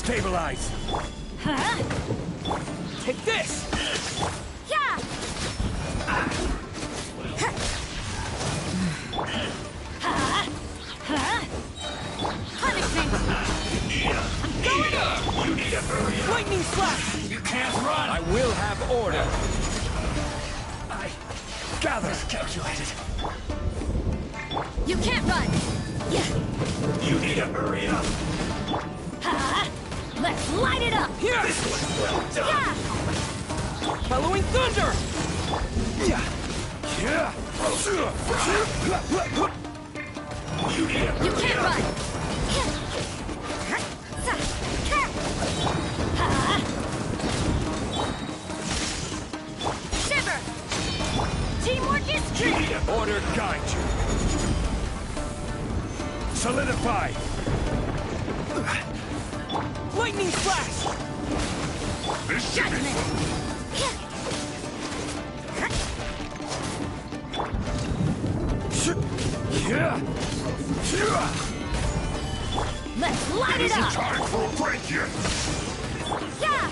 Stabilize! Huh? Take this! Yeah! Punishment! I'm going in! You need to hurry up! Lightning slash! You can't run! I will have order! I gather! Calculated. You can't run! Yeah! You need to hurry up! Let's light it up! Here! This was well done! Yeah! Bellowing thunder! You need to hurry You can't up! run! Shiver! Teamwork is You true! need to Order guide you! Solidify! Lightning flash! This should be Judgment! Let's light it up! time for a break yet! Yeah!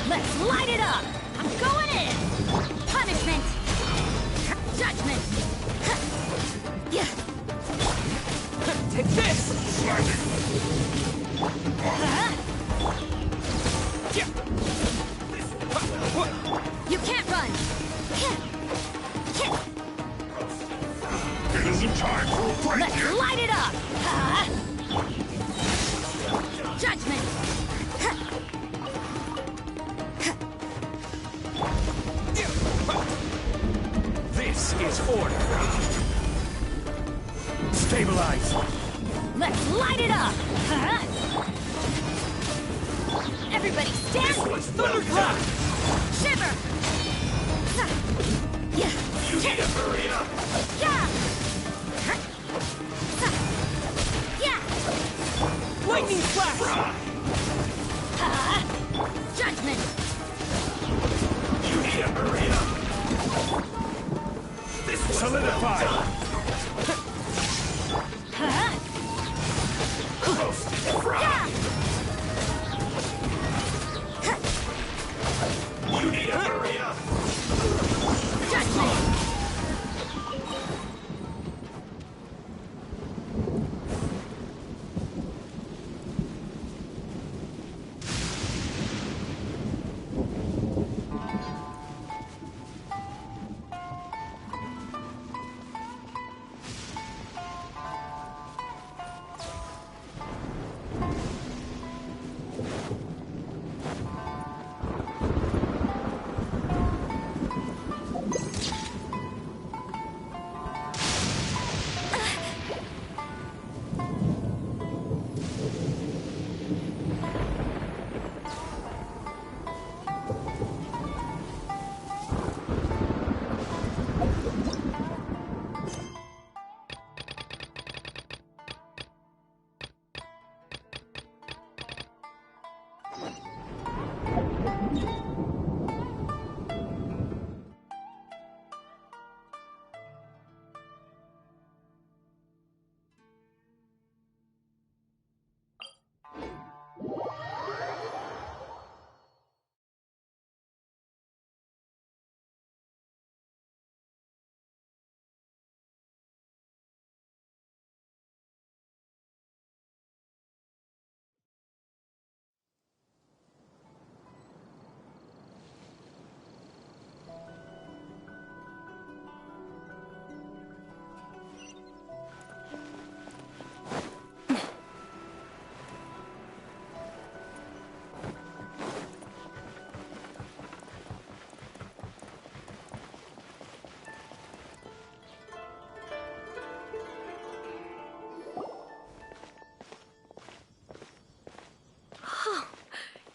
Let's light it up! I'm going in! Change order. Stabilize. Let's light it up! Huh? Everybody stand! Thunderclap. Shiver! Yeah! You need to hurry up. Yeah! Yeah! Lightning flash. Judgment! You need to hurry up. This one's Solidify. well done. Roast and fry. Yeah! You need to hurry up. Judgment!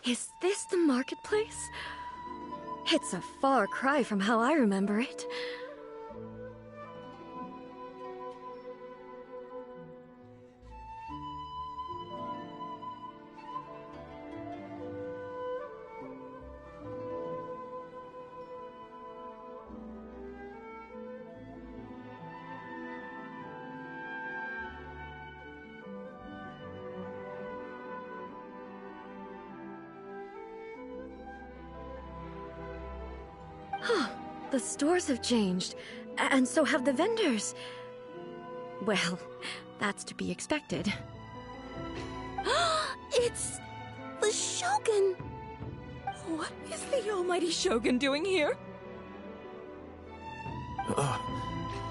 Is this the marketplace? It's a far cry from how I remember it. The stores have changed, and so have the vendors. Well, that's to be expected. It's the Shogun! What is the almighty Shogun doing here?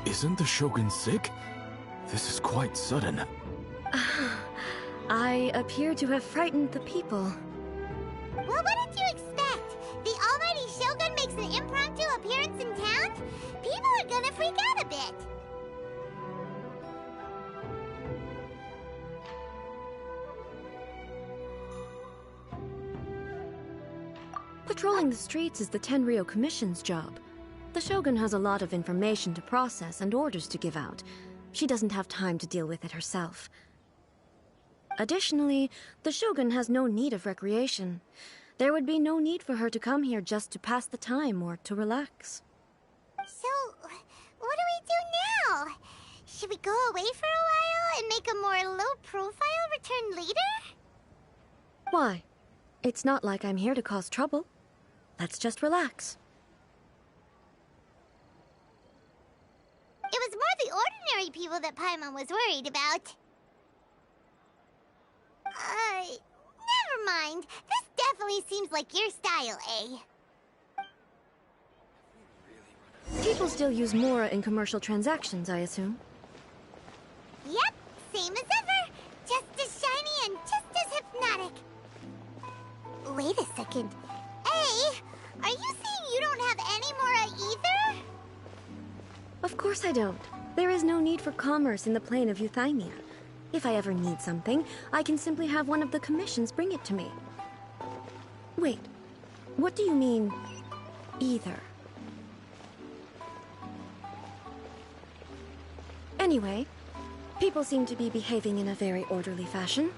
Isn't the Shogun sick? This is quite sudden. I appear to have frightened the people. Well, what did you expect? The almighty Shogun makes an impromptu appearance in town? People are gonna freak out a bit. Patrolling the streets is the Tenryou Commission's job. The Shogun has a lot of information to process and orders to give out. She doesn't have time to deal with it herself. Additionally, the Shogun has no need of recreation. There would be no need for her to come here just to pass the time or to relax. So, what do we do now? Should we go away for a while and make a more low-profile return later? Why? It's not like I'm here to cause trouble. Let's just relax. It was more the ordinary people that Paimon was worried about. Never mind. This definitely seems like your style, eh? People still use Mora in commercial transactions, I assume. Yep, same as ever. Just as shiny and just as hypnotic. Wait a second. Hey, are you saying you don't have any Mora either? Of Of course I don't. There is no need for commerce in the plane of Euthymia. If I ever need something, I can simply have one of the commissions bring it to me. Wait, what do you mean, either? Anyway, people seem to be behaving in a very orderly fashion.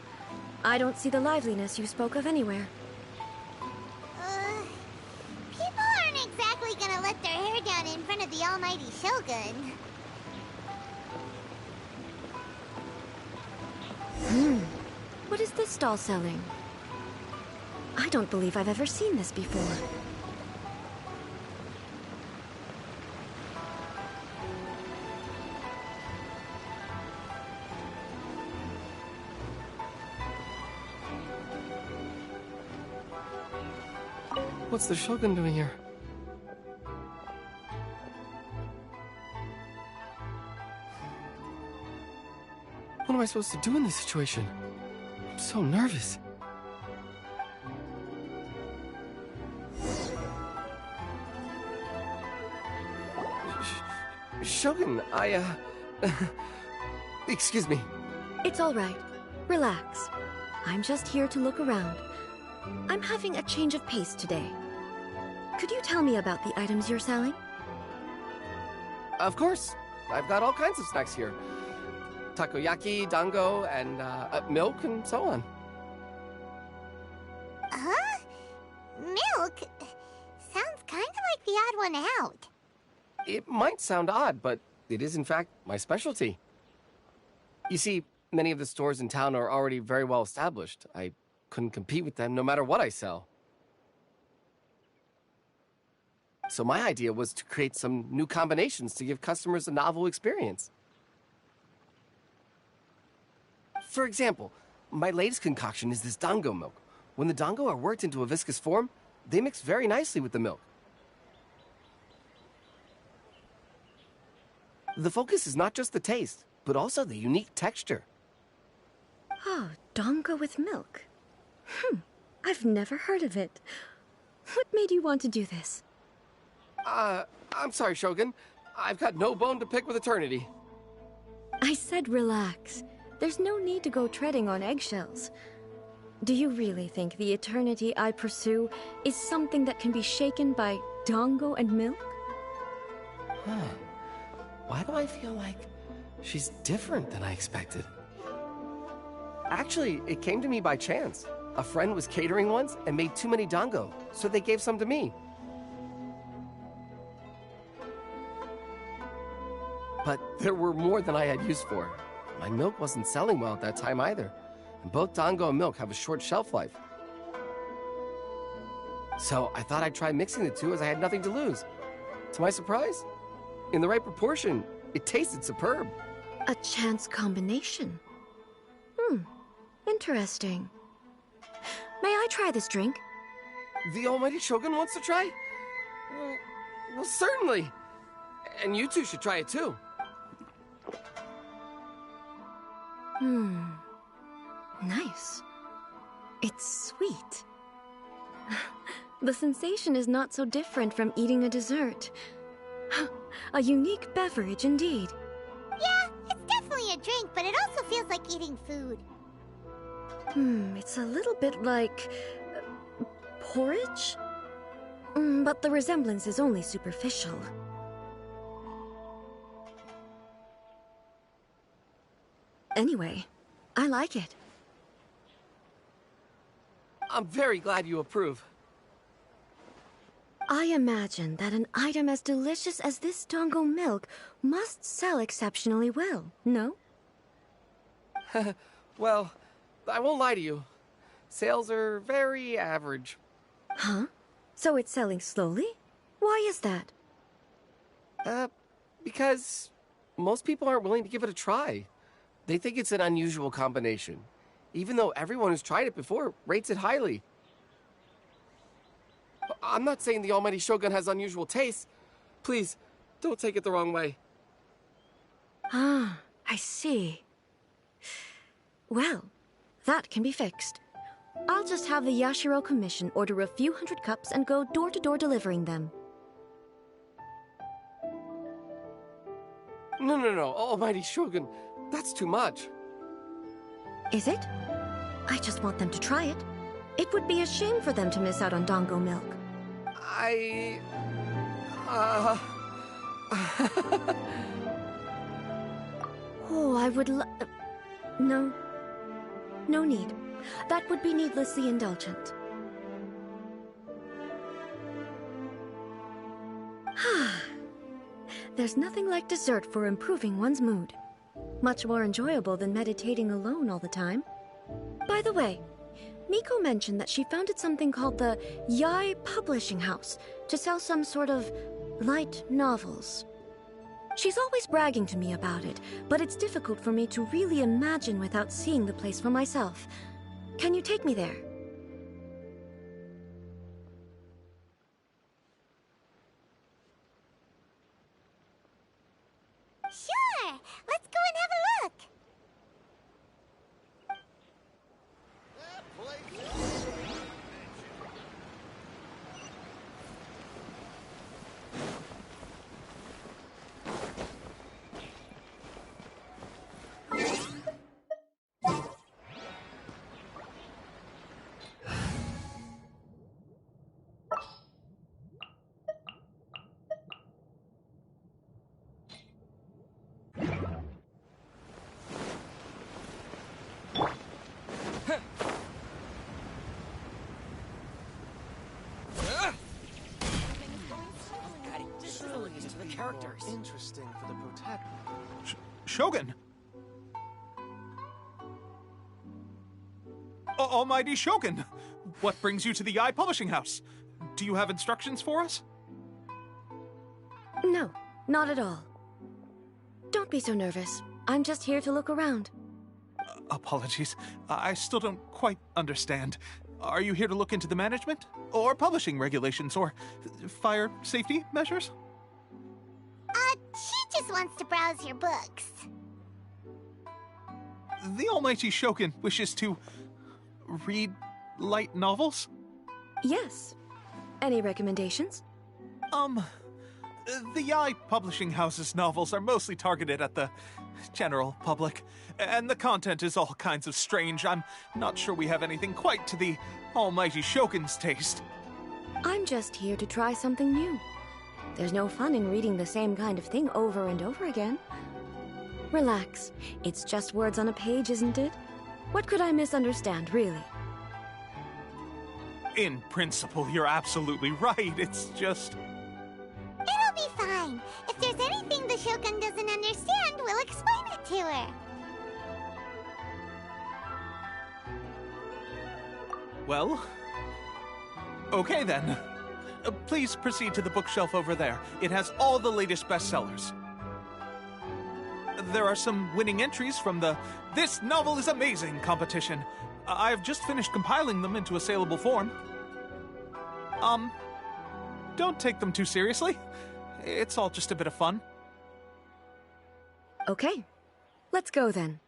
I don't see the liveliness you spoke of anywhere. People aren't exactly gonna let their hair down in front of the almighty Shogun. What is this stall selling? I don't believe I've ever seen this before. What's the Shogun doing here? What am I supposed to do in this situation? I'm so nervous. Shogun, excuse me. It's all right. Relax. I'm just here to look around. I'm having a change of pace today. Could you tell me about the items you're selling? Of course. I've got all kinds of snacks here. Takoyaki, dango, and milk, and so on. Huh? Milk? Sounds kind of like the odd one out. It might sound odd, but it is in fact my specialty. You see, many of the stores in town are already very well established. I couldn't compete with them no matter what I sell. So my idea was to create some new combinations to give customers a novel experience. For example, my latest concoction is this dango milk. When the dango are worked into a viscous form, they mix very nicely with the milk. The focus is not just the taste, but also the unique texture. Oh, dango with milk. I've never heard of it. What made you want to do this? I'm sorry, Shogun. I've got no bone to pick with eternity. I said relax. There's no need to go treading on eggshells. Do you really think the eternity I pursue is something that can be shaken by dango and milk? Huh. Why do I feel like she's different than I expected? Actually, it came to me by chance. A friend was catering once and made too many dango, so they gave some to me. But there were more than I had use for. My milk wasn't selling well at that time either, and both dango and milk have a short shelf life. So I thought I'd try mixing the two as I had nothing to lose. To my surprise, in the right proportion, it tasted superb. A chance combination. Interesting. May I try this drink? The almighty Shogun wants to try? Well, certainly. And you two should try it too. Nice. It's sweet. The sensation is not so different from eating a dessert. A unique beverage indeed. Yeah, it's definitely a drink, but it also feels like eating food. It's a little bit like porridge? But the resemblance is only superficial. Anyway, I like it. I'm very glad you approve. I imagine that an item as delicious as this dango milk must sell exceptionally well, no? Well, I won't lie to you. Sales are very average. Huh? So it's selling slowly? Why is that? Because most people aren't willing to give it a try. They think it's an unusual combination, even though everyone who's tried it before rates it highly. I'm not saying the almighty Shogun has unusual tastes. Please, don't take it the wrong way. Ah, I see. Well, that can be fixed. I'll just have the Yashiro Commission order a few hundred cups and go door-to-door delivering them. No, Almighty Shogun. That's too much. Is it? I just want them to try it. It would be a shame for them to miss out on Dango milk. Oh, I would No. No need. That would be needlessly indulgent. There's nothing like dessert for improving one's mood. Much more enjoyable than meditating alone all the time. By the way, Miko mentioned that she founded something called the Yai Publishing House to sell some sort of light novels. She's always bragging to me about it, but it's difficult for me to really imagine without seeing the place for myself. Can you take me there? Sure! Let's go and have a look! Characters. Interesting for the protagonist. Shogun! Almighty Shogun! What brings you to the Yai Publishing House? Do you have instructions for us? No, not at all. Don't be so nervous. I'm just here to look around. Apologies. I still don't quite understand. Are you here to look into the management? Or publishing regulations? Or fire safety measures? She just wants to browse your books. The Almighty Shogun wishes to read light novels? Yes. Any recommendations? The Yai Publishing House's novels are mostly targeted at the general public, and the content is all kinds of strange. I'm not sure we have anything quite to the Almighty Shogun's taste. I'm just here to try something new. There's no fun in reading the same kind of thing over and over again. Relax. It's just words on a page, isn't it? What could I misunderstand, really? In principle, you're absolutely right. It's just... It'll be fine. If there's anything the Shogun doesn't understand, we'll explain it to her. Well... Okay then. Please proceed to the bookshelf over there. It has all the latest bestsellers. There are some winning entries from the This Novel is Amazing competition. I've just finished compiling them into a saleable form. Don't take them too seriously. It's all just a bit of fun. Okay. Let's go then.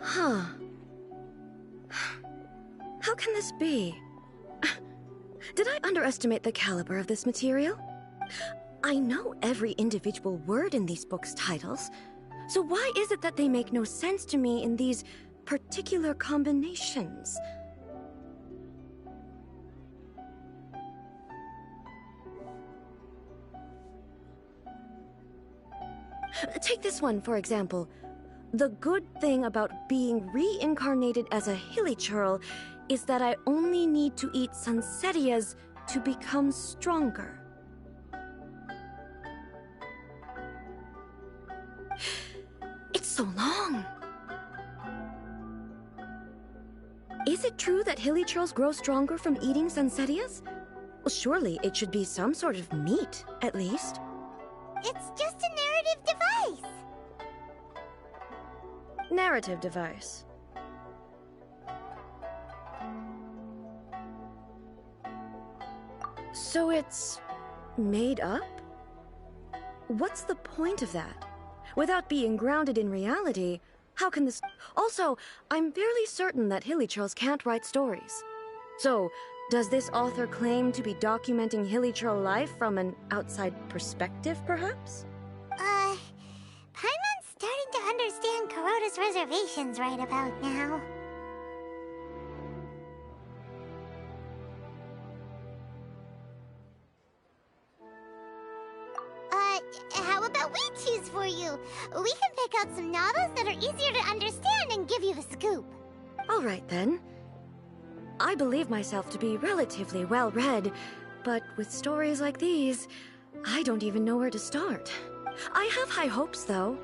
Huh. How can this be? Did I underestimate the caliber of this material? I know every individual word in these books' titles, so why is it that they make no sense to me in these particular combinations? Take this one, for example. The good thing about being reincarnated as a hilly churl is that I only need to eat Sansetias to become stronger. It's so long. Is it true that hilly churls grow stronger from eating Sansetias? Well, surely it should be some sort of meat, at least. It's just a narrative device. Narrative device. So it's made up? What's the point of that? Without being grounded in reality, how can this... Also, I'm fairly certain that hilly churls can't write stories. So, Does this author claim to be documenting Hilichurl life from an outside perspective, perhaps? Paimon's starting to understand Kuroda's reservations right about now. How about we choose for you? We can pick out some novels that are easier to understand and give you the scoop. All right, then. I believe myself to be relatively well-read, but with stories like these, I don't even know where to start. I have high hopes, though.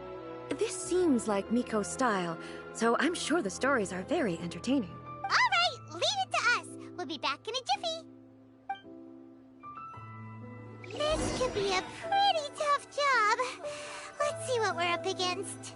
This seems like Miko's style, so I'm sure the stories are very entertaining. All right, leave it to us. We'll be back in a jiffy. This could be a pretty tough job. Let's see what we're up against.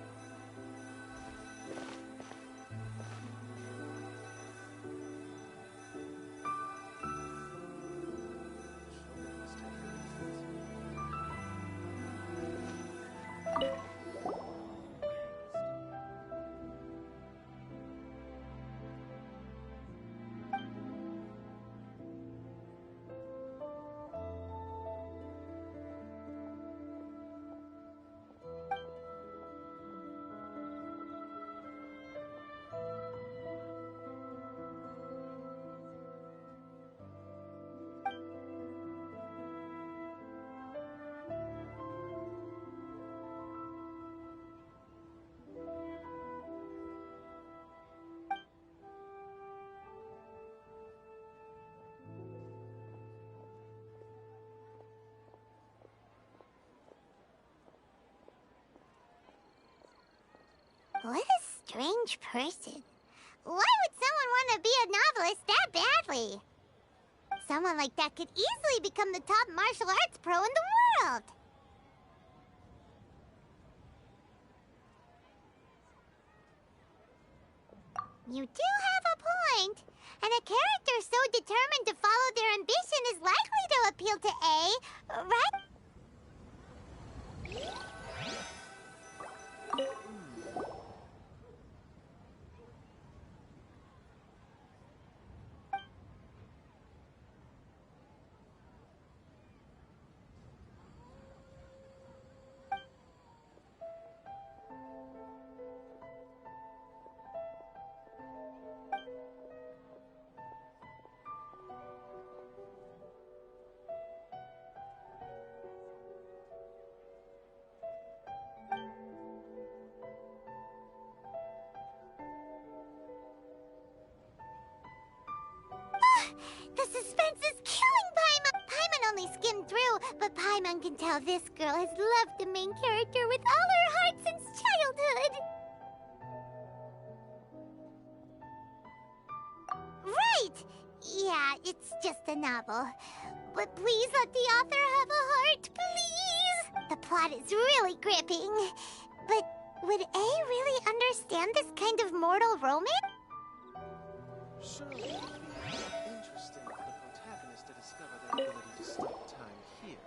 What a strange person. Why would someone want to be a novelist that badly? Someone like that could easily become the top martial arts pro in the world. You do have a point. And a character so determined to follow their ambition is likely to appeal to A, right? The suspense is killing Paimon! Paimon only skimmed through, but Paimon can tell this girl has loved the main character with all her heart since childhood. Right! Yeah, it's just a novel. But please let the author have a heart, please! The plot is really gripping. But would A really understand this kind of mortal romance? Surely it would be interesting for the protagonist to discover their ability to stop time here.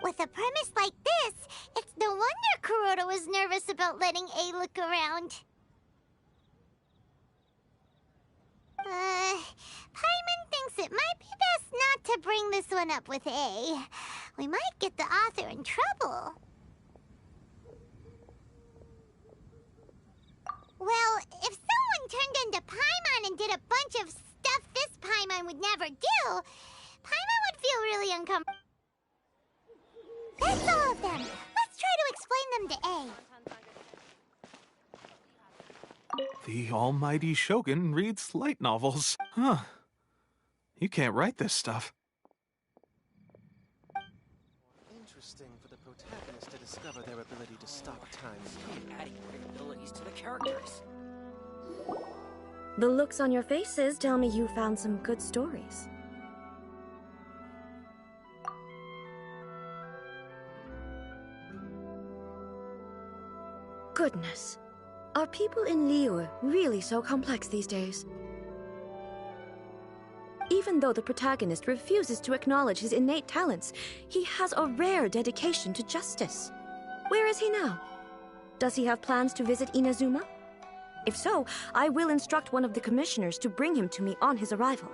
With a premise like this, it's no wonder Kuroda was nervous about letting A look around. Paimon thinks it might be best not to bring this one up with A. We might get the author in trouble. Well, if someone turned into Paimon and did a bunch of stuff this Paimon would never do, Paimon would feel really uncomfortable. That's all of them. Let's try to explain them to A. The almighty Shogun reads light novels. Huh. You can't write this stuff. Interesting for the protagonist to discover their ability to stop time. Adding great abilities to the characters. The looks on your faces tell me you found some good stories. Goodness. Are people in Liyue really so complex these days? Even though the protagonist refuses to acknowledge his innate talents, he has a rare dedication to justice. Where is he now? Does he have plans to visit Inazuma? If so, I will instruct one of the commissioners to bring him to me on his arrival.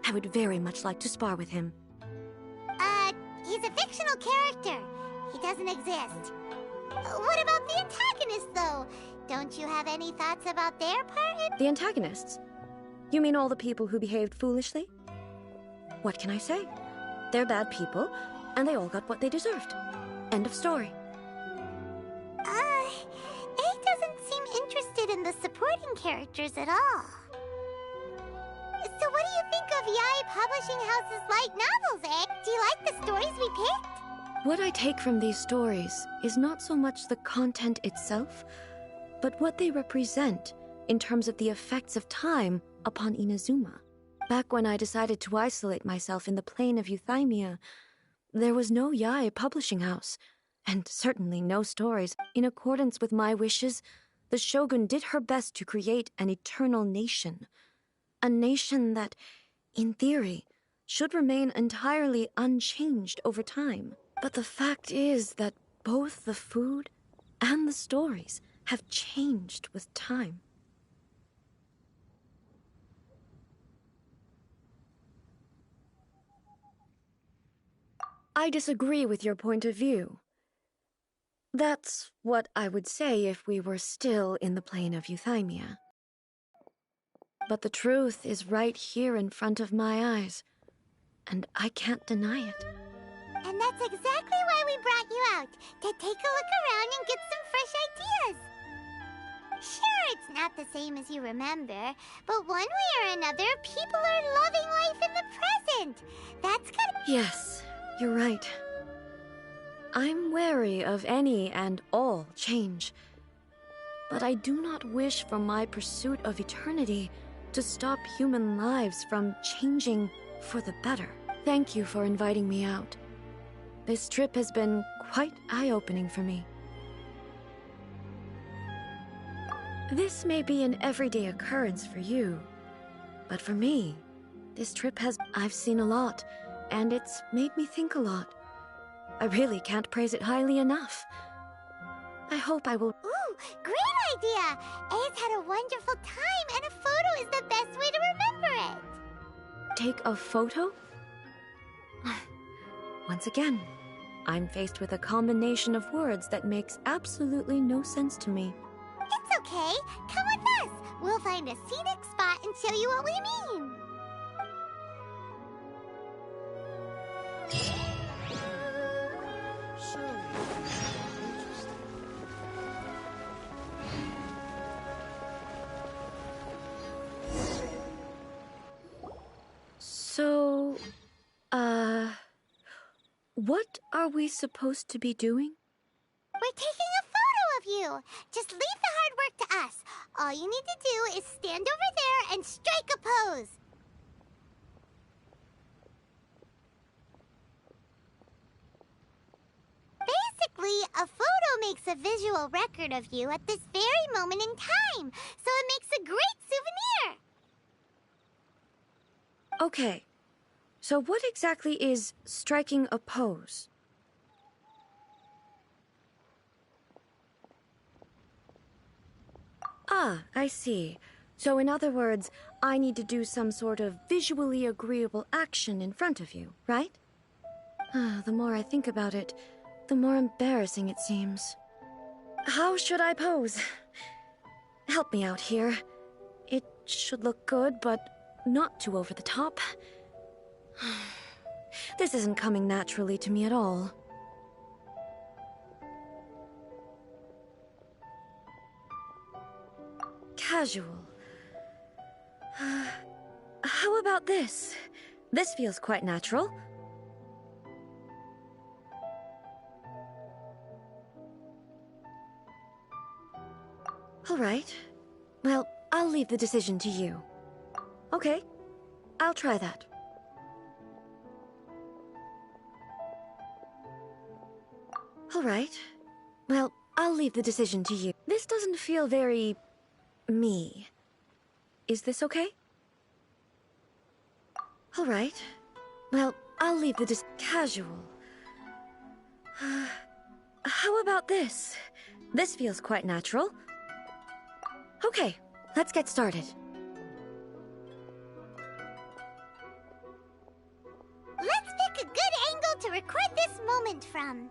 I would very much like to spar with him. He's a fictional character. He doesn't exist. What about the antagonists, though? Don't you have any thoughts about their part? The antagonists? You mean all the people who behaved foolishly? What can I say? They're bad people, and they all got what they deserved. End of story. A doesn't seem interested in the supporting characters at all. So what do you think of Yae Publishing House's light novels, eh? Do you like the stories we picked? What I take from these stories is not so much the content itself, but what they represent in terms of the effects of time upon Inazuma. Back when I decided to isolate myself in the plane of Euthymia, there was no Yae Publishing House, and certainly no stories. In accordance with my wishes, the Shogun did her best to create an eternal nation. A nation that, in theory, should remain entirely unchanged over time. But the fact is that both the food and the stories have changed with time. I disagree with your point of view. That's what I would say if we were still in the plane of Euthymia. But the truth is right here in front of my eyes, and I can't deny it. And that's exactly why we brought you out, to take a look around and get some fresh ideas. Sure, it's not the same as you remember, but one way or another, people are loving life in the present. That's gotta... Yes, you're right. I'm wary of any and all change. But I do not wish for my pursuit of eternity to stop human lives from changing for the better. Thank you for inviting me out. This trip has been quite eye-opening for me. This may be an everyday occurrence for you, but for me, this trip has... I've seen a lot, and it's made me think a lot. I really can't praise it highly enough. I hope I will... Ooh, great idea! A's had a wonderful time, and a photo is the best way to remember it. Take a photo? Once again, I'm faced with a combination of words that makes absolutely no sense to me. It's okay. Come with us. We'll find a scenic spot and show you what we mean. So, what are we supposed to be doing? We're taking a photo of you. Just leave the hard work to us. All you need to do is stand over there and strike a pose. Basically, a photo makes a visual record of you at this very moment in time, so it makes a great souvenir. Okay, so what exactly is striking a pose? Ah, I see. So in other words, I need to do some sort of visually agreeable action in front of you, right? The more I think about it, the more embarrassing it seems. How should I pose? Help me out here. It should look good, but not too over the top. This isn't coming naturally to me at all. casual. How about this? This feels quite natural. All right. Well, I'll leave the decision to you. Okay, I'll try that. All right. Well, I'll leave the decision to you. This doesn't feel very... me. Is this okay? All right. Well, I'll leave the casual. How about this? This feels quite natural. Okay, let's get started. Let's pick a good angle to record this moment from.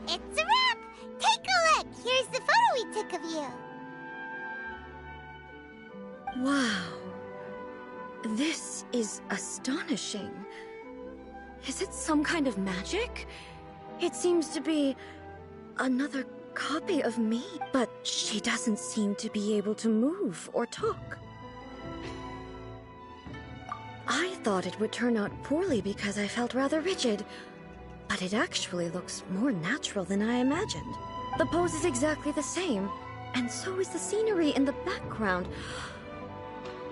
It's a wrap! Take a look! Here's the photo we took of you. Wow. This is astonishing. Is it some kind of magic? It seems to be another copy of me, but she doesn't seem to be able to move or talk. I thought it would turn out poorly because I felt rather rigid, but it actually looks more natural than I imagined. The pose is exactly the same, and so is the scenery in the background.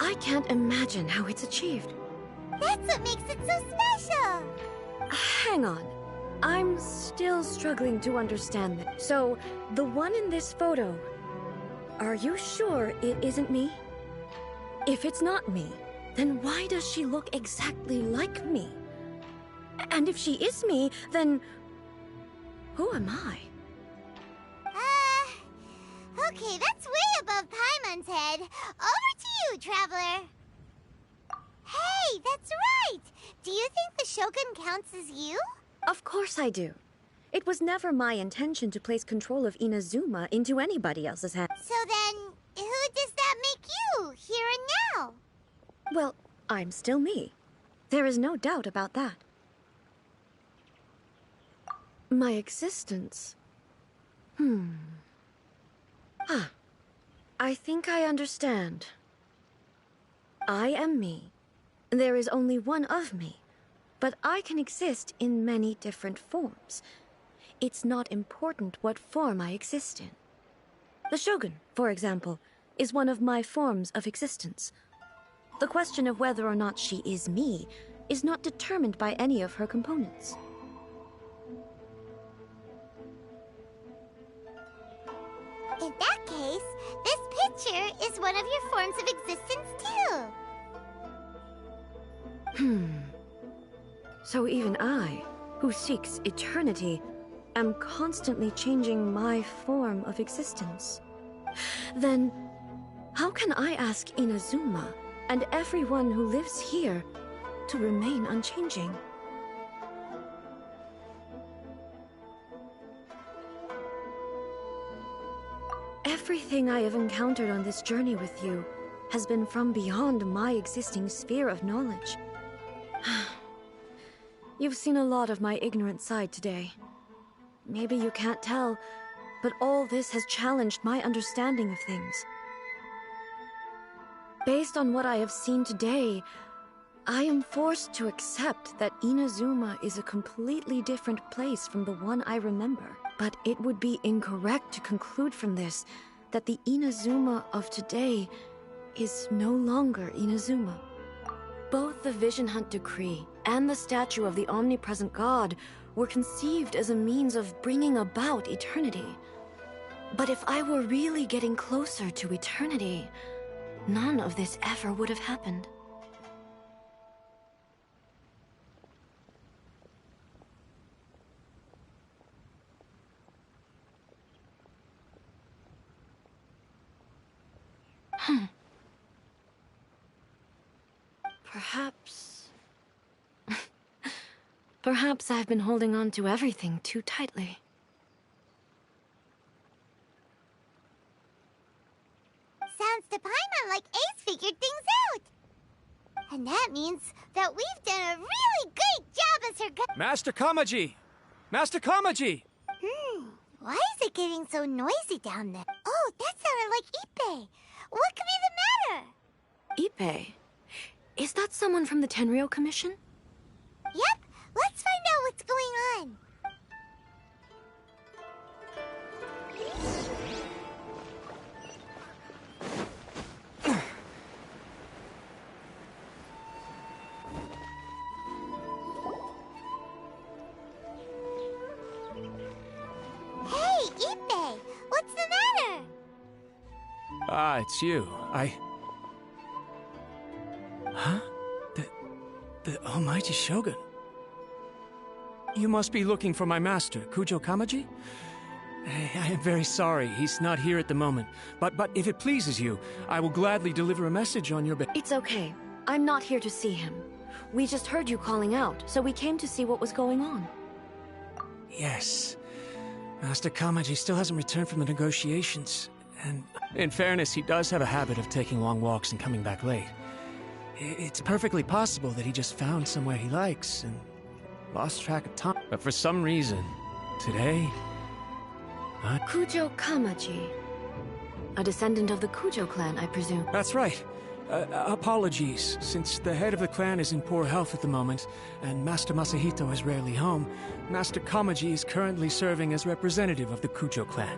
I can't imagine how it's achieved. That's what makes it so special! Hang on. I'm still struggling to understand this. So, the one in this photo, are you sure it isn't me? If it's not me, then why does she look exactly like me? And if she is me, then who am I? Okay, that's way above Paimon's head. Over to you, Traveler. Hey, that's right! Do you think the Shogun counts as you? Of course I do. It was never my intention to place control of Inazuma into anybody else's hands. So then, who does that make you, here and now? Well, I'm still me. There is no doubt about that. My existence... I think I understand. I am me. There is only one of me, but I can exist in many different forms. It's not important what form I exist in. The Shogun, for example, is one of my forms of existence. The question of whether or not she is me is not determined by any of her components. In that case, this picture is one of your forms of existence too. So even I, who seeks eternity, am constantly changing my form of existence. Then, how can I ask Inazuma and everyone who lives here to remain unchanging? Everything I have encountered on this journey with you has been from beyond my existing sphere of knowledge. You've seen a lot of my ignorant side today. Maybe you can't tell, but all this has challenged my understanding of things. Based on what I have seen today, I am forced to accept that Inazuma is a completely different place from the one I remember. But it would be incorrect to conclude from this that the Inazuma of today is no longer Inazuma. Both the Vision Hunt Decree and the statue of the omnipresent god were conceived as a means of bringing about eternity. But if I were really getting closer to eternity, none of this ever would have happened. Perhaps... Perhaps I've been holding on to everything too tightly. Sounds to Paimon like Ace figured things out. And that means that we've done a really great job as her Master Kamaji! Master Kamaji! Why is it getting so noisy down there? Oh, that sounded like Ippei. What could be the matter? Ippei? Is that someone from the Tenryou Commission? Yep, let's find out what's going on. Hey, Ippei, what's the matter? Ah, it's you. Huh? The Almighty Shogun? You must be looking for my master, Kujo Kamaji? I am very sorry, he's not here at the moment. But if it pleases you, I will gladly deliver a message on your behalf. It's okay. I'm not here to see him. We just heard you calling out, so we came to see what was going on. Yes. Master Kamaji still hasn't returned from the negotiations. And in fairness, he does have a habit of taking long walks and coming back late. It's perfectly possible that he just found somewhere he likes and lost track of time. But for some reason, today... Kujo Kamaji. A descendant of the Kujo clan, I presume. That's right. Apologies, since the head of the clan is in poor health at the moment, and Master Masahito is rarely home, Master Kamaji is currently serving as representative of the Kujo clan.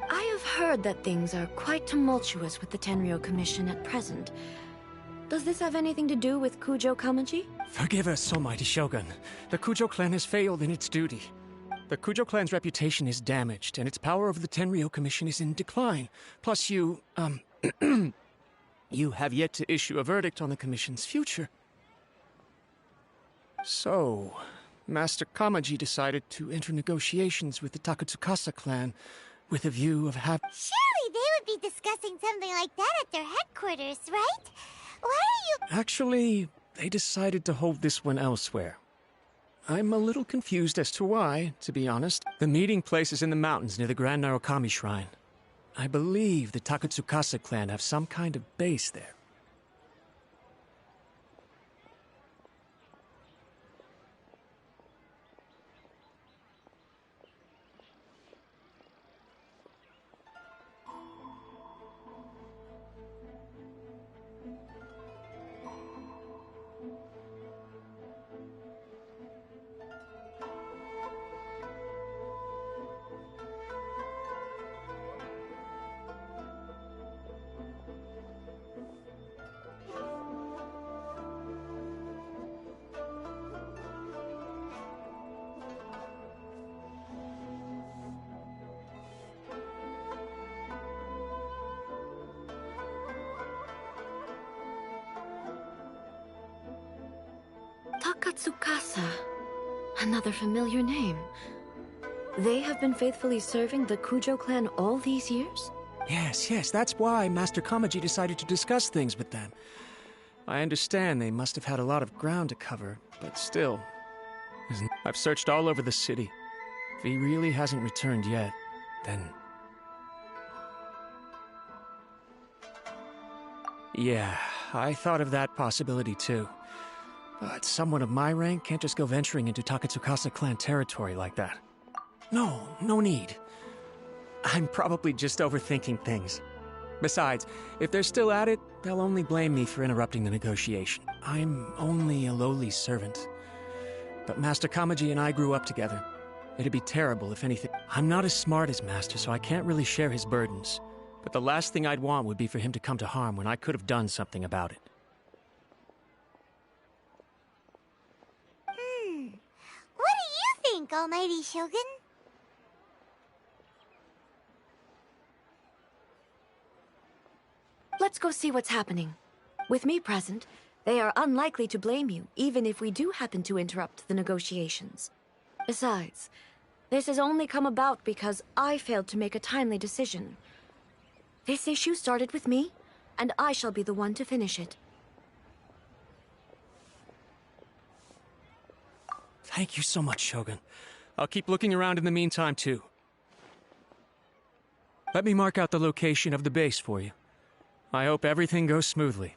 I have heard that things are quite tumultuous with the Tenryou Commission at present. Does this have anything to do with Kujo Kamaji? Forgive us, Almighty Shogun. The Kujo clan has failed in its duty. The Kujo clan's reputation is damaged, and its power over the Tenryou Commission is in decline. Plus you, you have yet to issue a verdict on the Commission's future. So, Master Kamaji decided to enter negotiations with the Takatsukasa clan with a view of having... Surely they would be discussing something like that at their headquarters, right? Why are you... Actually, they decided to hold this one elsewhere. I'm a little confused as to why, to be honest. The meeting place is in the mountains near the Grand Narukami Shrine. I believe the Takatsukasa clan have some kind of base there. Takatsukasa. Another familiar name. They have been faithfully serving the Kujo clan all these years? Yes, that's why Master Kamaji decided to discuss things with them. I understand they must have had a lot of ground to cover, but still. I've searched all over the city. If he really hasn't returned yet, then... Yeah, I thought of that possibility too. But someone of my rank can't just go venturing into Takatsukasa clan territory like that. No need. I'm probably just overthinking things. Besides, if they're still at it, they'll only blame me for interrupting the negotiation. I'm only a lowly servant. But Master Kamaji and I grew up together. It'd be terrible if anything... I'm not as smart as Master, so I can't really share his burdens. But the last thing I'd want would be for him to come to harm when I could have done something about it. What do you think, Almighty Shogun? Let's go see what's happening. With me present, they are unlikely to blame you, even if we do happen to interrupt the negotiations. Besides, this has only come about because I failed to make a timely decision. This issue started with me, and I shall be the one to finish it. Thank you so much, Shogun. I'll keep looking around in the meantime, too. Let me mark out the location of the base for you. I hope everything goes smoothly.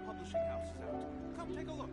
Publishing house is out. Come take a look.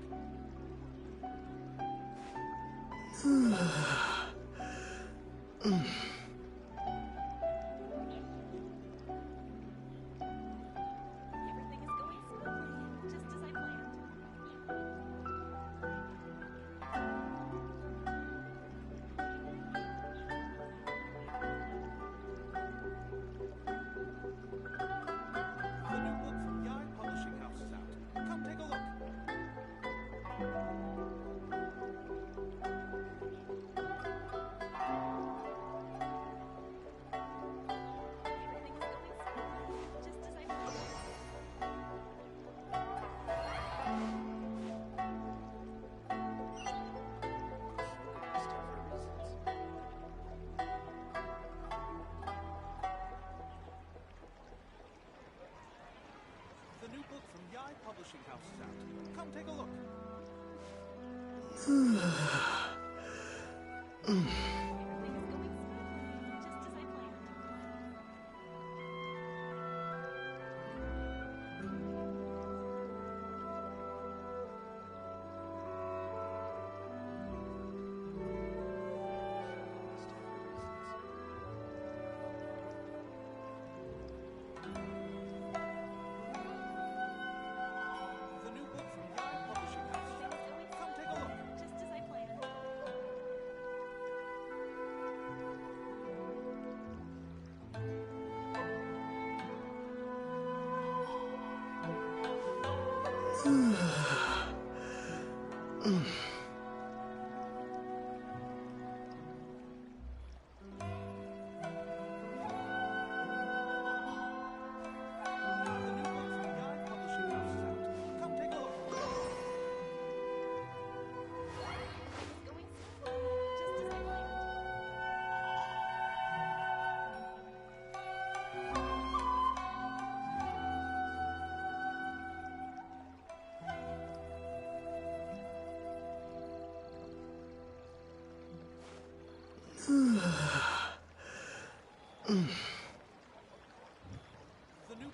The new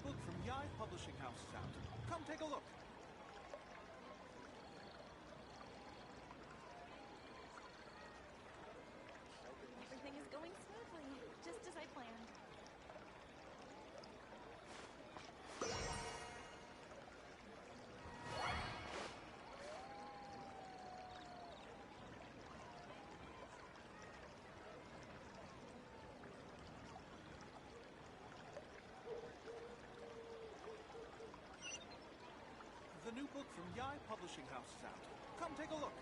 book from Yai Publishing House is out. Come take a look. Everything is going smoothly, just as I planned. The new book from Yai Publishing House is out. Come take a look.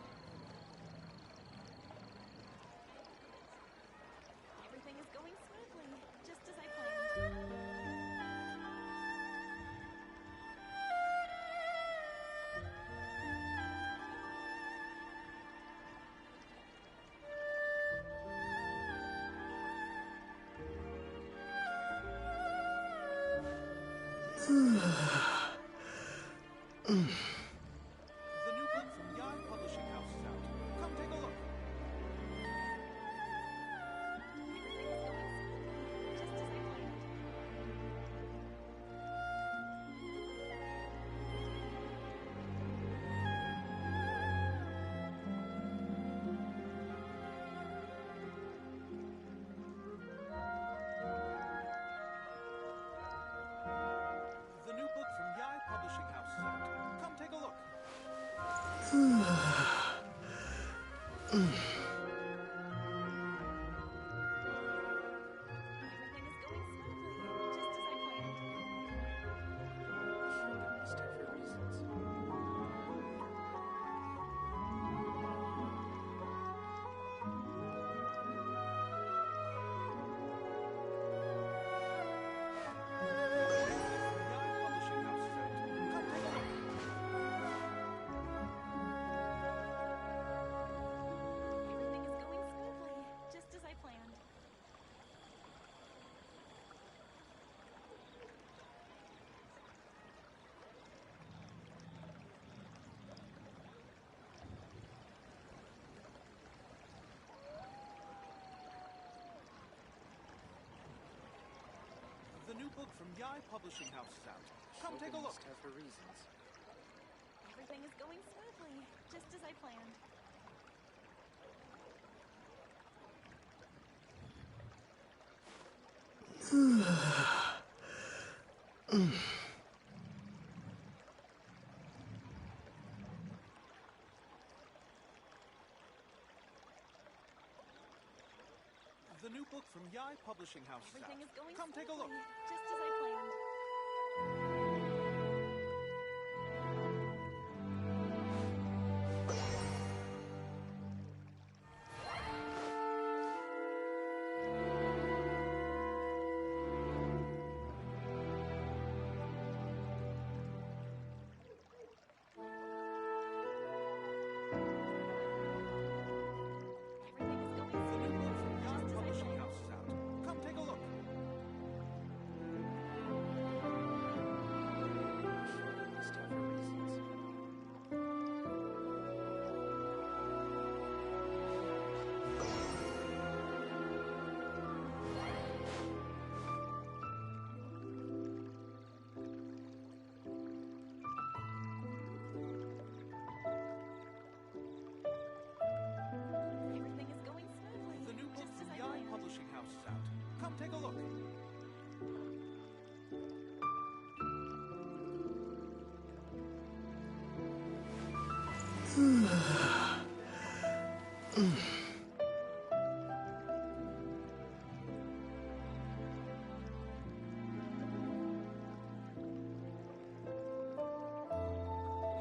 Everything is going smoothly, just as I planned. The new book from Yai Publishing House is out. Come take a look. Just as I planned. The new book from Yai Publishing House is out. Come take a look. Everything is going smoothly, just as I planned. Missed her for reasons. Yai Publishing House is out. Come take a look. Everything is going smoothly, just as I planned. The new book from Yai Publishing House is out. Come take a look. Missed her for reasons. Everything is going smoothly, just as I planned. The new book from Yai Publishing House is out. Everything is going Come take a look. smoothly, just as I planned. Everything is going The new book from Yai just as I Publishing planned. House is out. Come take a look. Missed her for reasons. Everything is going smoothly, The new book just from as I Yai planned. Publishing House is out. Come take a look.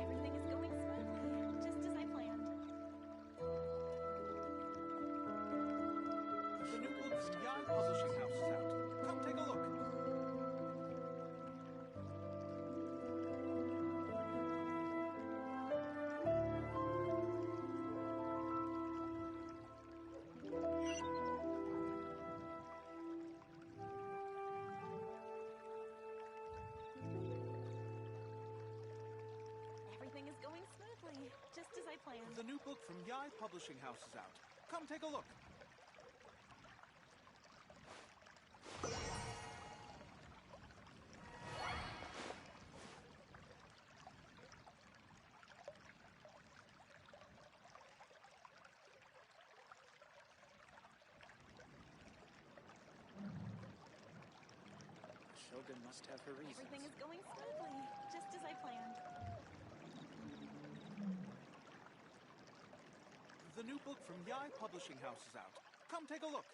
Everything is going smoothly, just as I planned. The new book from Yai Publishing House is out. Come take a look. Everything is going smoothly, just as I planned. The new book from Yai Publishing House is out. Come take a look. Shogun must have her reasons. Everything is going smoothly, just as I planned. The new book from Yai Publishing House is out. Come take a look.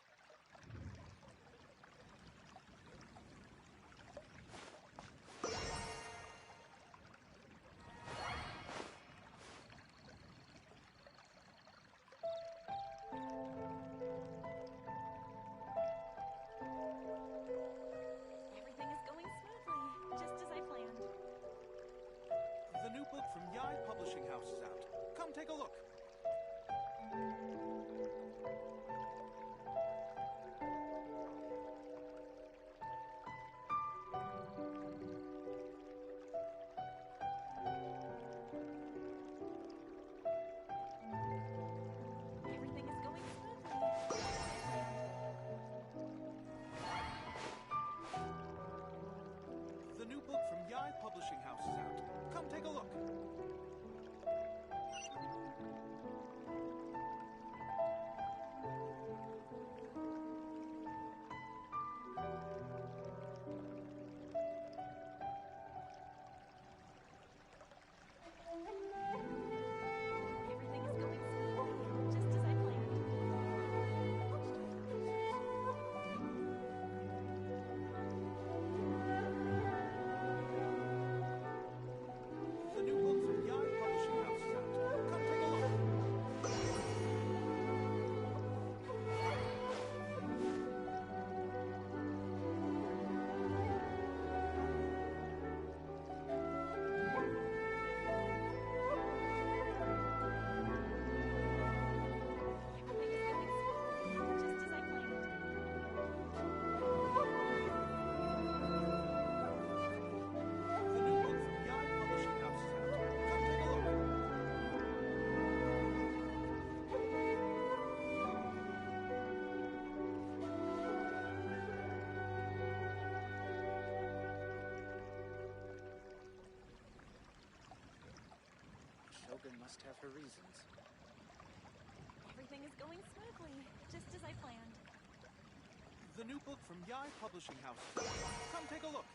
Everything is going smoothly, just as I planned. The new book from Yai Publishing House is out. Come take a look. Everything is going smoothly, just as I planned. The new book from Yai Publishing House is out. Come take a look. Everything is going smoothly, just as I planned. The new book from Yai Publishing House is out. Come take a look. Everything is going smoothly, just as I planned. The new book from Yai Publishing House is out. Come take a look. Shogun must have her reasons. Everything is going smoothly, just as I planned. The new book from Yai Publishing House is out. Come take a look.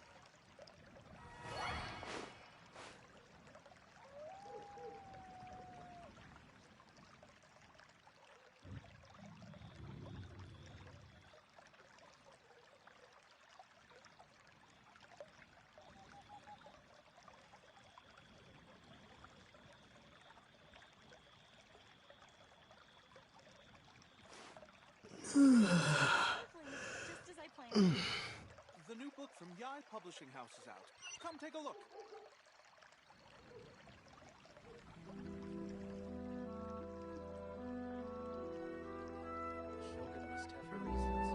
Smoothly, just as I planned. The new book from Yai Publishing House is out. Come take a look. Shogun must have her reasons.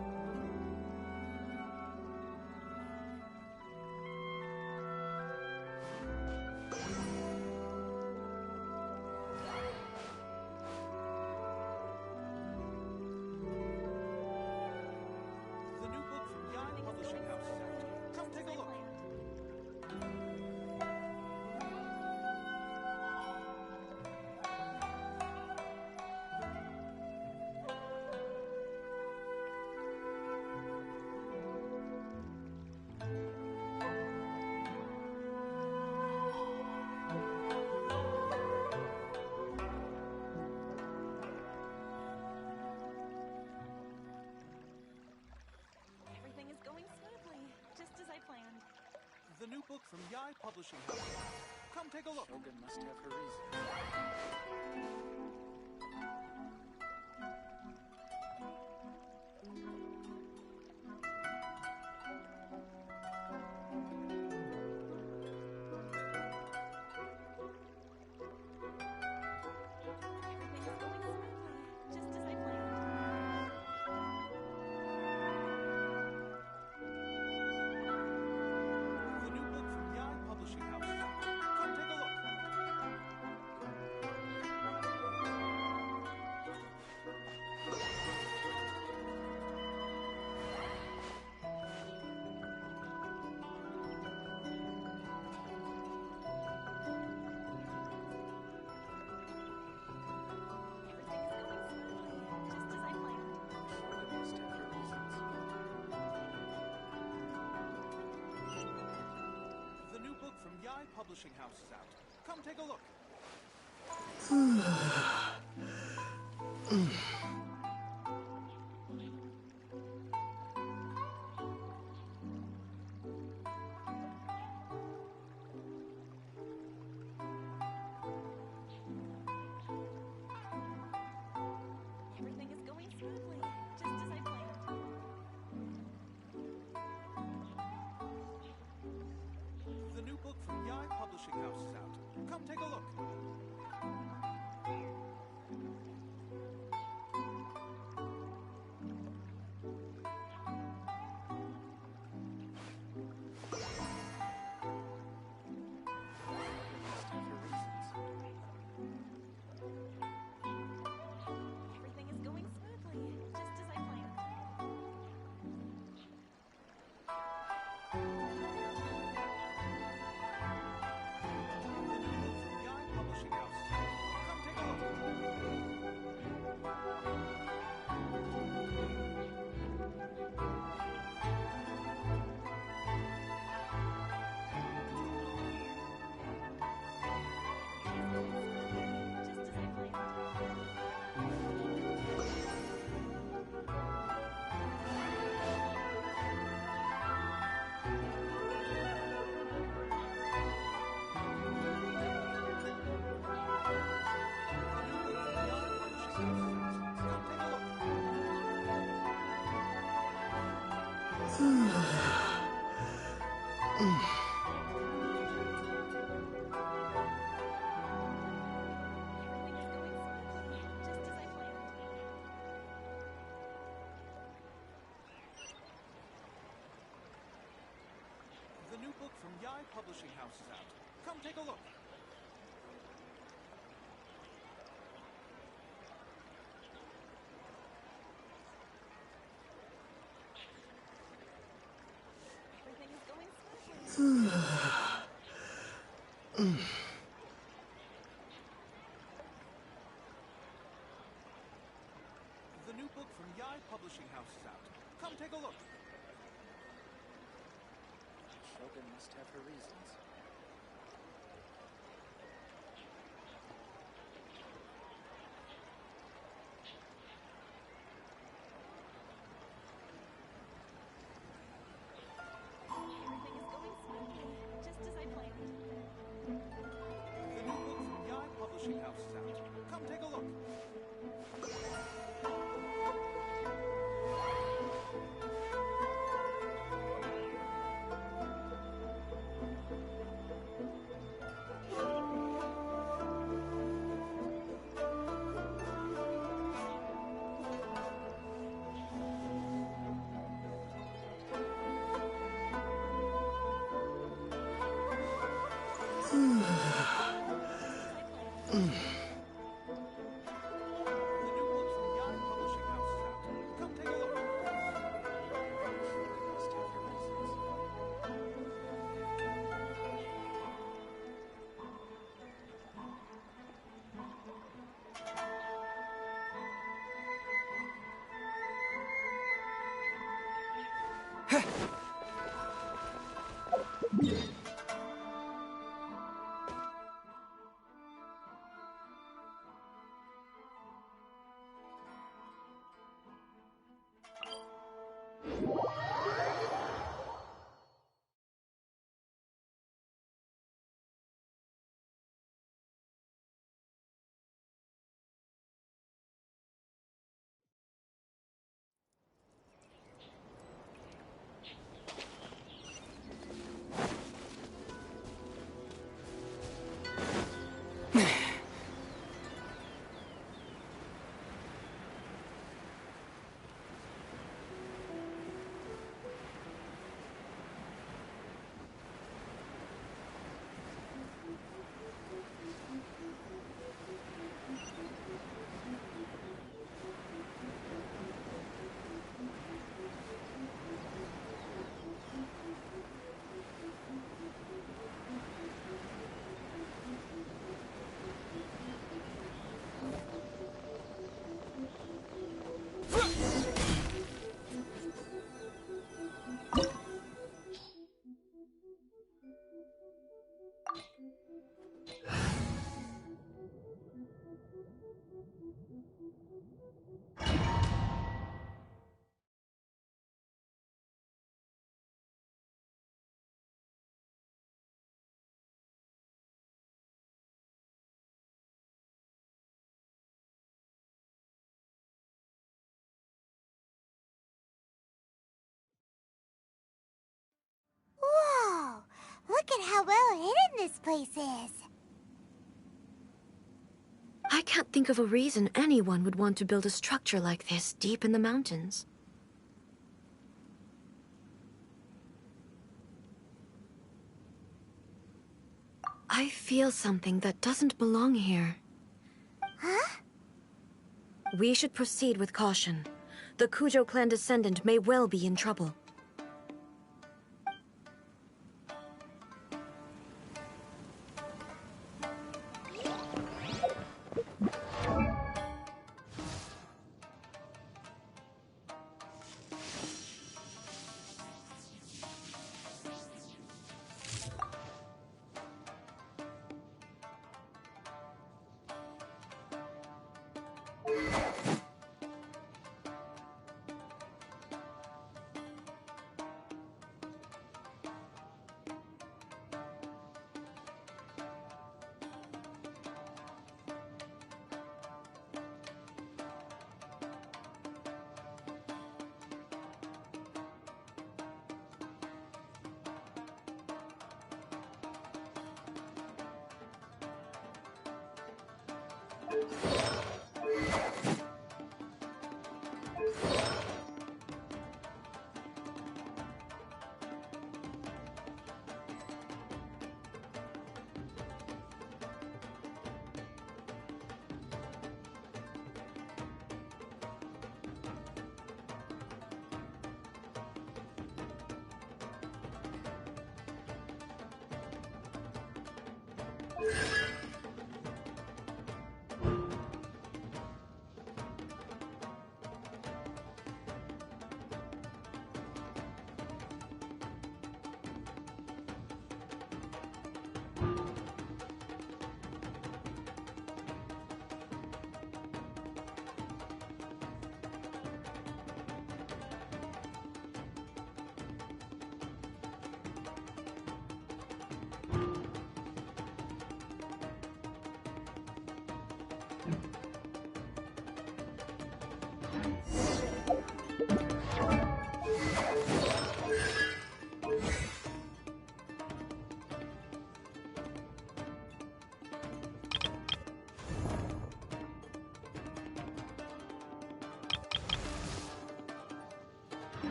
The new book from Yai Publishing House is out. Come take a look. Everything is going smoothly, just as I planned. The new book from Yai Publishing House is out. Come take a look. Shogun must have her reasons. Everything is going smoothly, just as I planned. The new book from Yai Publishing House is out. Come take a look. publishing house is out. Come take a look. Everything is going smoothly, just as I planned. The new book from Yai Publishing House is out. Come take a look. Everything is going smoothly, just as I planned. The new book from Yai Publishing House is out. Come take a look. Just as I planned. Everything is going smoothly, just as I planned. The new book from Yai Publishing House is out. Come take a look. Everything is going smoothly. The new book from Yai Publishing House is out. Come take a look. Shogun must have her reasons. Everything is going smoothly, just as I planned. The new book from Yai Publishing House is out. Come take a look. The new book from Yai Publishing House is out. Come take a look. Shogun must have her reasons. Look at how well hidden this place is. I can't think of a reason anyone would want to build a structure like this deep in the mountains. I feel something that doesn't belong here. Huh? We should proceed with caution. The Kujo clan descendant may well be in trouble.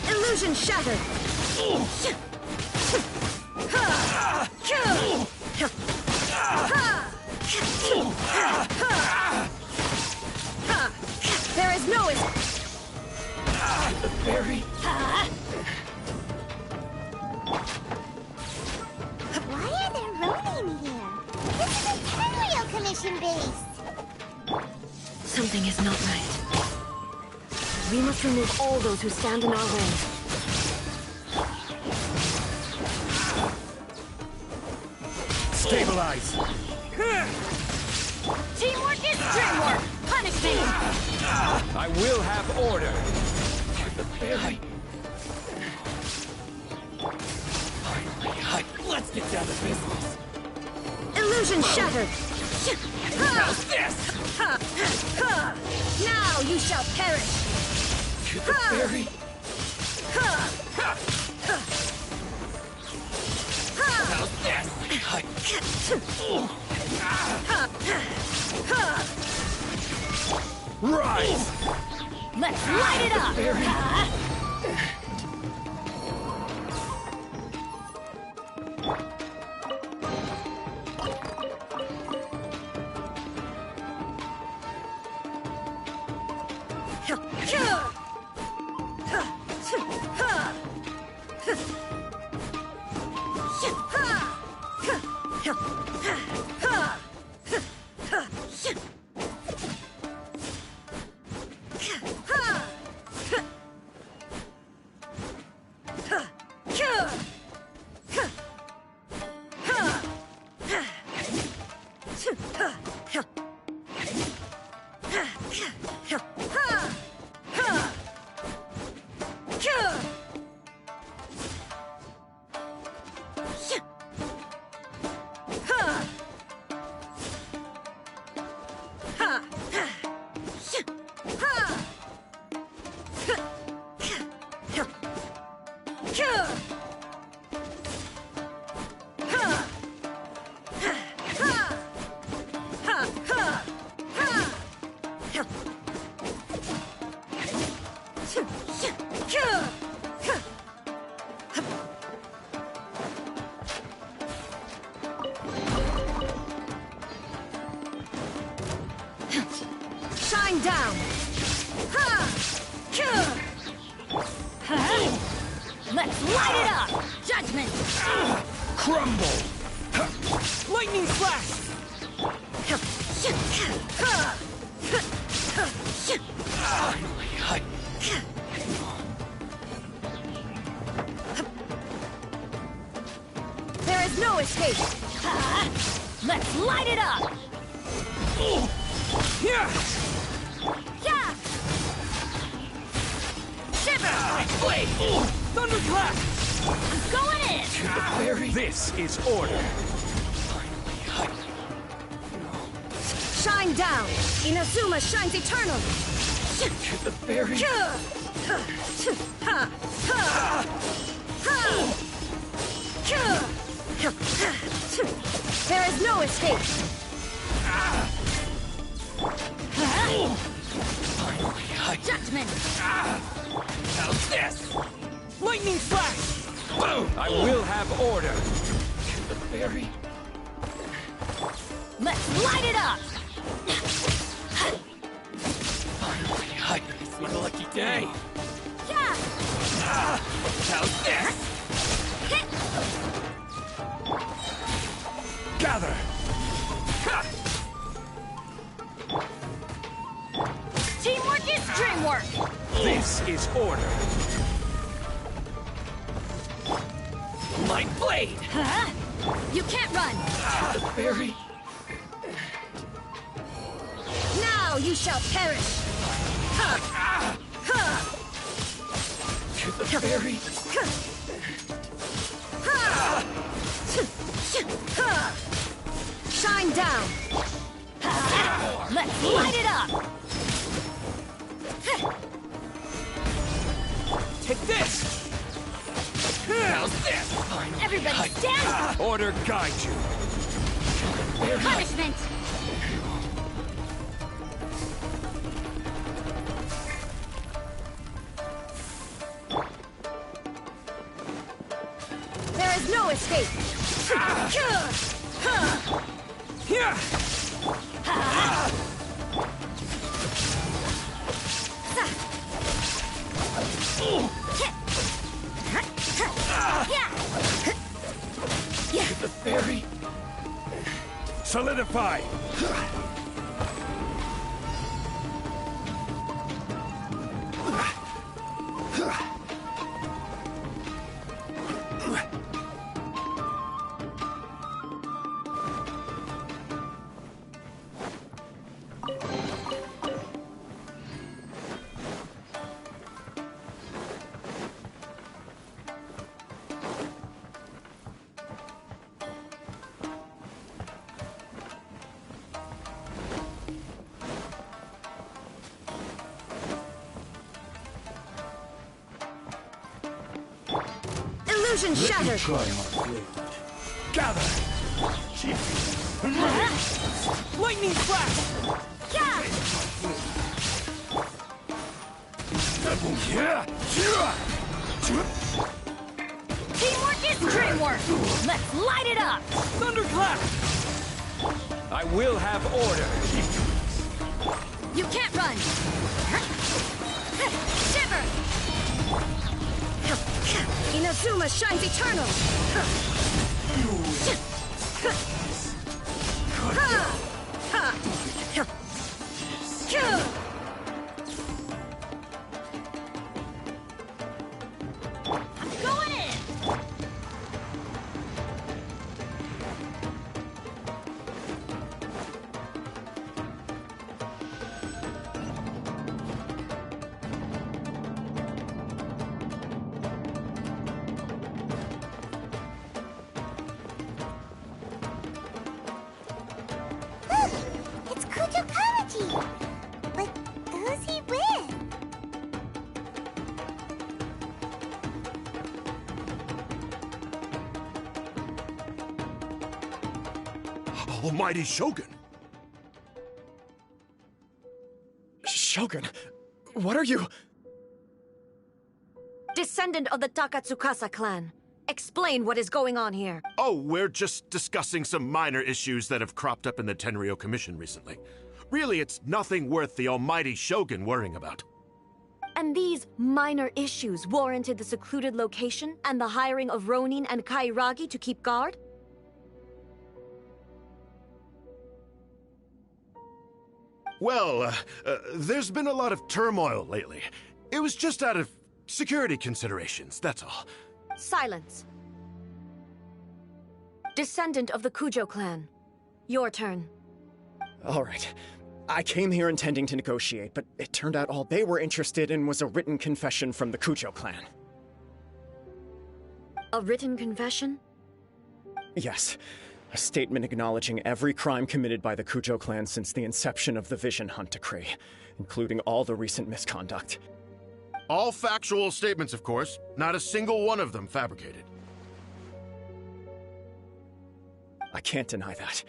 Illusion shattered! There is no The fairy. Why are there Ronin here? This is a Tenryo Commission base. Something is not right. We must remove all those who stand in our way. Stabilize! Teamwork is dreamwork! Punish me! I will have order! The fairy. Finally, let's get down to business. Illusion shattered! How's this? Now you shall perish! The fairy. How's this? Rise! Let's light it up! Shine down! Ha! Let's light it up! Judgment! Crumble! Lightning flash! There is no escape! Let's light it up! Yeah! Yeah! Shiver! Blade! Thunderclap! I'm going in! This is order. Shine down! Inazuma shines eternal! The berry. There is no escape! Judgment! How's this? Lightning flash! Boom! I will have order. The berry. Let's light it up! It's my lucky day. Yeah! How's this? Hit! Gather! Teamwork is dreamwork! This is order. My blade! Huh? You can't run! The berry. Now you shall perish! The berry. Shine down! Let's light it up! Take this! How's this? Everybody stand! Order guide you. Punishment! There is no escape! Yeah! The berry. Solidify. Illusion shattered! Gather. Lightning flash! Yeah! Teamwork is dreamwork! Let's light it up! Thunderclap! I will have order. You can't run! Shiver! Inazuma shines eternal! I'm going in! It's Kujo Kamaji! But who's he with? Almighty Shogun. Shogun, what are you? Descendant of the Takatsukasa clan. Explain what is going on here. Oh, we're just discussing some minor issues that have cropped up in the Tenryo Commission recently. Really, it's nothing worth the almighty Shogun worrying about. And these minor issues warranted the secluded location and the hiring of Ronin and Kairagi to keep guard? Well, there's been a lot of turmoil lately. It was just out of security considerations, that's all. Silence. Descendant of the Kujo clan. Your turn. All right. I came here intending to negotiate, but it turned out all they were interested in was a written confession from the Kujo clan. A written confession? Yes. A statement acknowledging every crime committed by the Kujo clan since the inception of the Vision Hunt Decree, including all the recent misconduct. All factual statements, of course. Not a single one of them fabricated. I can't deny that.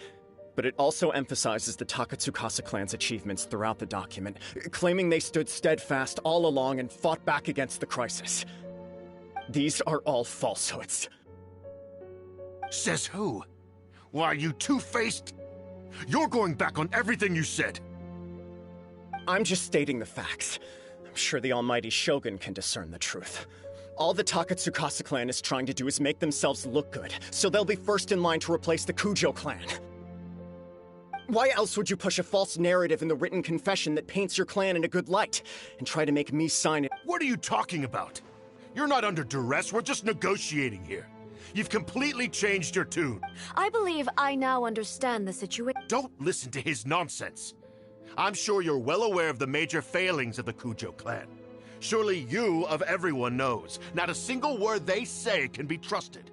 But it also emphasizes the Takatsukasa clan's achievements throughout the document, claiming they stood steadfast all along and fought back against the crisis. These are all falsehoods. Says who? Why, are you two-faced? You're going back on everything you said. I'm just stating the facts. I'm sure the almighty Shogun can discern the truth. All the Takatsukasa clan is trying to do is make themselves look good, so they'll be first in line to replace the Kujo clan. Why else would you push a false narrative in the written confession that paints your clan in a good light, and try to make me sign it? What are you talking about? You're not under duress, we're just negotiating here. You've completely changed your tune. I believe I now understand the situation. Don't listen to his nonsense. I'm sure you're well aware of the major failings of the Kujo clan. Surely you, of everyone, knows. Not a single word they say can be trusted.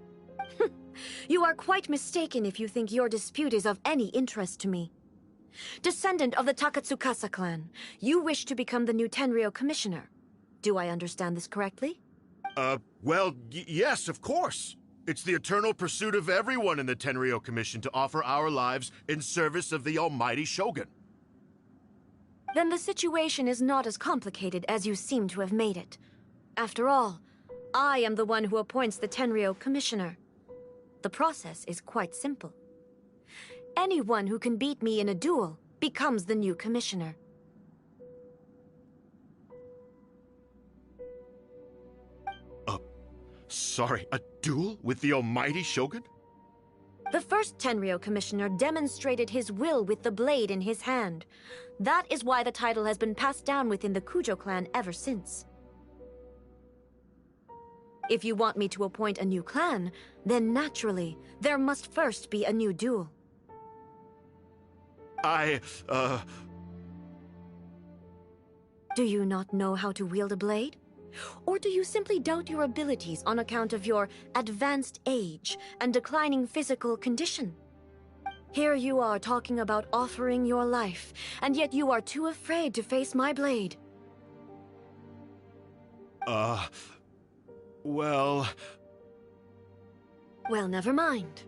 You are quite mistaken if you think your dispute is of any interest to me. Descendant of the Takatsukasa clan, you wish to become the new Tenryou commissioner. Do I understand this correctly? Well, yes, of course. It's the eternal pursuit of everyone in the Tenryou Commission to offer our lives in service of the almighty Shogun. Then the situation is not as complicated as you seem to have made it. After all, I am the one who appoints the Tenryou commissioner. The process is quite simple. Anyone who can beat me in a duel becomes the new commissioner. Sorry, a duel with the almighty Shogun? The first Tenryou commissioner demonstrated his will with the blade in his hand. That is why the title has been passed down within the Kujo clan ever since. If you want me to appoint a new clan, then naturally, there must first be a new duel. Do you not know how to wield a blade? Or do you simply doubt your abilities on account of your advanced age and declining physical condition? Here you are talking about offering your life, and yet you are too afraid to face my blade. Well, never mind.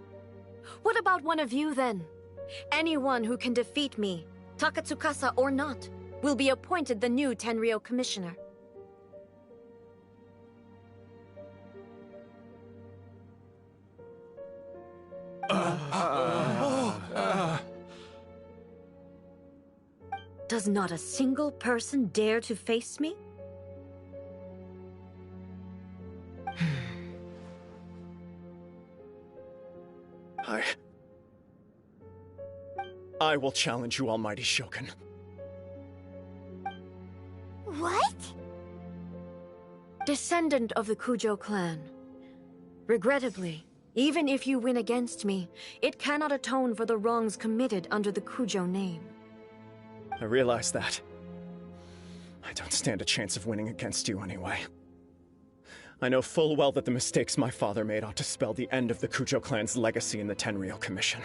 What about one of you, then? Anyone who can defeat me, Takatsukasa or not, will be appointed the new Tenryou commissioner. Does not a single person dare to face me? I will challenge you, almighty Shogun. What? Descendant of the Kujo clan. Regrettably, even if you win against me, it cannot atone for the wrongs committed under the Kujo name. I realize that. I don't stand a chance of winning against you anyway. I know full well that the mistakes my father made ought to spell the end of the Kujo clan's legacy in the Tenryou Commission.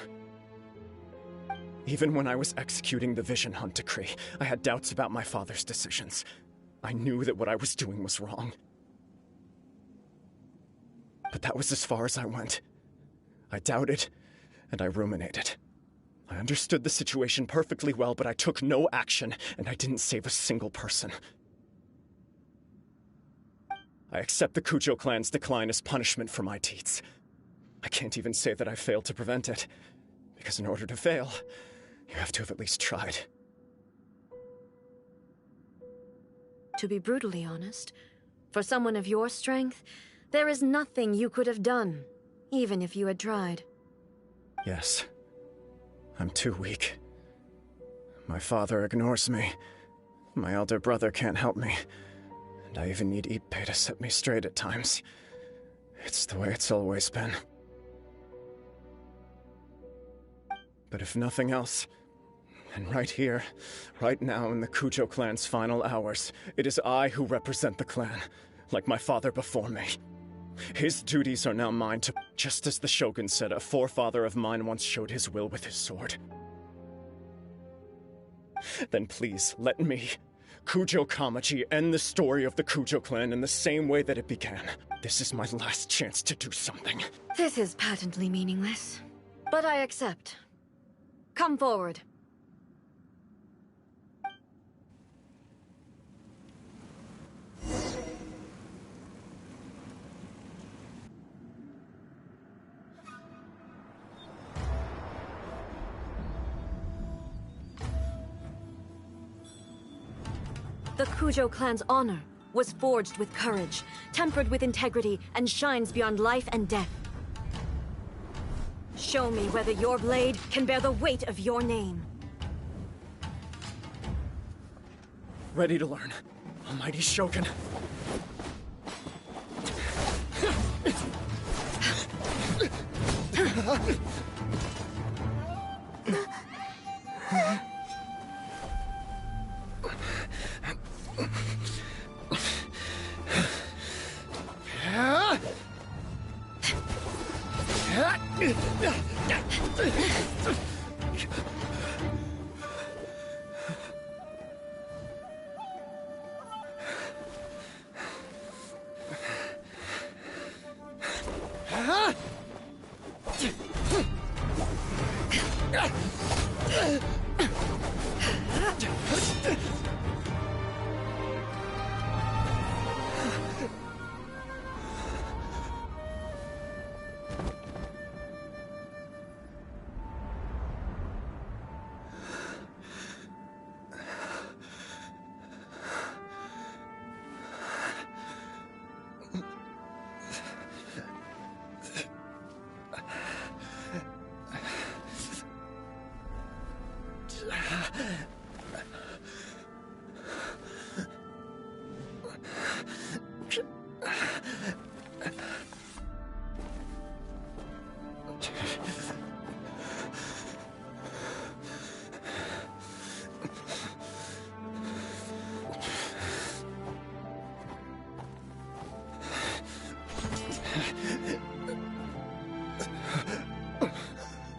Even when I was executing the Vision Hunt Decree, I had doubts about my father's decisions. I knew that what I was doing was wrong. But that was as far as I went. I doubted, and I ruminated. I understood the situation perfectly well, but I took no action, and I didn't save a single person. I accept the Kujo clan's decline as punishment for my deeds. I can't even say that I failed to prevent it, because in order to fail, you have to have at least tried. to be brutally honest. For someone of your strength, there is nothing you could have done, even if you had tried. Yes. I'm too weak. My father ignores me. My elder brother can't help me. And I even need Ippei to set me straight at times. It's the way it's always been. But if nothing else, and right here, right now in the Kujo clan's final hours, it is I who represent the clan, like my father before me. His duties are now mine to... Just as the Shogun said, a forefather of mine once showed his will with his sword. Then please, let me, Kujo Kamaji, end the story of the Kujo clan in the same way that it began. This is my last chance to do something. This is patently meaningless, but I accept. Come forward. The Kujo clan's honor was forged with courage, tempered with integrity, and shines beyond life and death. Show me whether your blade can bear the weight of your name. Ready to learn. Almighty Shogun.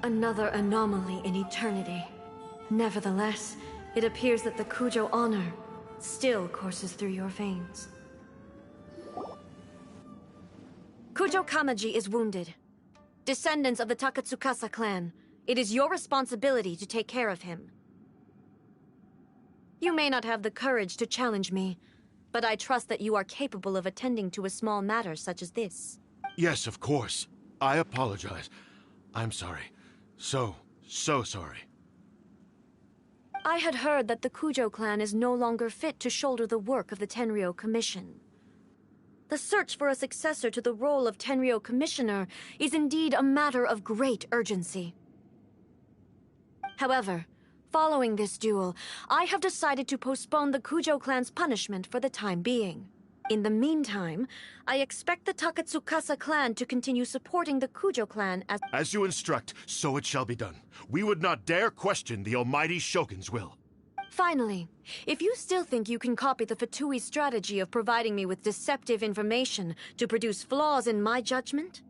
Another anomaly in eternity. Nevertheless, it appears that the Kujo honor still courses through your veins. Kujo Kamaji is wounded. Descendants of the Takatsukasa clan, it is your responsibility to take care of him. You may not have the courage to challenge me, but I trust that you are capable of attending to a small matter such as this. Yes, of course. I apologize. I'm sorry. So sorry. I had heard that the Kujo clan is no longer fit to shoulder the work of the Tenryou Commission. The search for a successor to the role of Tenryou Commissioner is indeed a matter of great urgency. However, following this duel, I have decided to postpone the Kujo clan's punishment for the time being. In the meantime, I expect the Takatsukasa clan to continue supporting the Kujo clan as... As you instruct, so it shall be done. We would not dare question the Almighty Shogun's will. Finally, if you still think you can copy the Fatui strategy of providing me with deceptive information to produce flaws in my judgment,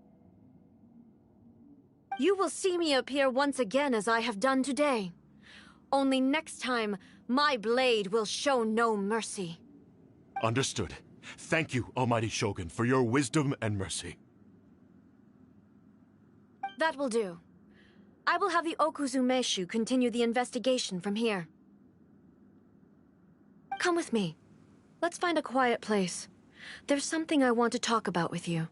you will see me appear once again as I have done today. Only next time, my blade will show no mercy. Understood. Thank you, Almighty Shogun, for your wisdom and mercy. That will do. I will have the Okuzumeshu continue the investigation from here. Come with me. Let's find a quiet place. There's something I want to talk about with you.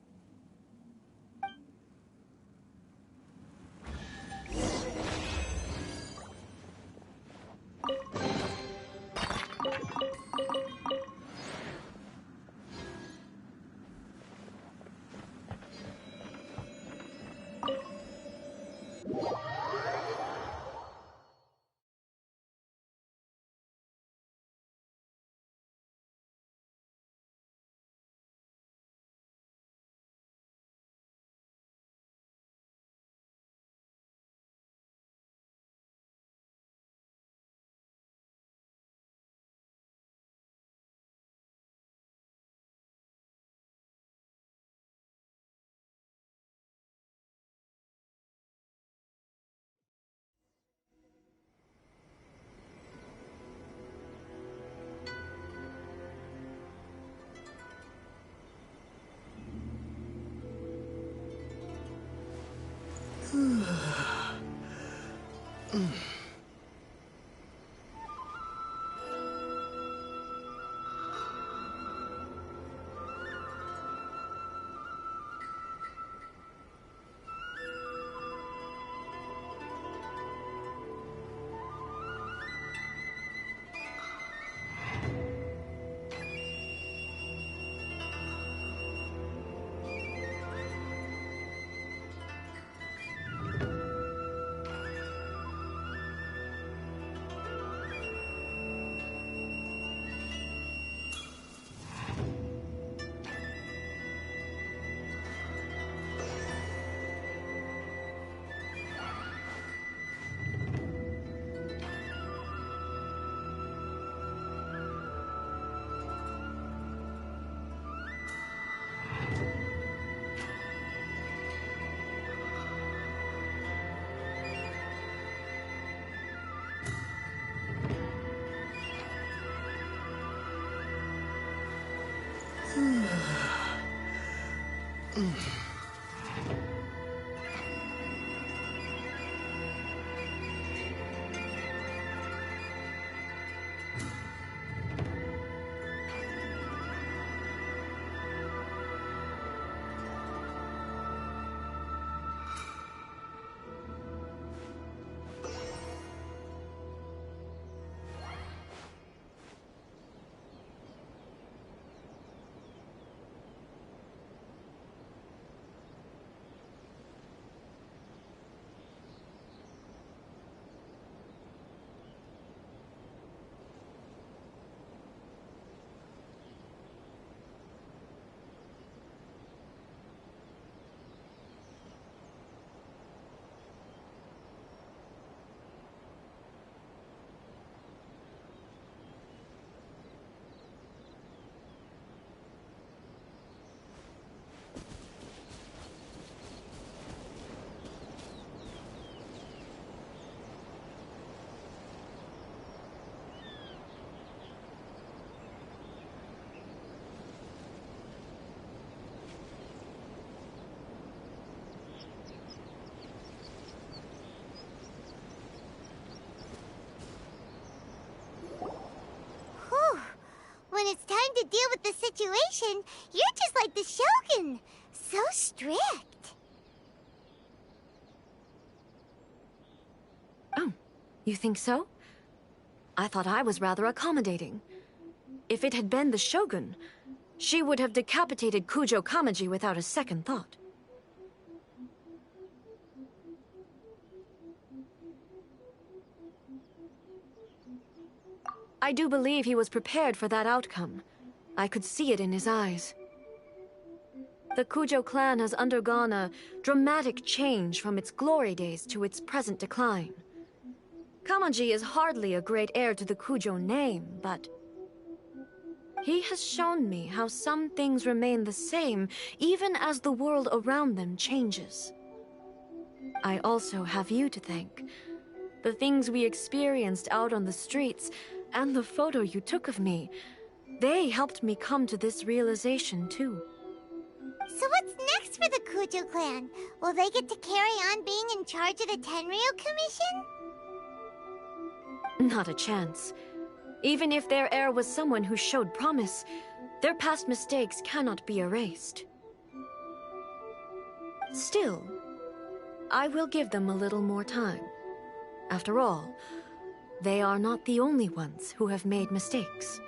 When it's time to deal with the situation, you're just like the Shogun. So strict. Oh, you think so? I thought I was rather accommodating. If it had been the Shogun, she would have decapitated Kujo Kamaji without a second thought. I do believe he was prepared for that outcome. I could see it in his eyes. The Kujo clan has undergone a dramatic change from its glory days to its present decline. Kamaji is hardly a great heir to the Kujo name, but he has shown me how some things remain the same even as the world around them changes. I also have you to thank. The things we experienced out on the streets and the photo you took of me, they helped me come to this realization too. So what's next for the Kujo clan? Will they get to carry on being in charge of the Tenryu Commission? Not a chance. Even if their heir was someone who showed promise, their past mistakes cannot be erased. Still, I will give them a little more time. After all, they are not the only ones who have made mistakes.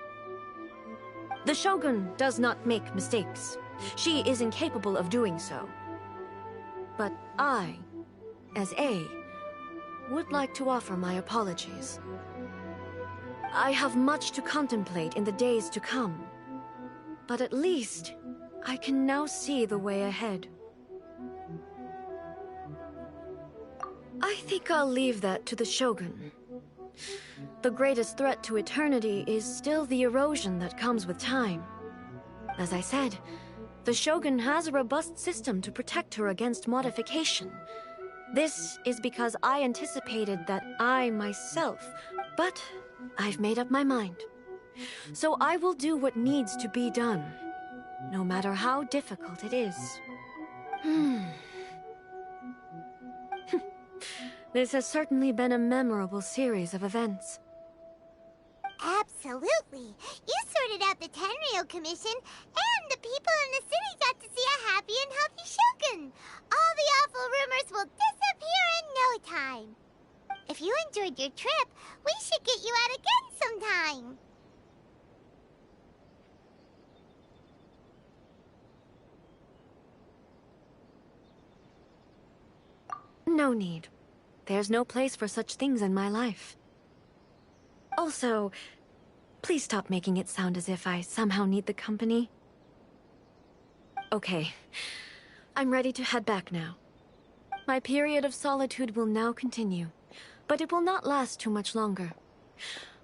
The Shogun does not make mistakes. She is incapable of doing so. But I, as A, would like to offer my apologies. I have much to contemplate in the days to come, but at least I can now see the way ahead. I think I'll leave that to the Shogun. The greatest threat to eternity is still the erosion that comes with time. As I said, the Shogun has a robust system to protect her against modification. This is because I anticipated that I myself, but I've made up my mind. So I will do what needs to be done, no matter how difficult it is. This has certainly been a memorable series of events. Absolutely. You sorted out the Tenryo Commission, and the people in the city got to see a happy and healthy Shogun. All the awful rumors will disappear in no time. If you enjoyed your trip, we should get you out again sometime. No need. There's no place for such things in my life. Also, please stop making it sound as if I somehow need the company. Okay, I'm ready to head back now. My period of solitude will now continue, but it will not last too much longer.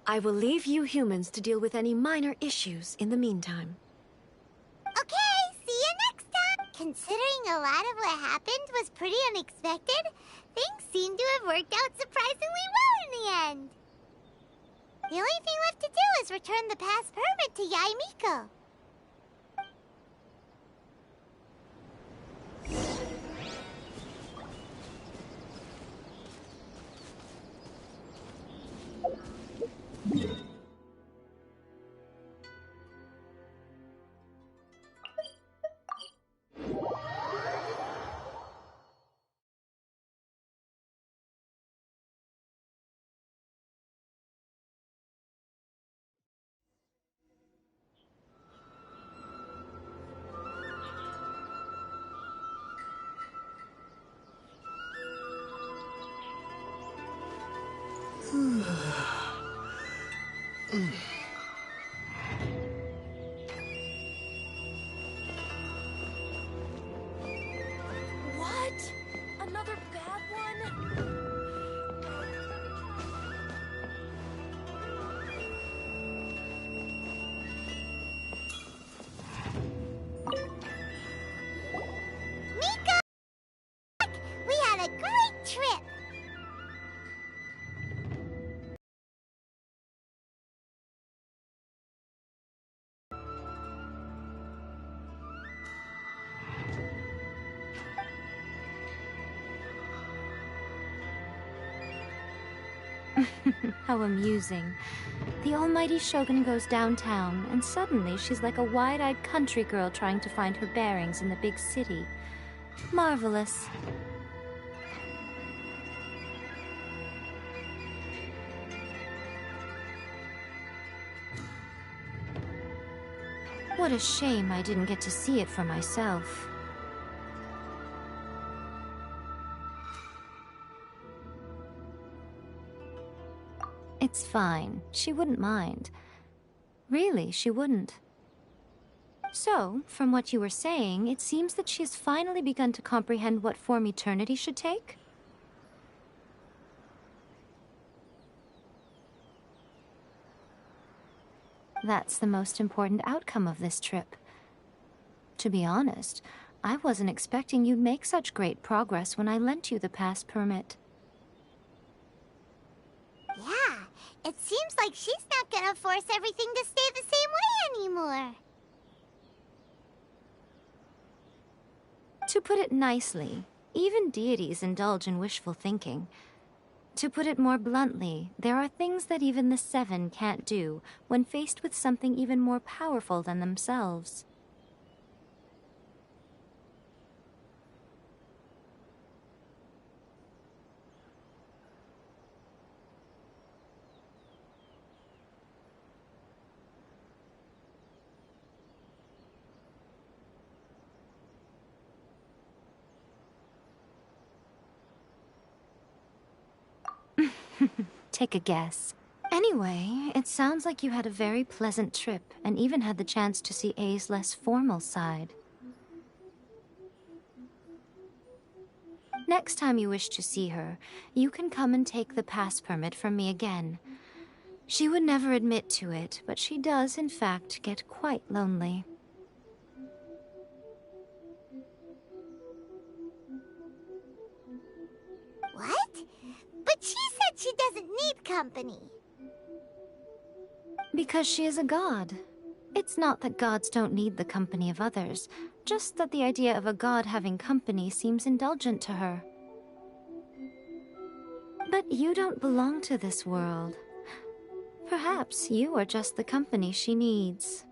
I will leave you humans to deal with any minor issues in the meantime. Okay, see you next time! Considering a lot of what happened was pretty unexpected, things seem to have worked out surprisingly well in the end. The only thing left to do is return the pass permit to Yae Miko. What? Another bad one? Miko! We had a great trip! How amusing. The almighty Shogun goes downtown, and suddenly she's like a wide-eyed country girl trying to find her bearings in the big city. Marvelous. What a shame I didn't get to see it for myself. It's fine. She wouldn't mind. Really, she wouldn't. So, from what you were saying, it seems that she has finally begun to comprehend what form eternity should take? That's the most important outcome of this trip. To be honest, I wasn't expecting you'd make such great progress when I lent you the pass permit. Yeah, it seems like she's not gonna force everything to stay the same way anymore. To put it nicely, even deities indulge in wishful thinking. To put it more bluntly, there are things that even the Seven can't do when faced with something even more powerful than themselves. Take a guess. Anyway, it sounds like you had a very pleasant trip and even had the chance to see A's less formal side. Next time you wish to see her, you can come and take the pass permit from me again. She would never admit to it, but she does, in fact, get quite lonely. What? But she said she doesn't need company. Because she is a god. It's not that gods don't need the company of others, just that the idea of a god having company seems indulgent to her. But you don't belong to this world. Perhaps you are just the company she needs.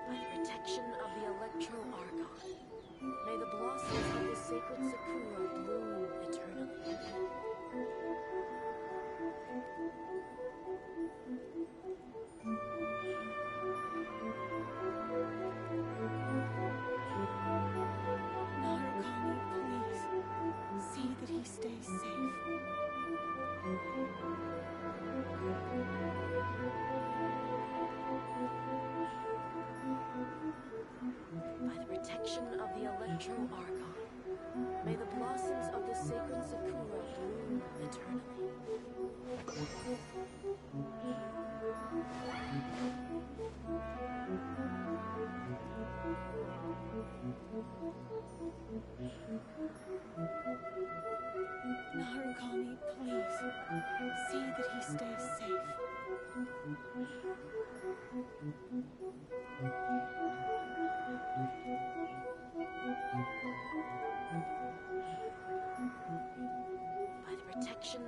By the protection of the Electro Argon, may the blossoms of the sacred Sakura bloom eternally. Narukami, please, see that he stays safe. By the protection of the Electro Argon, may the blossoms of the sacred Sakura bloom eternally. Narukami, please, see that he stays safe. By the protection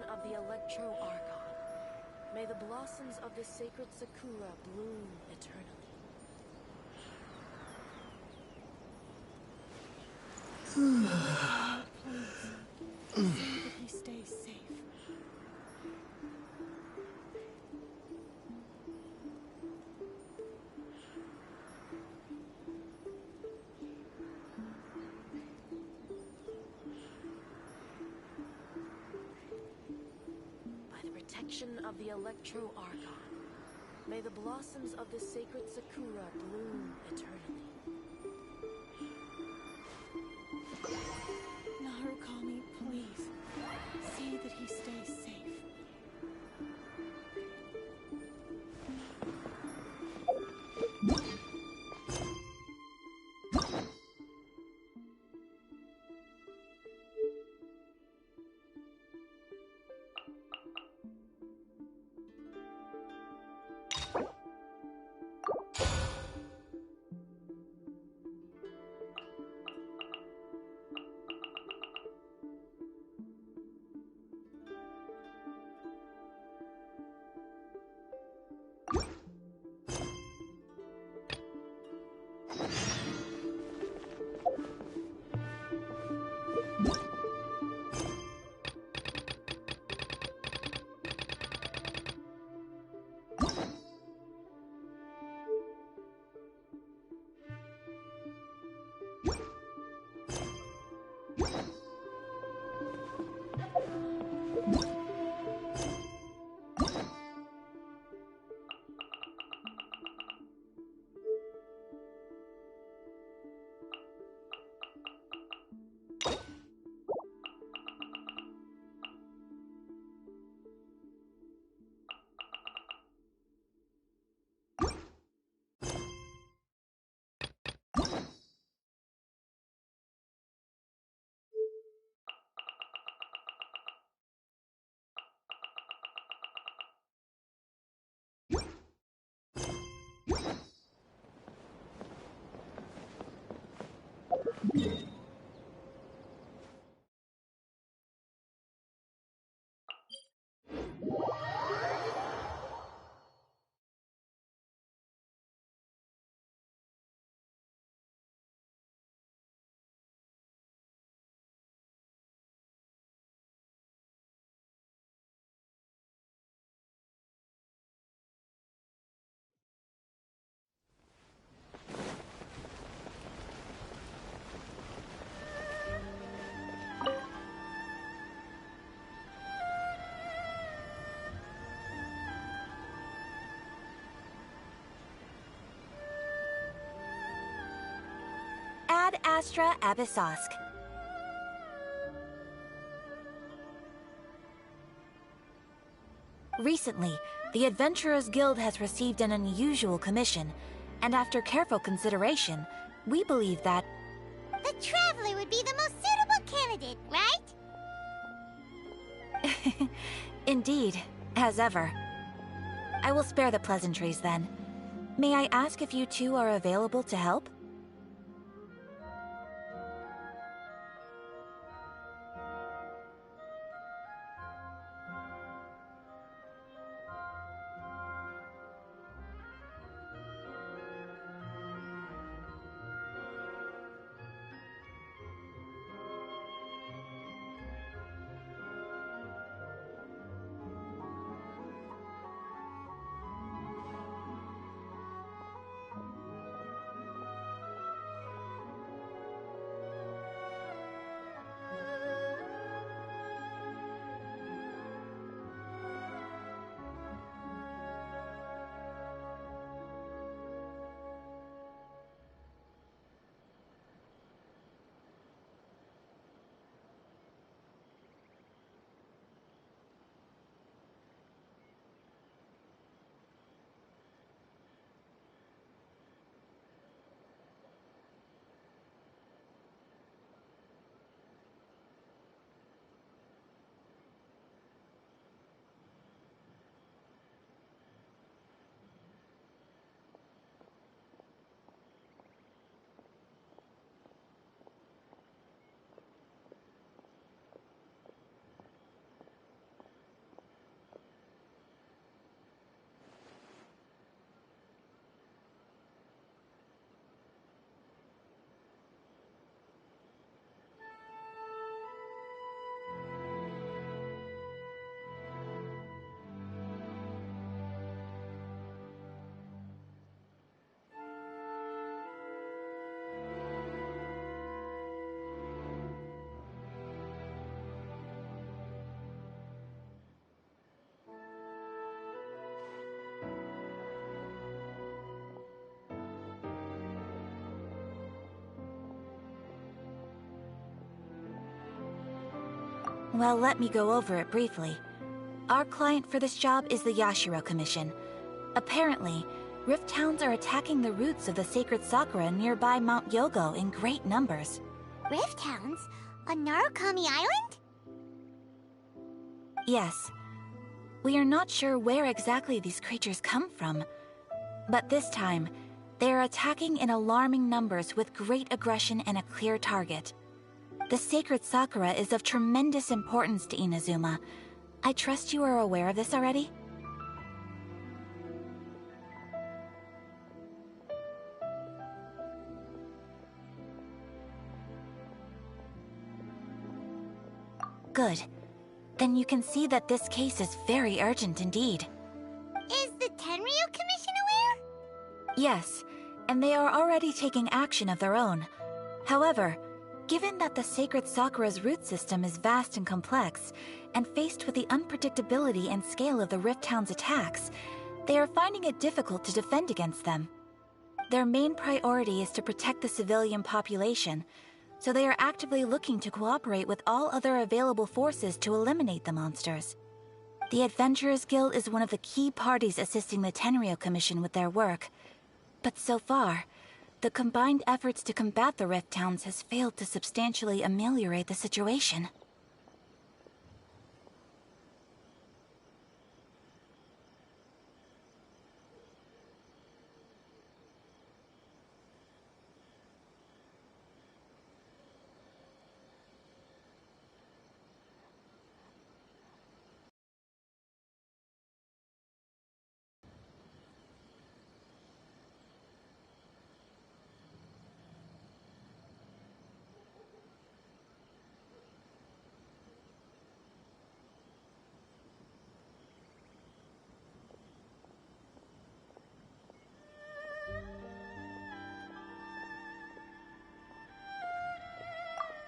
of the Electro Argon, may the blossoms of the sacred Sakura bloom eternally. Please, see that he stays safe. By the protection of the Electro Argon, may the blossoms of the sacred Sakura bloom eternally. Narukami, please, see that he stays safe. Ad Astra Abyssosque. Recently, the Adventurers Guild has received an unusual commission, and after careful consideration, we believe that... The Traveler would be the most suitable candidate, right? Indeed, as ever. I will spare the pleasantries then. May I ask if you two are available to help? Well, let me go over it briefly. Our client for this job is the Yashiro Commission. Apparently, Rift Towns are attacking the roots of the sacred Sakura nearby Mount Yogo in great numbers. Rift Towns? On Narukami Island? Yes. We are not sure where exactly these creatures come from. But this time, they are attacking in alarming numbers with great aggression and a clear target. The sacred Sakura is of tremendous importance to Inazuma. I trust you are aware of this already? Good. Then you can see that this case is very urgent indeed. Is the Tenryu Commission aware? Yes, and they are already taking action of their own. However, given that the sacred Sakura's root system is vast and complex, and faced with the unpredictability and scale of the Rift Town's attacks, they are finding it difficult to defend against them. Their main priority is to protect the civilian population, so they are actively looking to cooperate with all other available forces to eliminate the monsters. The Adventurers Guild is one of the key parties assisting the Tenryu Commission with their work, but so far, the combined efforts to combat the Rift Towns has failed to substantially ameliorate the situation.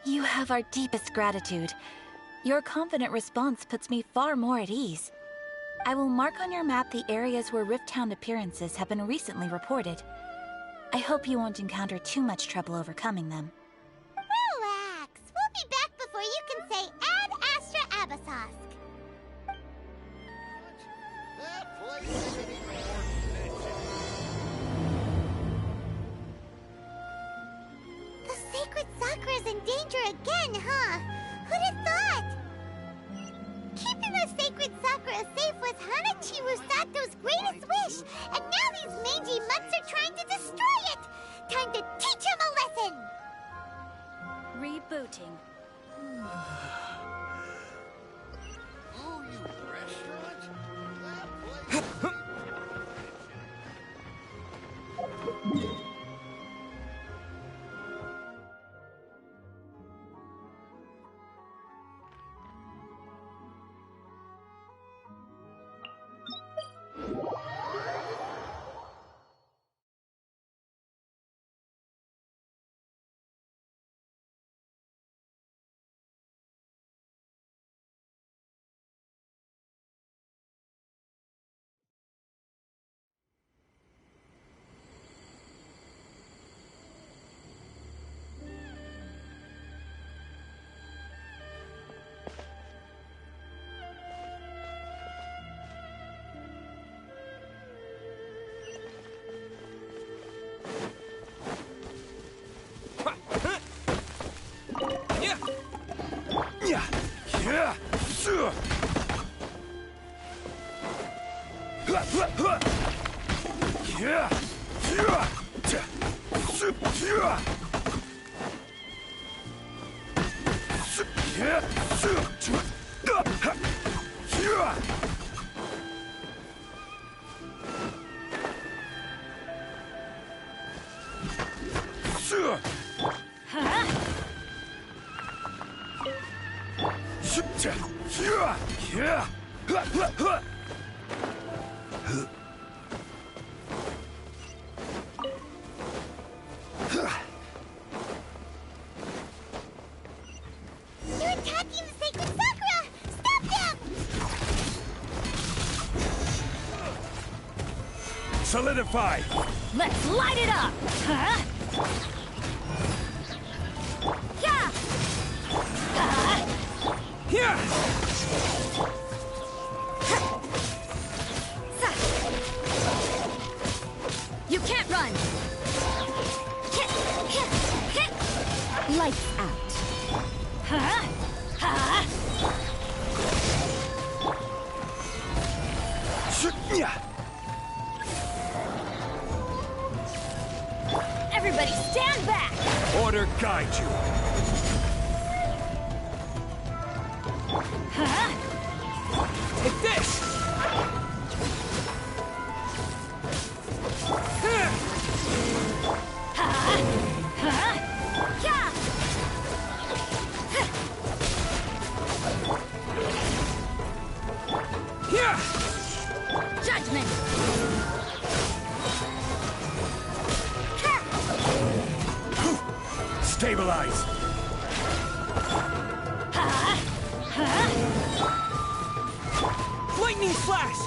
You have our deepest gratitude. Your confident response puts me far more at ease. I will mark on your map the areas where Rift Town appearances have been recently reported. I hope you won't encounter too much trouble overcoming them. Relax. We'll be back before you can say Ad Astra Abyssosque. That place isn't even The sacred Sakura's in danger again, huh? Who'd have thought? Keep him They're attacking the Sacred Sakura! Stop them! Solidify! Let's light it up! Huh? Yeah! Here! You can't run! Lights out. Huh? Huh? Everybody stand back! Order guide you. Huh? Take this! Huh? Huh? Yeah! Here! Judgment! Stabilize! Lightning flash!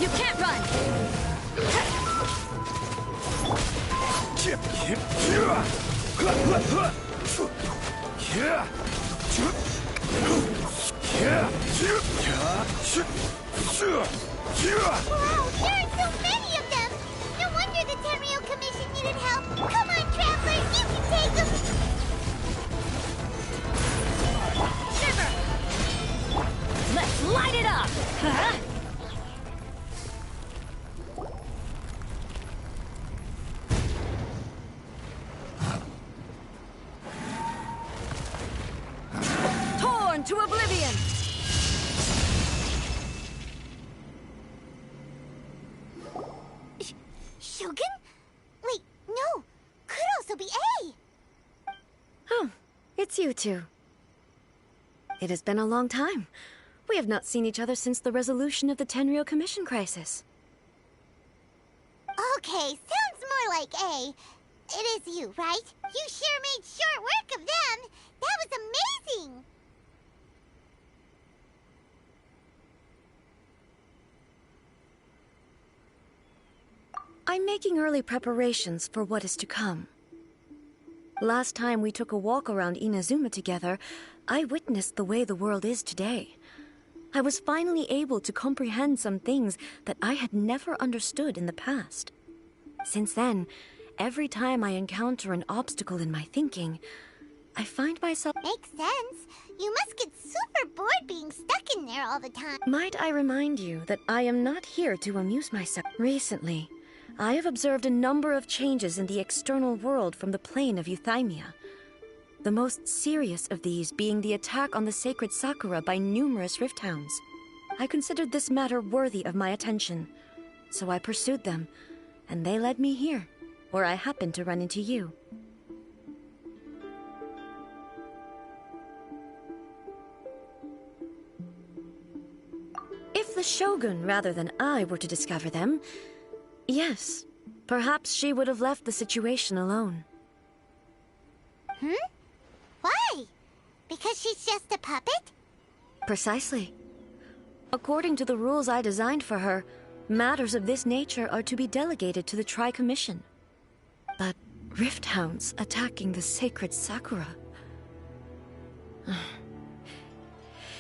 You can't run! Wow, there are so many of them! No wonder the Tenryou Commission needed help! Come on, travelers, you can take them! Shiver! Let's light it up! Huh? Torn to oblivion! Shogun? Wait, no! Could also be A! Oh, it's you two. It has been a long time. We have not seen each other since the resolution of the Tenryou Commission crisis. Okay, sounds more like A. It is you, right? You sure made short work of them! That was amazing! I'm making early preparations for what is to come. Last time we took a walk around Inazuma together, I witnessed the way the world is today. I was finally able to comprehend some things that I had never understood in the past. Since then, every time I encounter an obstacle in my thinking, I find myself... Makes sense. You must get super bored being stuck in there all the time. Might I remind you that I am not here to amuse myself. Recently, I have observed a number of changes in the external world from the plane of Euthymia. The most serious of these being the attack on the sacred Sakura by numerous Rift Hounds. I considered this matter worthy of my attention, so I pursued them, and they led me here, where I happened to run into you. If the Shogun, rather than I, were to discover them, yes, perhaps she would have left the situation alone. Hmm? Why? Because she's just a puppet? Precisely. According to the rules I designed for her, matters of this nature are to be delegated to the Tri-Commission. But Rift Hounds attacking the sacred Sakura...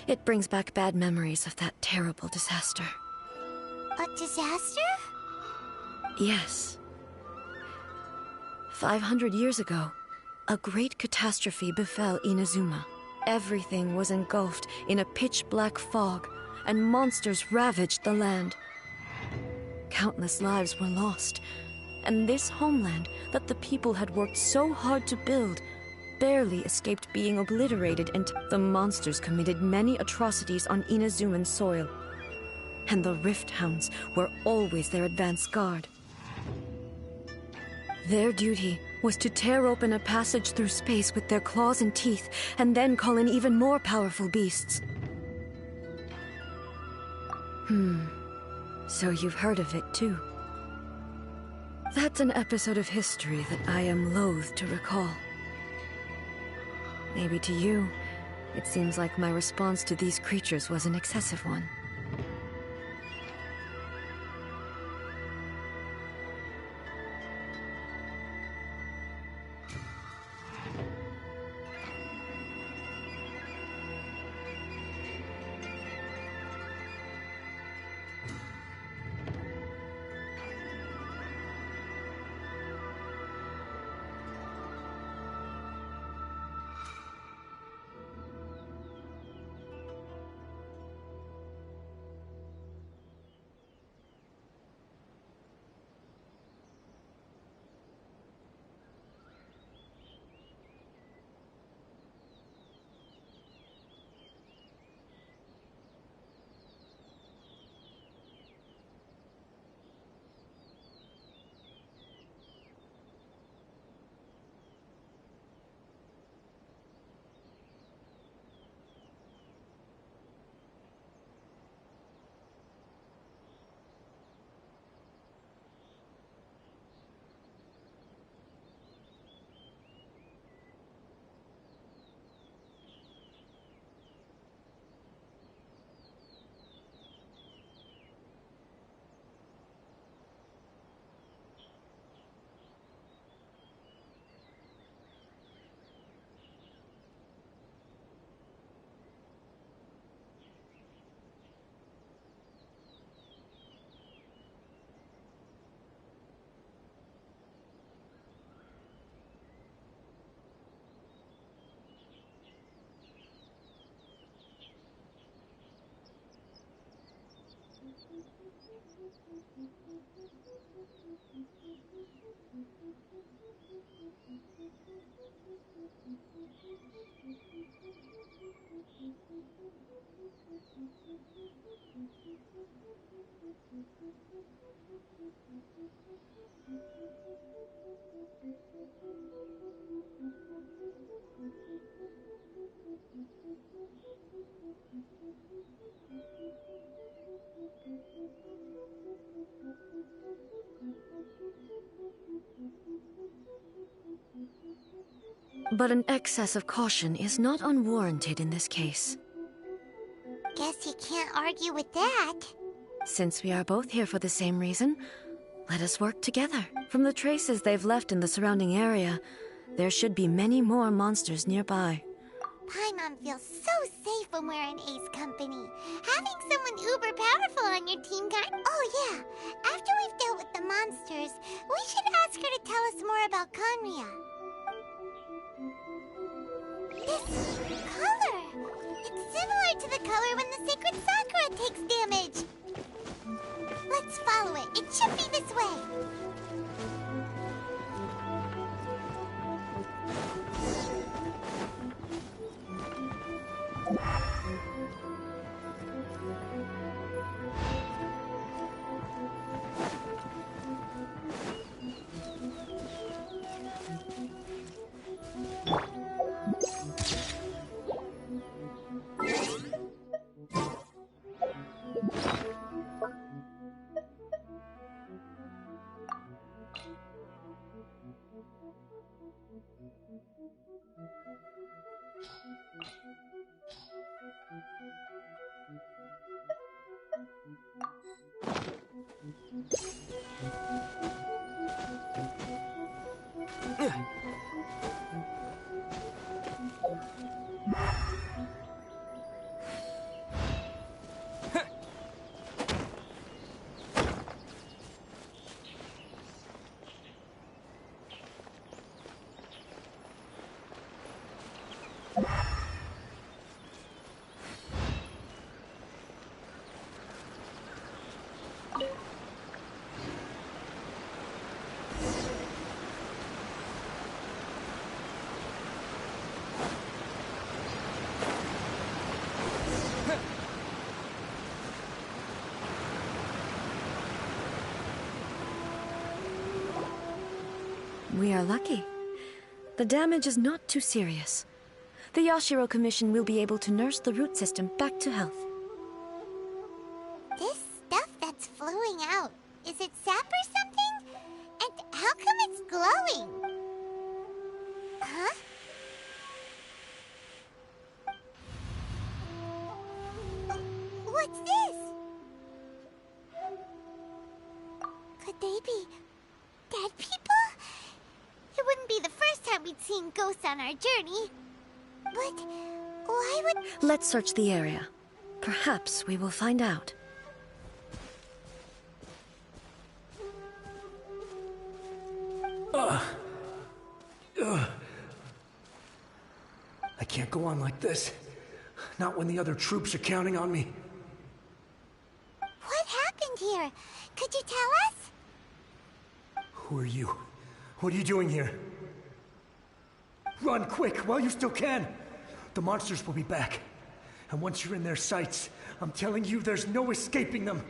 It brings back bad memories of that terrible disaster. A disaster? Yes. 500 years ago, A great catastrophe befell Inazuma. Everything was engulfed in a pitch-black fog, and monsters ravaged the land. Countless lives were lost, and this homeland that the people had worked so hard to build barely escaped being obliterated, and the monsters committed many atrocities on Inazuman soil. And the Rift Hounds were always their advance guard. Their duty was to tear open a passage through space with their claws and teeth, and then call in even more powerful beasts. So you've heard of it too. That's an episode of history that I am loath to recall. Maybe to you, it seems like my response to these creatures was an excessive one. But an excess of caution is not unwarranted in this case. Guess you can't argue with that. Since we are both here for the same reason, let us work together. From the traces they've left in the surrounding area, there should be many more monsters nearby. Paimon feels so safe when we're in Ace company. Having someone uber powerful on your team Oh yeah, after we've dealt with the monsters, we should ask her to tell us more about Conria. This color! It's similar to the color when the sacred Sakura takes damage. Let's follow it. It should be this way. We are lucky. The damage is not too serious. The Yashiro Commission will be able to nurse the root system back to health. This stuff that's flowing out, is it sap or something? And how come it's glowing? Huh? What's this? Could they be dead people? It wouldn't be the first time we'd seen ghosts on our journey. But why would... Let's search the area. Perhaps we will find out. I can't go on like this. Not when the other troops are counting on me. What happened here? Could you tell us? Who are you? What are you doing here? Run quick while you still can! The monsters will be back. And once you're in their sights, I'm telling you there's no escaping them.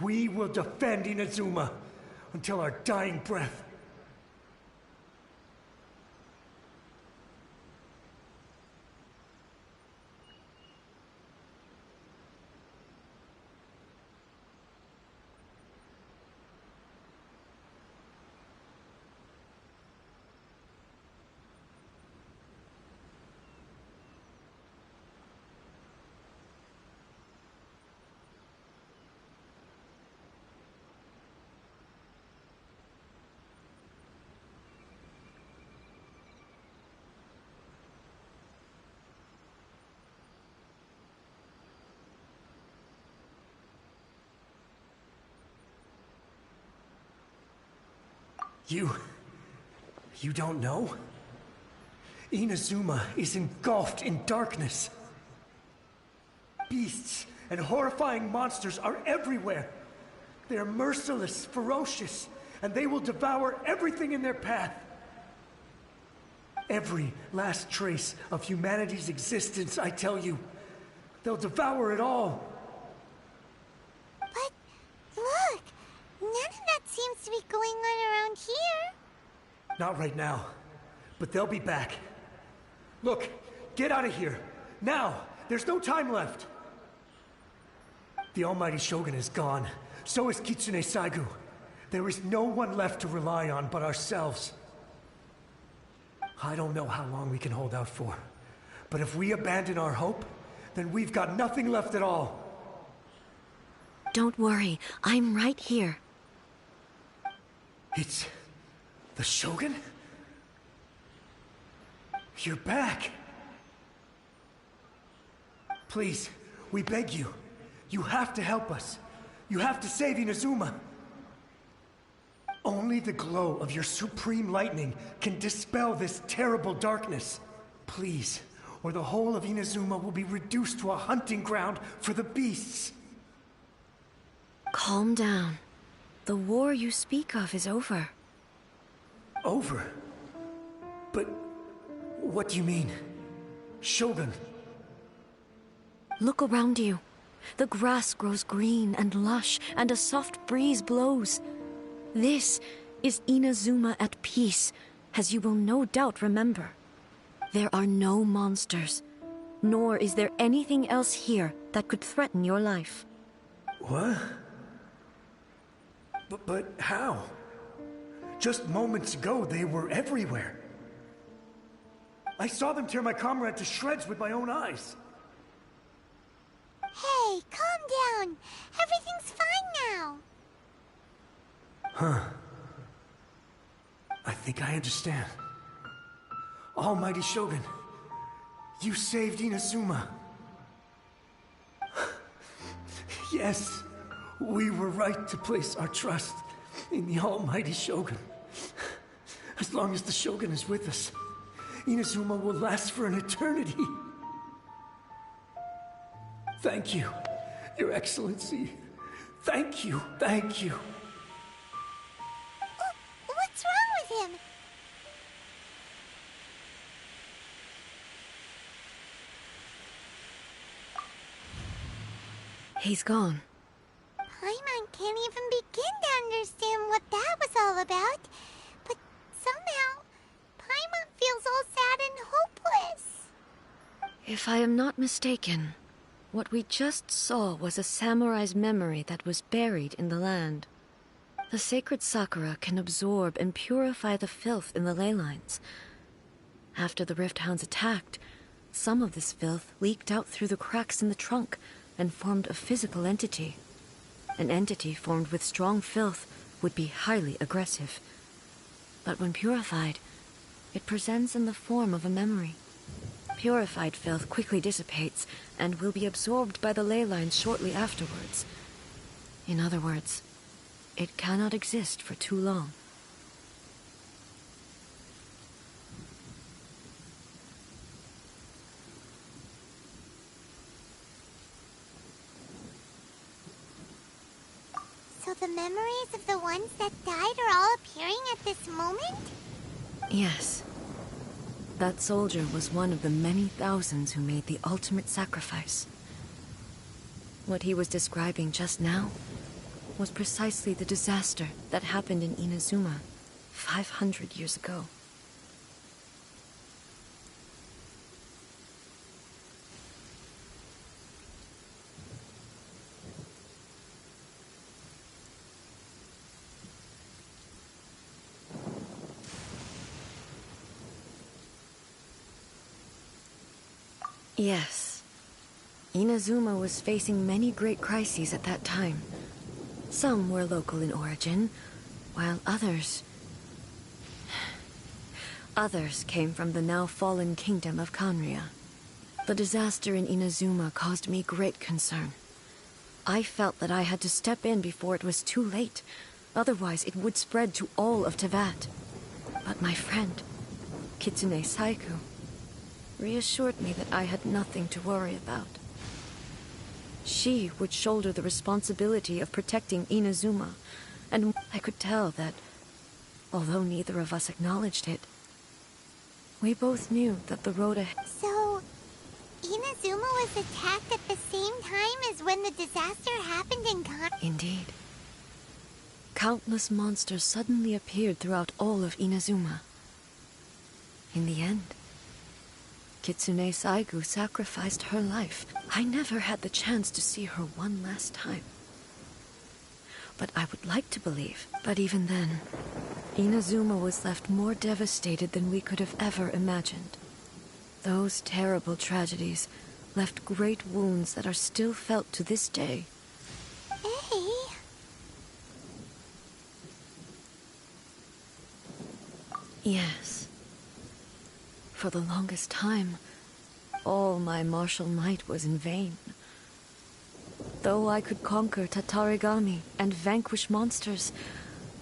We will defend Inazuma until our dying breath. You don't know? Inazuma is engulfed in darkness. Beasts and horrifying monsters are everywhere. They are merciless, ferocious, and they will devour everything in their path. Every last trace of humanity's existence, I tell you. They'll devour it all. But look, none of that seems to be going on around here. Not right now, but they'll be back. Look, get out of here. Now! There's no time left! The Almighty Shogun is gone. So is Kitsune Saigu. There is no one left to rely on but ourselves. I don't know how long we can hold out for. But if we abandon our hope, then we've got nothing left at all. Don't worry, I'm right here. It's... the Shogun? You're back! Please, we beg you. You have to help us. You have to save Inazuma. Only the glow of your supreme lightning can dispel this terrible darkness. Please, or the whole of Inazuma will be reduced to a hunting ground for the beasts. Calm down. The war you speak of is over. Over? But what do you mean? Shogun? Look around you. The grass grows green and lush, and a soft breeze blows. This is Inazuma at peace, as you will no doubt remember. There are no monsters, nor is there anything else here that could threaten your life. What? But how? Just moments ago, they were everywhere. I saw them tear my comrade to shreds with my own eyes. Hey, calm down. Everything's fine now. Huh. I think I understand. Almighty Shogun, you saved Inazuma. Yes, we were right to place our trust in the Almighty Shogun. As long as the Shogun is with us, Inazuma will last for an eternity. Thank you, Your Excellency. Thank you, thank you. What's wrong with him? He's gone. Paimon can't even begin to understand what that was all about. If I am not mistaken, what we just saw was a samurai's memory that was buried in the land. The sacred Sakura can absorb and purify the filth in the ley lines. After the Rift Hounds attacked, some of this filth leaked out through the cracks in the trunk and formed a physical entity. An entity formed with strong filth would be highly aggressive. But when purified, it presents in the form of a memory. Purified filth quickly dissipates and will be absorbed by the ley lines shortly afterwards. In other words, it cannot exist for too long. So the memories of the ones that died are all appearing at this moment? Yes. That soldier was one of the many thousands who made the ultimate sacrifice. What he was describing just now was precisely the disaster that happened in Inazuma 500 years ago. Yes. Inazuma was facing many great crises at that time. Some were local in origin, while others came from the now fallen kingdom of Kanria. The disaster in Inazuma caused me great concern. I felt that I had to step in before it was too late, otherwise it would spread to all of Teyvat. But my friend, Kitsune Saiku, reassured me that I had nothing to worry about. She would shoulder the responsibility of protecting Inazuma, and I could tell that, although neither of us acknowledged it, we both knew that the road ahead... So, Inazuma was attacked at the same time as when the disaster happened in Indeed. Countless monsters suddenly appeared throughout all of Inazuma. In the end, Kitsune Saigu sacrificed her life. I never had the chance to see her one last time. But I would like to believe. But even then, Inazuma was left more devastated than we could have ever imagined. Those terrible tragedies left great wounds that are still felt to this day. Hey. Yes. For the longest time, all my martial might was in vain. Though I could conquer Tatarigami and vanquish monsters,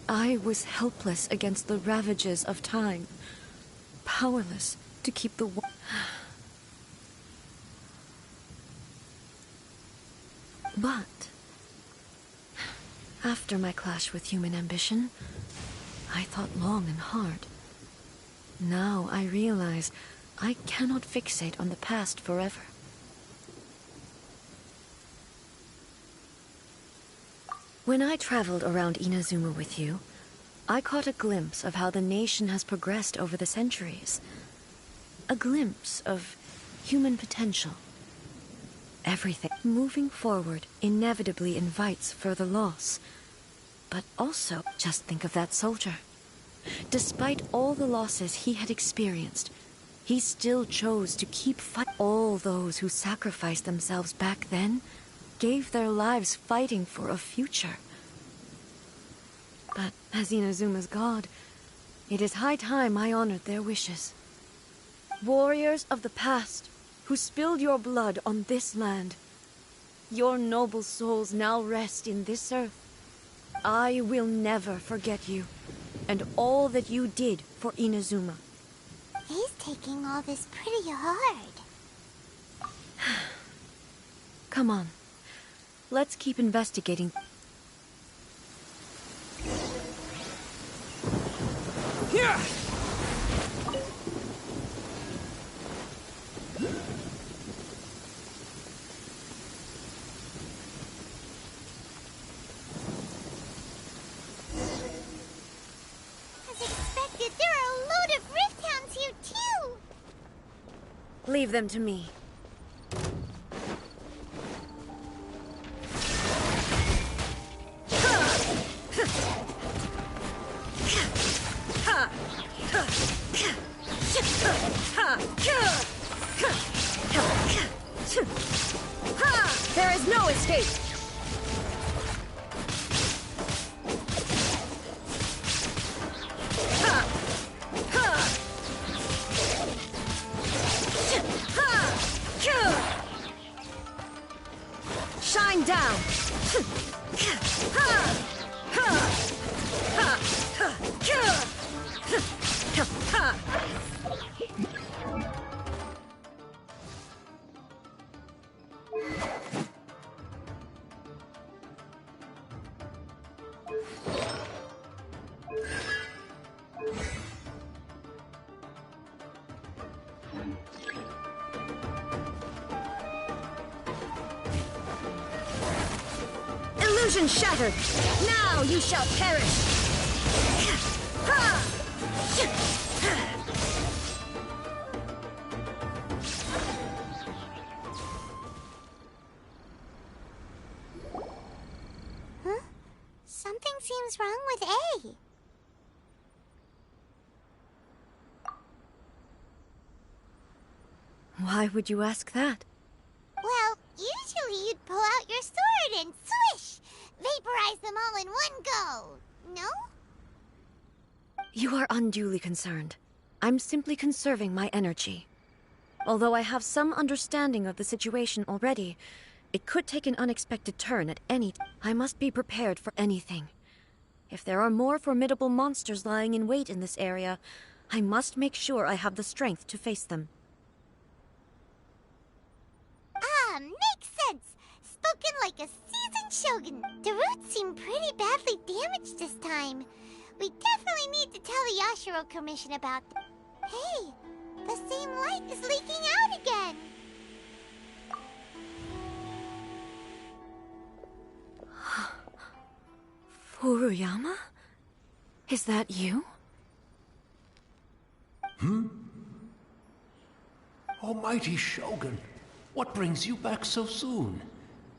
I was helpless against the ravages of time, powerless to keep the war. But after my clash with human ambition, I thought long and hard. Now I realize I cannot fixate on the past forever. When I traveled around Inazuma with you, I caught a glimpse of how the nation has progressed over the centuries. A glimpse of human potential. Everything moving forward inevitably invites further loss. But also, just think of that soldier. Despite all the losses he had experienced, he still chose to keep fighting. All those who sacrificed themselves back then gave their lives fighting for a future. But as Inazuma's god, it is high time I honored their wishes. Warriors of the past, who spilled your blood on this land, your noble souls now rest in this earth. I will never forget you, and all that you did for Inazuma. He's taking all this pretty hard. Come on. Let's keep investigating. Yeah! As expected, there are a load of Rift Hounds here too! Leave them to me. Ha! There is no escape! Ha! Ha! Ha! Kyuh! Shine down! Ha! Ha! Ha! Ha! Kyuh! Ha! Illusion shattered! Now you shall perish! Huh? Something seems wrong with A. Why would you ask that? Well, usually you'd pull out your sword and swish! Vaporize them all in one go! No? You are unduly concerned. I'm simply conserving my energy. Although I have some understanding of the situation already, it could take an unexpected turn at any time. I must be prepared for anything. If there are more formidable monsters lying in wait in this area, I must make sure I have the strength to face them. Ah, makes sense! Spoken like a seasoned shogun. The roots seem pretty badly damaged this time. We definitely need to tell the Yashiro Commission about them. Hey, the same light is leaking out again! Furuyama? Is that you? Almighty Shogun, what brings you back so soon?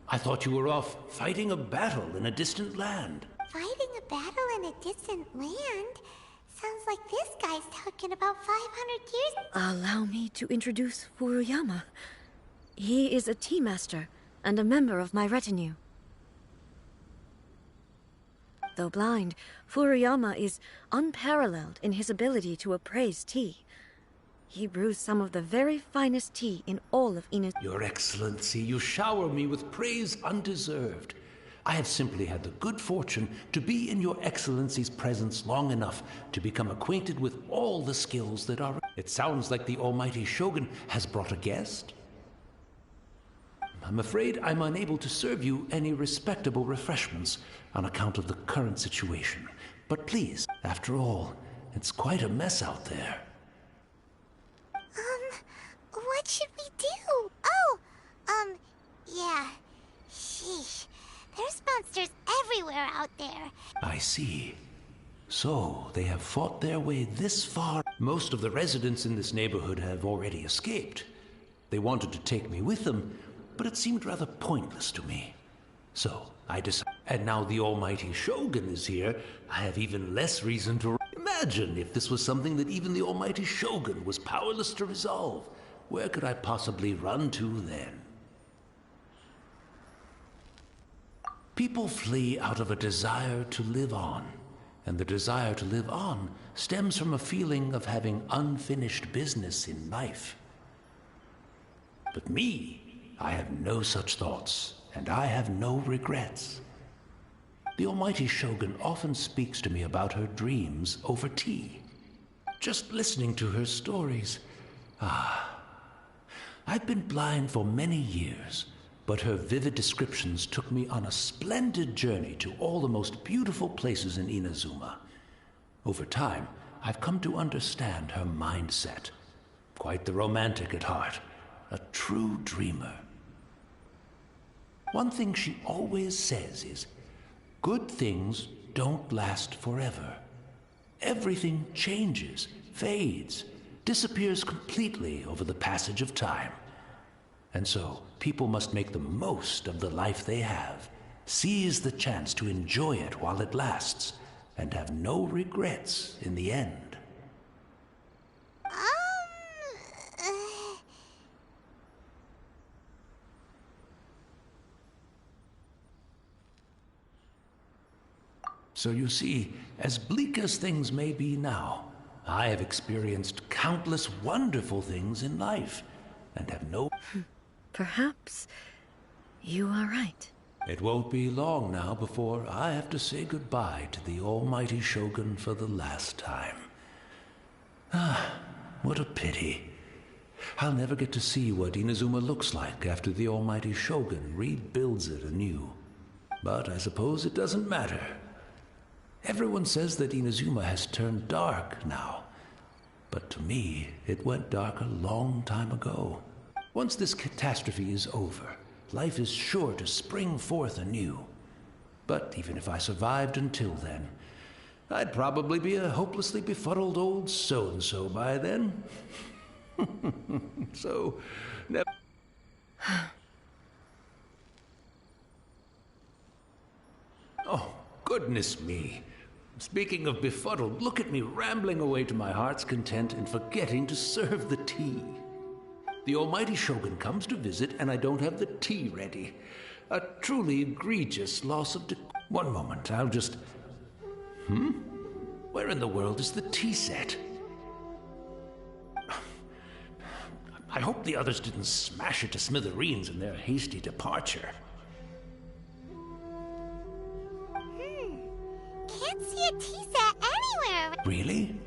I thought you were off fighting a battle in a distant land. Fighting a battle in a distant land? Sounds like this guy's talking about 500 years... Allow me to introduce Furuyama. He is a tea master and a member of my retinue. Though blind, Furuyama is unparalleled in his ability to appraise tea. He brews some of the very finest tea in all of Inazuma. Your Excellency, you shower me with praise undeserved. I have simply had the good fortune to be in Your Excellency's presence long enough to become acquainted with all the skills that are... It sounds like the Almighty Shogun has brought a guest. I'm afraid I'm unable to serve you any respectable refreshments on account of the current situation. But please, after all, it's quite a mess out there. What should we do? Yeah. Sheesh. There's monsters everywhere out there. I see. So, they have fought their way this far. Most of the residents in this neighborhood have already escaped. They wanted to take me with them, but it seemed rather pointless to me. So, I decided. And now the Almighty Shogun is here, I have even less reason to... Imagine if this was something that even the Almighty Shogun was powerless to resolve. Where could I possibly run to then? People flee out of a desire to live on, and the desire to live on stems from a feeling of having unfinished business in life. But me, I have no such thoughts, and I have no regrets. The Almighty Shogun often speaks to me about her dreams over tea. Just listening to her stories, I've been blind for many years, but her vivid descriptions took me on a splendid journey to all the most beautiful places in Inazuma. Over time, I've come to understand her mindset. Quite the romantic at heart, a true dreamer. One thing she always says is, good things don't last forever. Everything changes, fades, disappears completely over the passage of time. And so, people must make the most of the life they have, seize the chance to enjoy it while it lasts, and have no regrets in the end. So you see, as bleak as things may be now, I have experienced countless wonderful things in life, and have no... Perhaps you are right. It won't be long now before I have to say goodbye to the almighty Shogun for the last time. Ah, what a pity. I'll never get to see what Inazuma looks like after the almighty Shogun rebuilds it anew. But I suppose it doesn't matter. Everyone says that Inazuma has turned dark now. But to me, it went dark a long time ago. Once this catastrophe is over, life is sure to spring forth anew. But even if I survived until then, I'd probably be a hopelessly befuddled old so-and-so by then. So, never... Oh, goodness me. Speaking of befuddled, look at me rambling away to my heart's content and forgetting to serve the tea. The almighty Shogun comes to visit and I don't have the tea ready. A truly egregious loss of One moment, I'll just... Where in the world is the tea set? I hope the others didn't smash it to smithereens in their hasty departure. Can't see a tea set anywhere. Really?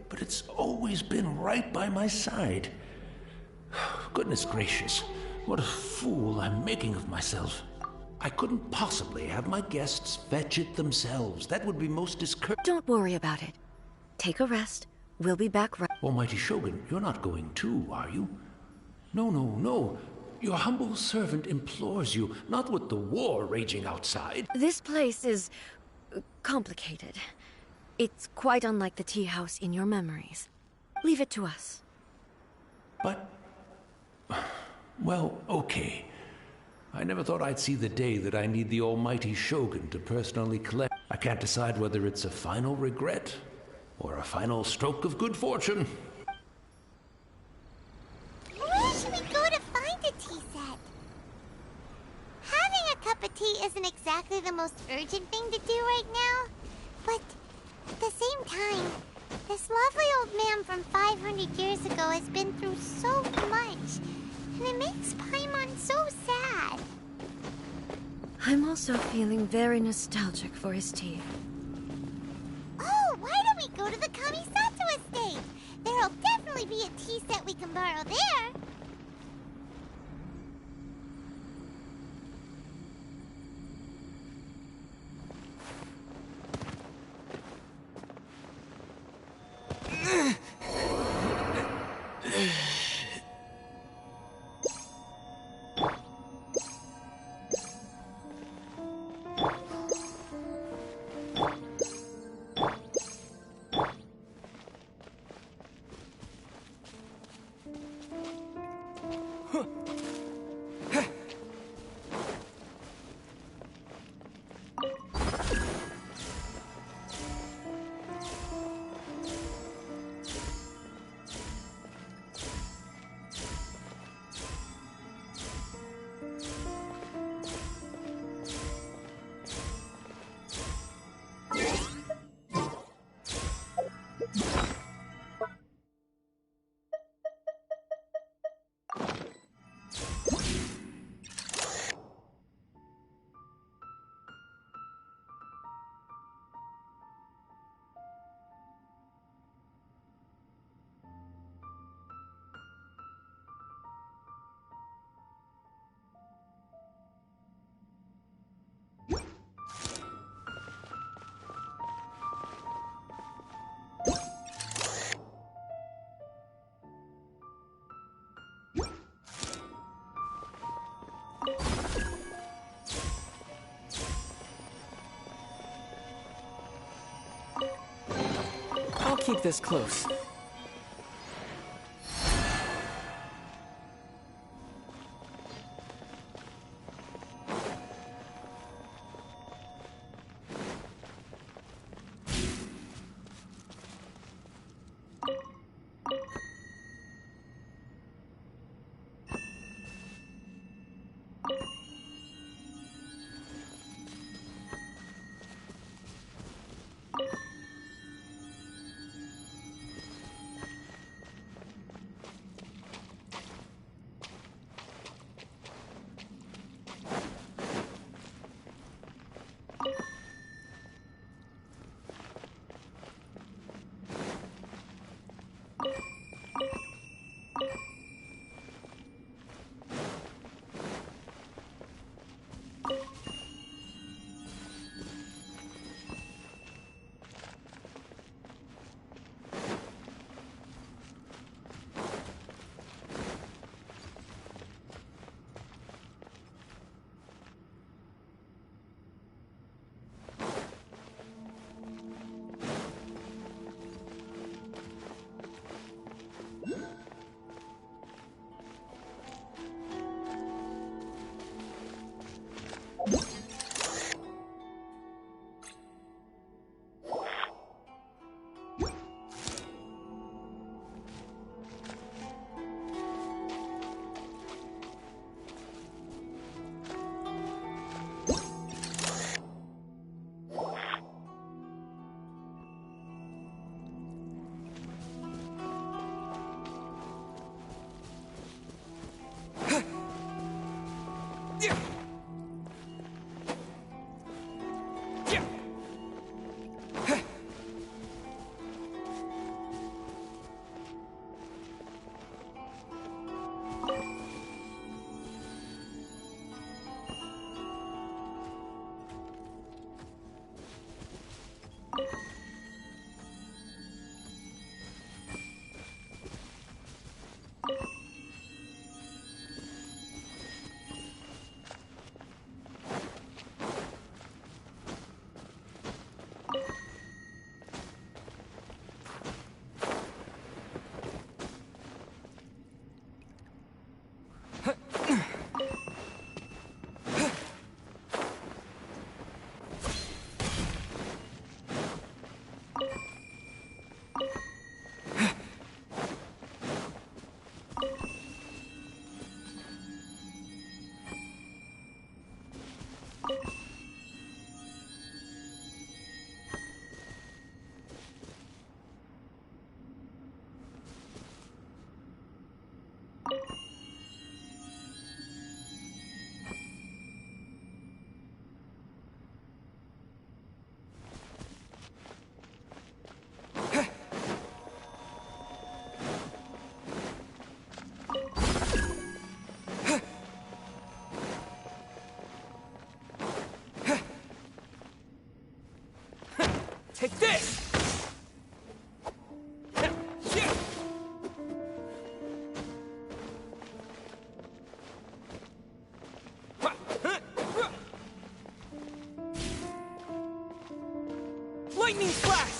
But it's always been right by my side. Goodness gracious, what a fool I'm making of myself. I couldn't possibly have my guests fetch it themselves. That would be most discourteous. Don't worry about it. Take a rest. We'll be back right... Almighty Shogun, you're not going too, are you? No, no, no. Your humble servant implores you, not with the war raging outside. This place is... complicated. It's quite unlike the tea house in your memories. Leave it to us. But... well, okay. I never thought I'd see the day that I need the almighty Shogun to personally collect. I can't decide whether it's a final regret or a final stroke of good fortune. Where should we go to find a tea set? Having a cup of tea isn't exactly the most urgent thing to do right now. But at the same time, this lovely old man from 500 years ago has been through so much. And it makes Paimon so sad. I'm also feeling very nostalgic for his tea. Oh, why don't we go to the Kamisato estate? There'll definitely be a tea set we can borrow there. I'll keep this close. Take this! Lightning flash!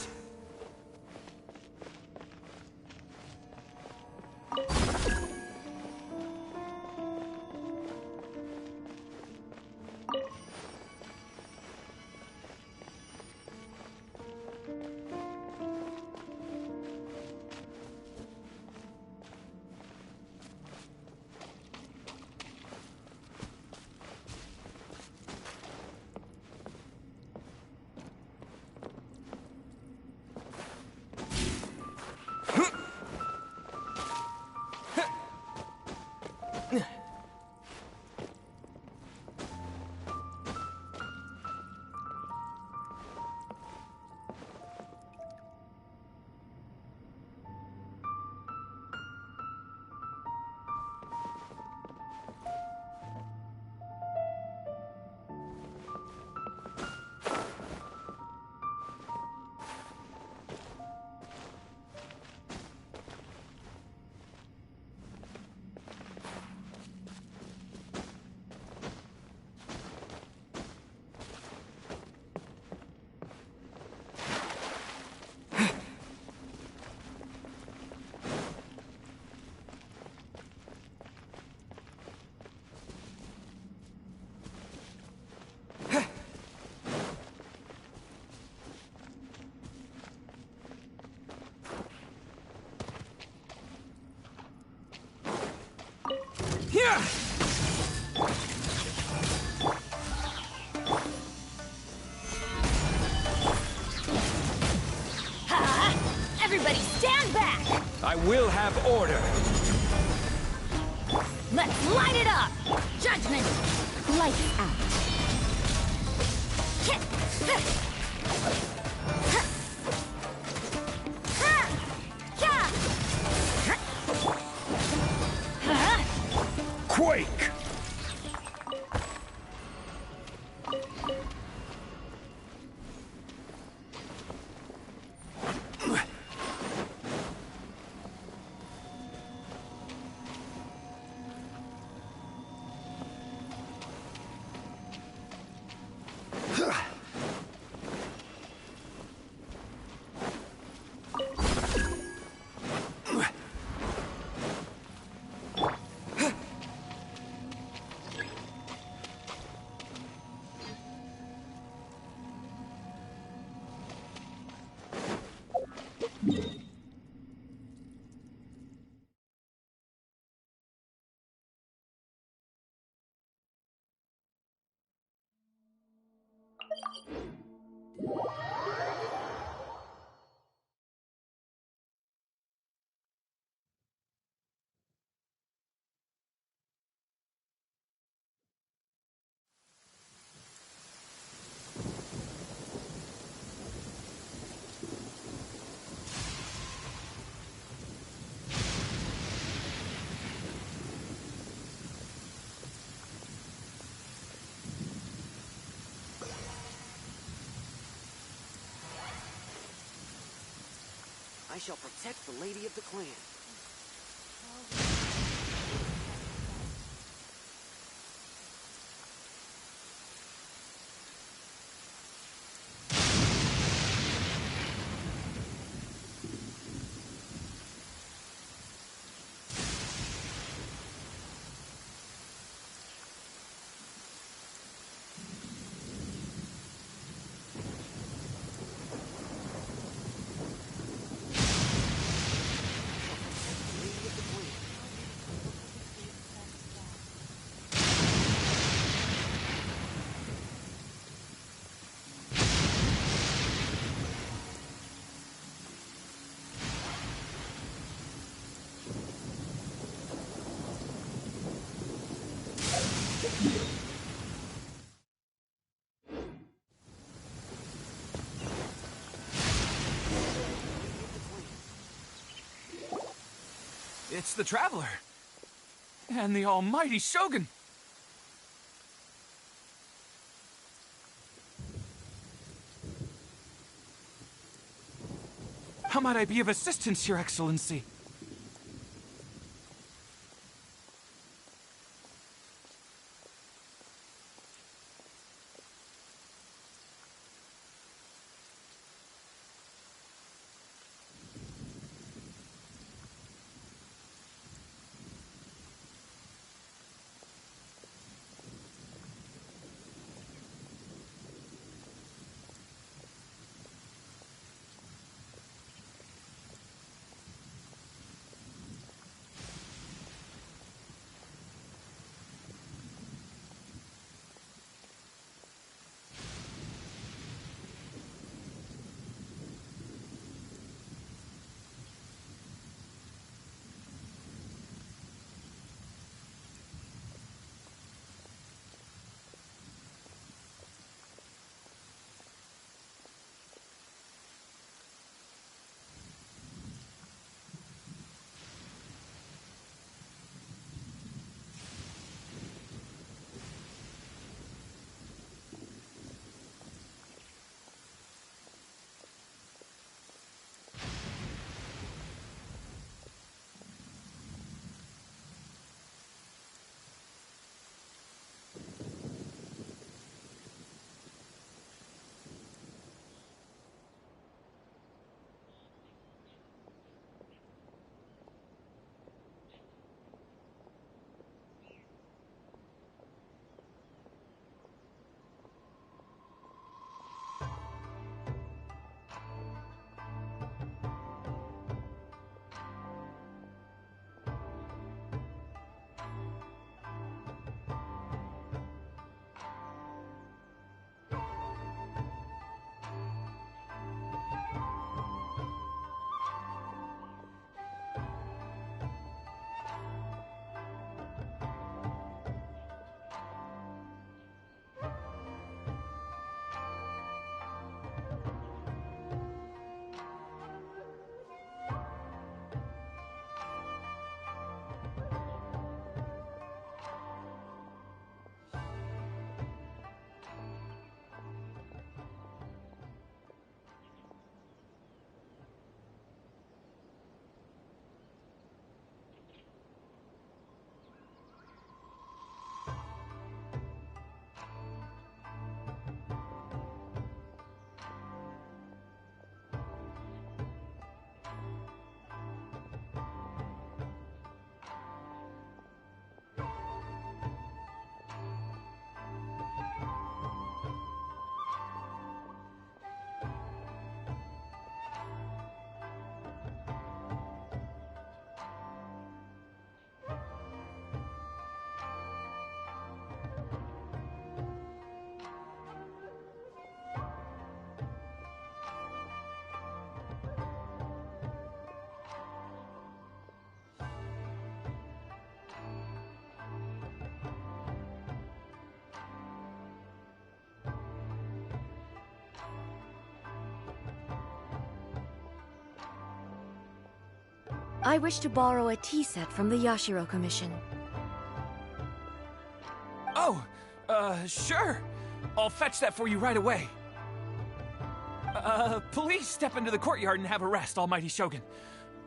Here! Ha! Everybody stand back! I will have order. Let's light it up! Judgment! Lights out. Quake! I shall protect the Lady of the Clan. It's the Traveler. And the almighty Shogun. How might I be of assistance, Your Excellency? I wish to borrow a tea set from the Yashiro Commission. Oh, sure. I'll fetch that for you right away. Please step into the courtyard and have a rest, Almighty Shogun.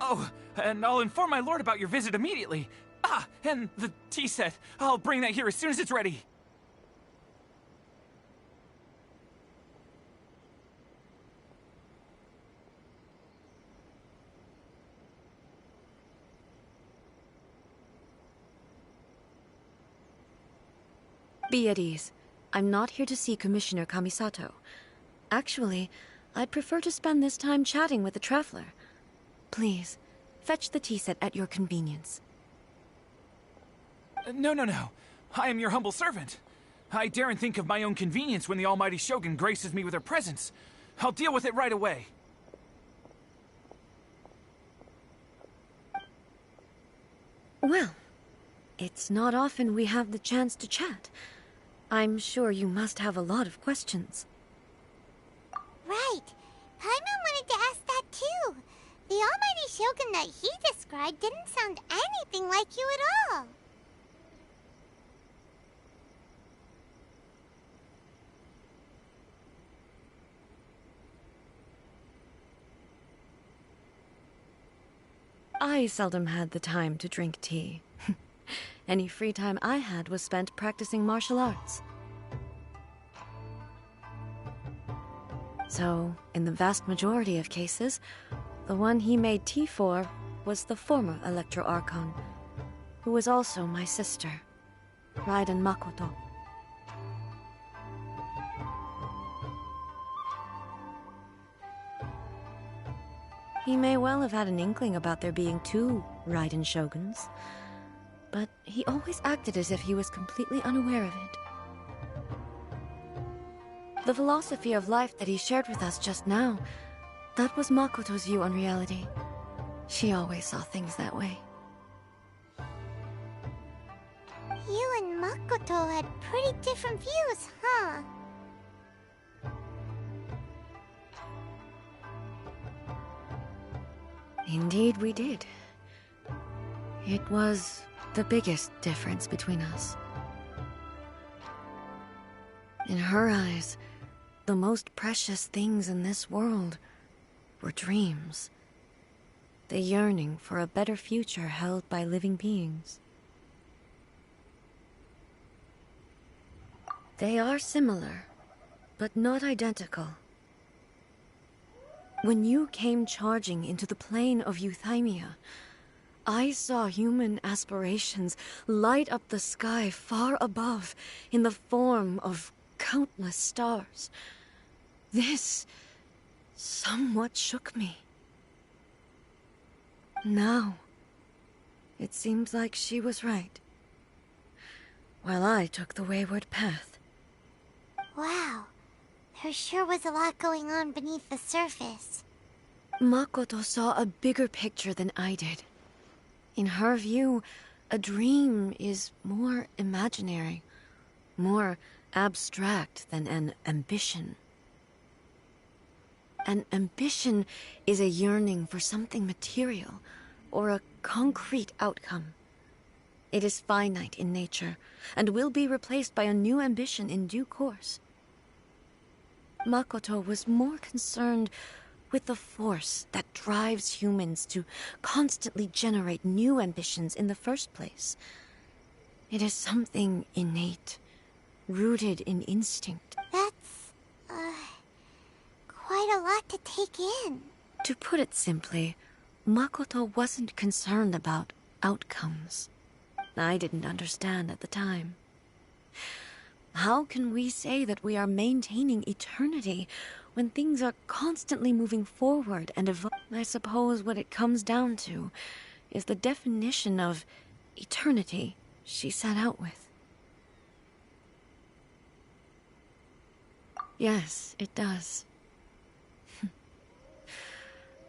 Oh, and I'll inform my lord about your visit immediately. Ah, and the tea set. I'll bring that here as soon as it's ready. Be at ease. I'm not here to see Commissioner Kamisato. Actually, I'd prefer to spend this time chatting with the traveler. Please, fetch the tea set at your convenience. No. I am your humble servant. I daren't think of my own convenience when the Almighty Shogun graces me with her presence. I'll deal with it right away. Well, it's not often we have the chance to chat. I'm sure you must have a lot of questions. Right. Paimon wanted to ask that too. The Almighty Shogun that he described didn't sound anything like you at all. I seldom had the time to drink tea. Any free time I had was spent practicing martial arts. So, in the vast majority of cases, the one he made tea for was the former Electro Archon, who was also my sister, Raiden Makoto. He may well have had an inkling about there being two Raiden Shoguns, but he always acted as if he was completely unaware of it. The philosophy of life that he shared with us just now, that was Makoto's view on reality. She always saw things that way. You and Makoto had pretty different views, huh? Indeed we did. It was the biggest difference between us. In her eyes, the most precious things in this world were dreams. The yearning for a better future held by living beings. They are similar, but not identical. When you came charging into the plane of Euthymia, I saw human aspirations light up the sky far above in the form of countless stars. This somewhat shook me. Now, it seems like she was right, while I took the wayward path. Wow. There sure was a lot going on beneath the surface. Makoto saw a bigger picture than I did. In her view, a dream is more imaginary, more abstract than an ambition. An ambition is a yearning for something material, or a concrete outcome. It is finite in nature, and will be replaced by a new ambition in due course. Makoto was more concerned with the force that drives humans to constantly generate new ambitions in the first place. It is something innate, rooted in instinct. That's, quite a lot to take in. To put it simply, Makoto wasn't concerned about outcomes. I didn't understand at the time. How can we say that we are maintaining eternity when things are constantly moving forward and evolving? I suppose what it comes down to is the definition of eternity she set out with. Yes, it does.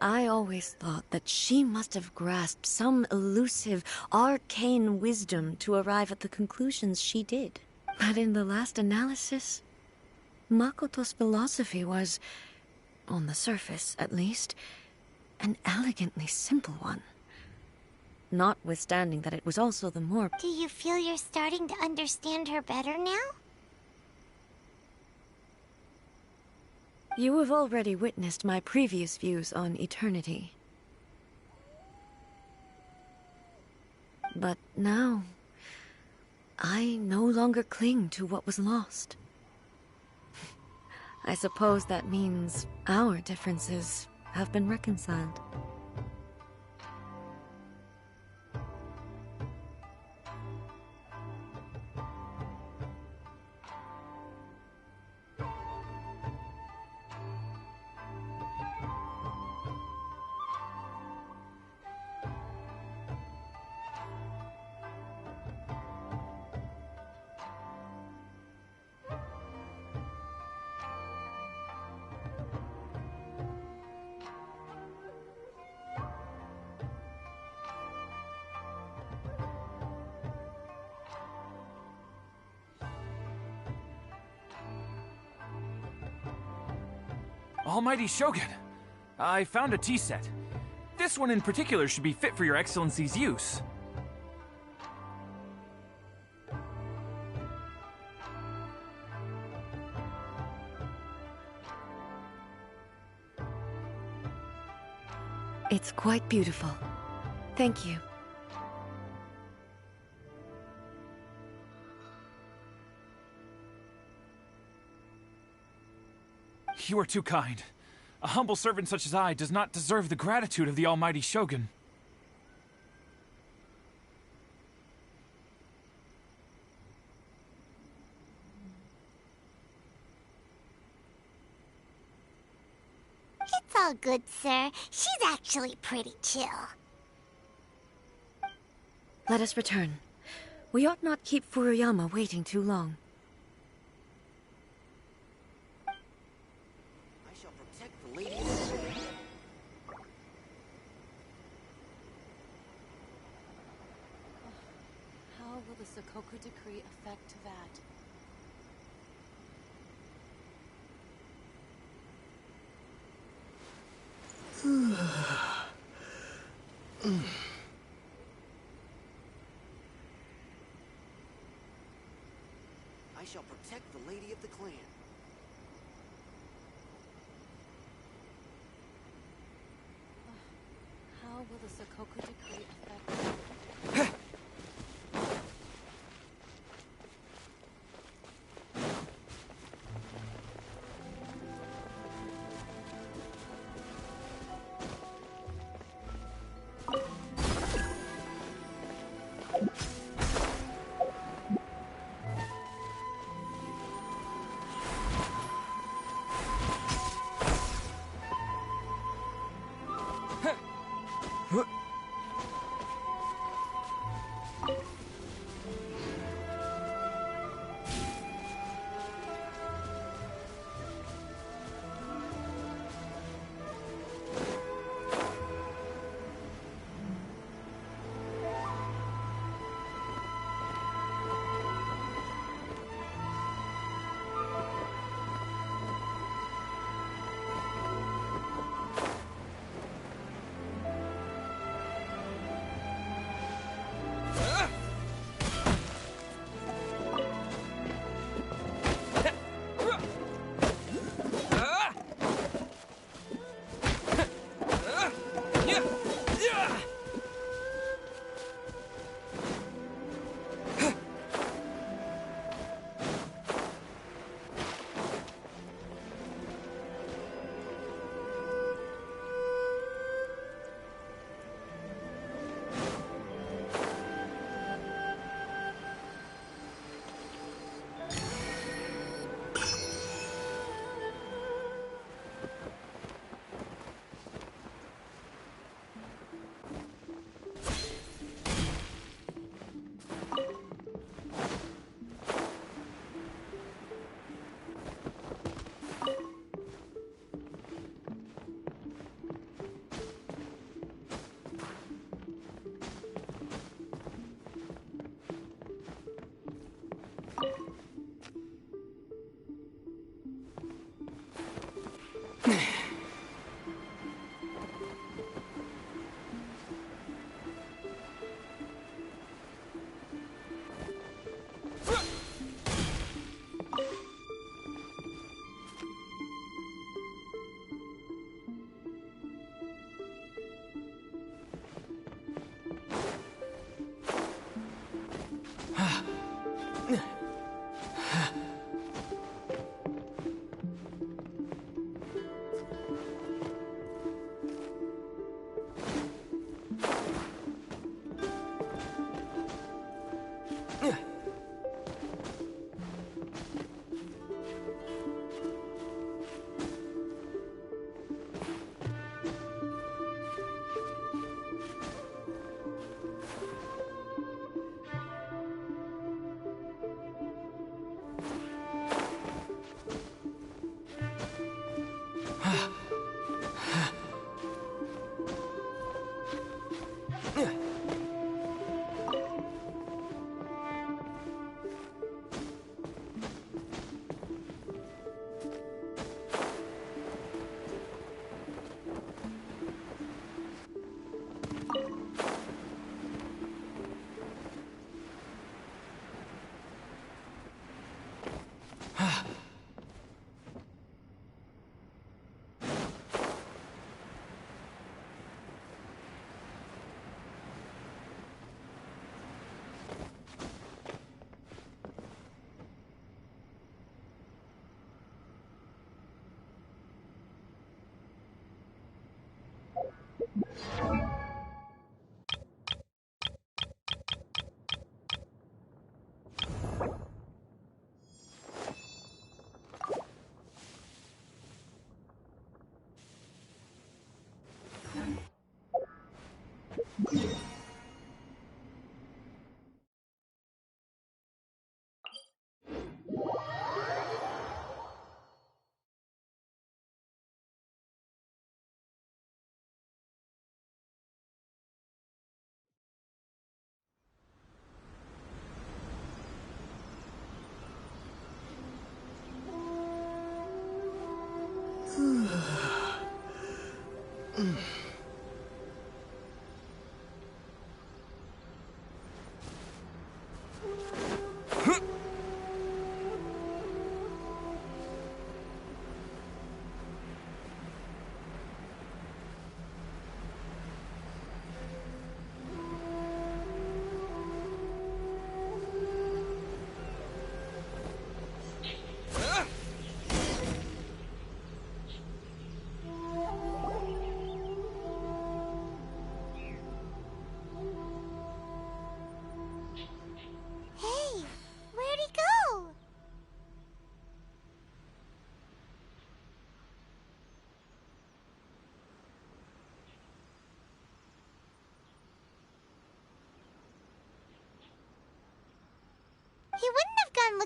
I always thought that she must have grasped some elusive, arcane wisdom to arrive at the conclusions she did. But in the last analysis, Makoto's philosophy was, on the surface at least, an elegantly simple one. Notwithstanding that it was also the more... Do you feel you're starting to understand her better now? You have already witnessed my previous views on eternity. But now, I no longer cling to what was lost. I suppose that means our differences have been reconciled. Almighty Shogun, I found a tea set. This one in particular should be fit for your Excellency's use. It's quite beautiful. Thank you. You are too kind. A humble servant such as I does not deserve the gratitude of the almighty Shogun. It's all good, sir. She's actually pretty chill. Let us return. We ought not keep Furuyama waiting too long. I shall protect the lady of the clan. How will the Sakoku decree affect that? I shall protect the lady of the clan. How will the Sakoku decree affect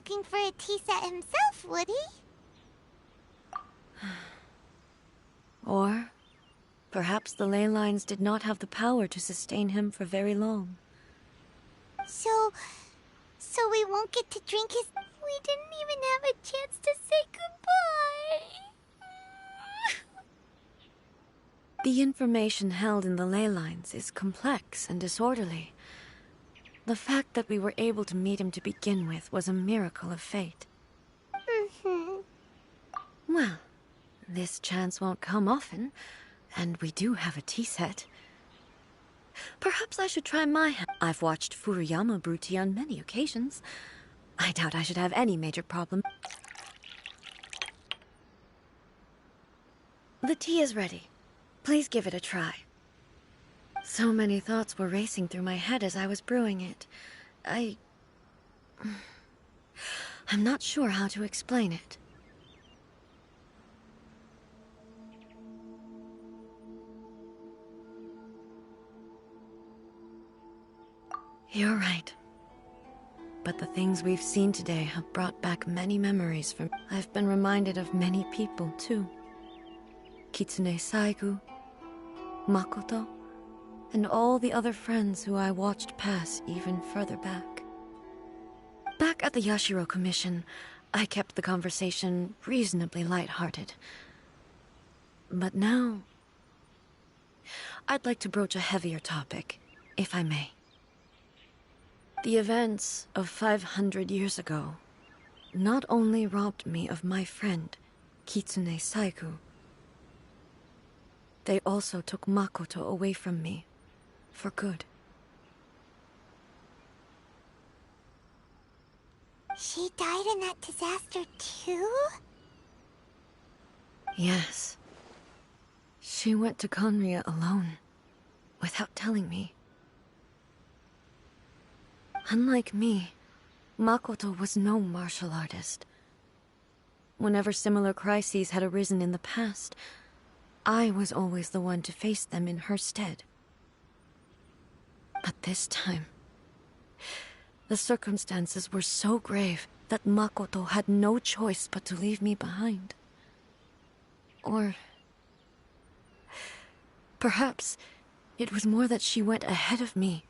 looking for a tea set himself, would he? Or perhaps the ley lines did not have the power to sustain him for very long. So we won't get to drink his... We didn't even have a chance to say goodbye. The information held in the ley lines is complex and disorderly. The fact that we were able to meet him to begin with was a miracle of fate. Well, this chance won't come often, and we do have a tea set. Perhaps I should try my hand. I've watched Furuyama brew tea on many occasions. I doubt I should have any major problem. The tea is ready. Please give it a try. So many thoughts were racing through my head as I was brewing it. I'm not sure how to explain it. You're right. But the things we've seen today have brought back many memories from... I've been reminded of many people, too. Kitsune Saigu, Makoto, and all the other friends who I watched pass even further back. Back at the Yashiro Commission, I kept the conversation reasonably lighthearted. But now... I'd like to broach a heavier topic, if I may. The events of 500 years ago not only robbed me of my friend, Kitsune Saigu, they also took Makoto away from me, for good. She died in that disaster too? Yes. She went to Conria alone, without telling me. Unlike me, Makoto was no martial artist. Whenever similar crises had arisen in the past, I was always the one to face them in her stead. But this time, the circumstances were so grave that Makoto had no choice but to leave me behind. Or... perhaps it was more that she went ahead of me,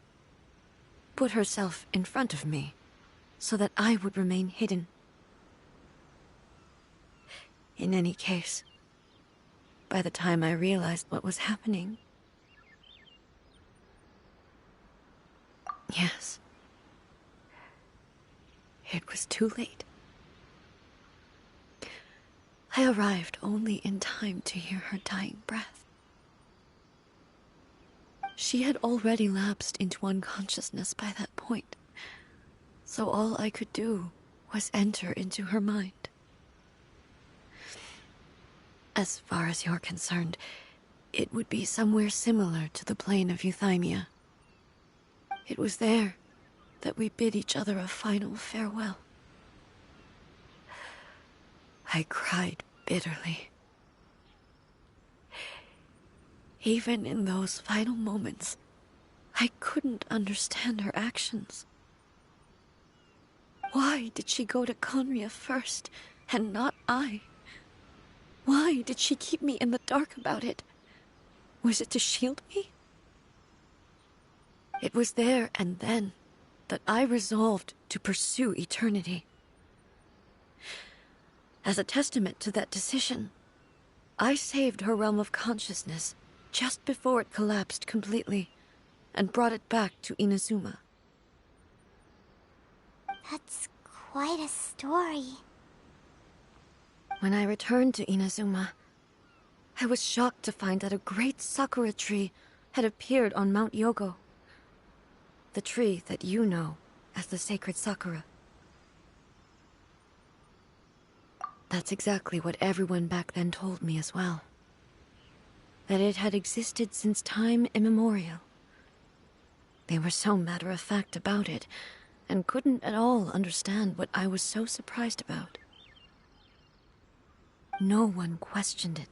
put herself in front of me, so that I would remain hidden. In any case, by the time I realized what was happening... Yes. It was too late. I arrived only in time to hear her dying breath. She had already lapsed into unconsciousness by that point, so all I could do was enter into her mind. As far as you're concerned, it would be somewhere similar to the plane of Euthymia. It was there that we bid each other a final farewell. I cried bitterly. Even in those final moments, I couldn't understand her actions. Why did she go to Conria first, and not I? Why did she keep me in the dark about it? Was it to shield me? It was there and then that I resolved to pursue eternity. As a testament to that decision, I saved her realm of consciousness just before it collapsed completely, and brought it back to Inazuma. That's quite a story. When I returned to Inazuma, I was shocked to find that a great sakura tree had appeared on Mount Yogo. The tree that you know as the sacred sakura. That's exactly what everyone back then told me as well. That it had existed since time immemorial. They were so matter-of-fact about it, and couldn't at all understand what I was so surprised about. No one questioned it,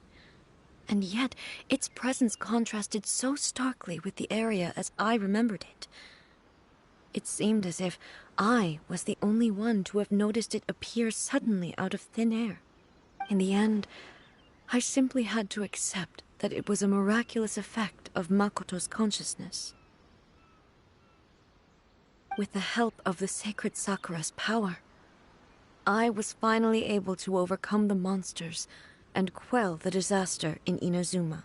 and yet its presence contrasted so starkly with the area as I remembered it. It seemed as if I was the only one to have noticed it appear suddenly out of thin air. In the end, I simply had to accept that it was a miraculous effect of Makoto's consciousness. With the help of the sacred Sakura's power, I was finally able to overcome the monsters and quell the disaster in Inazuma.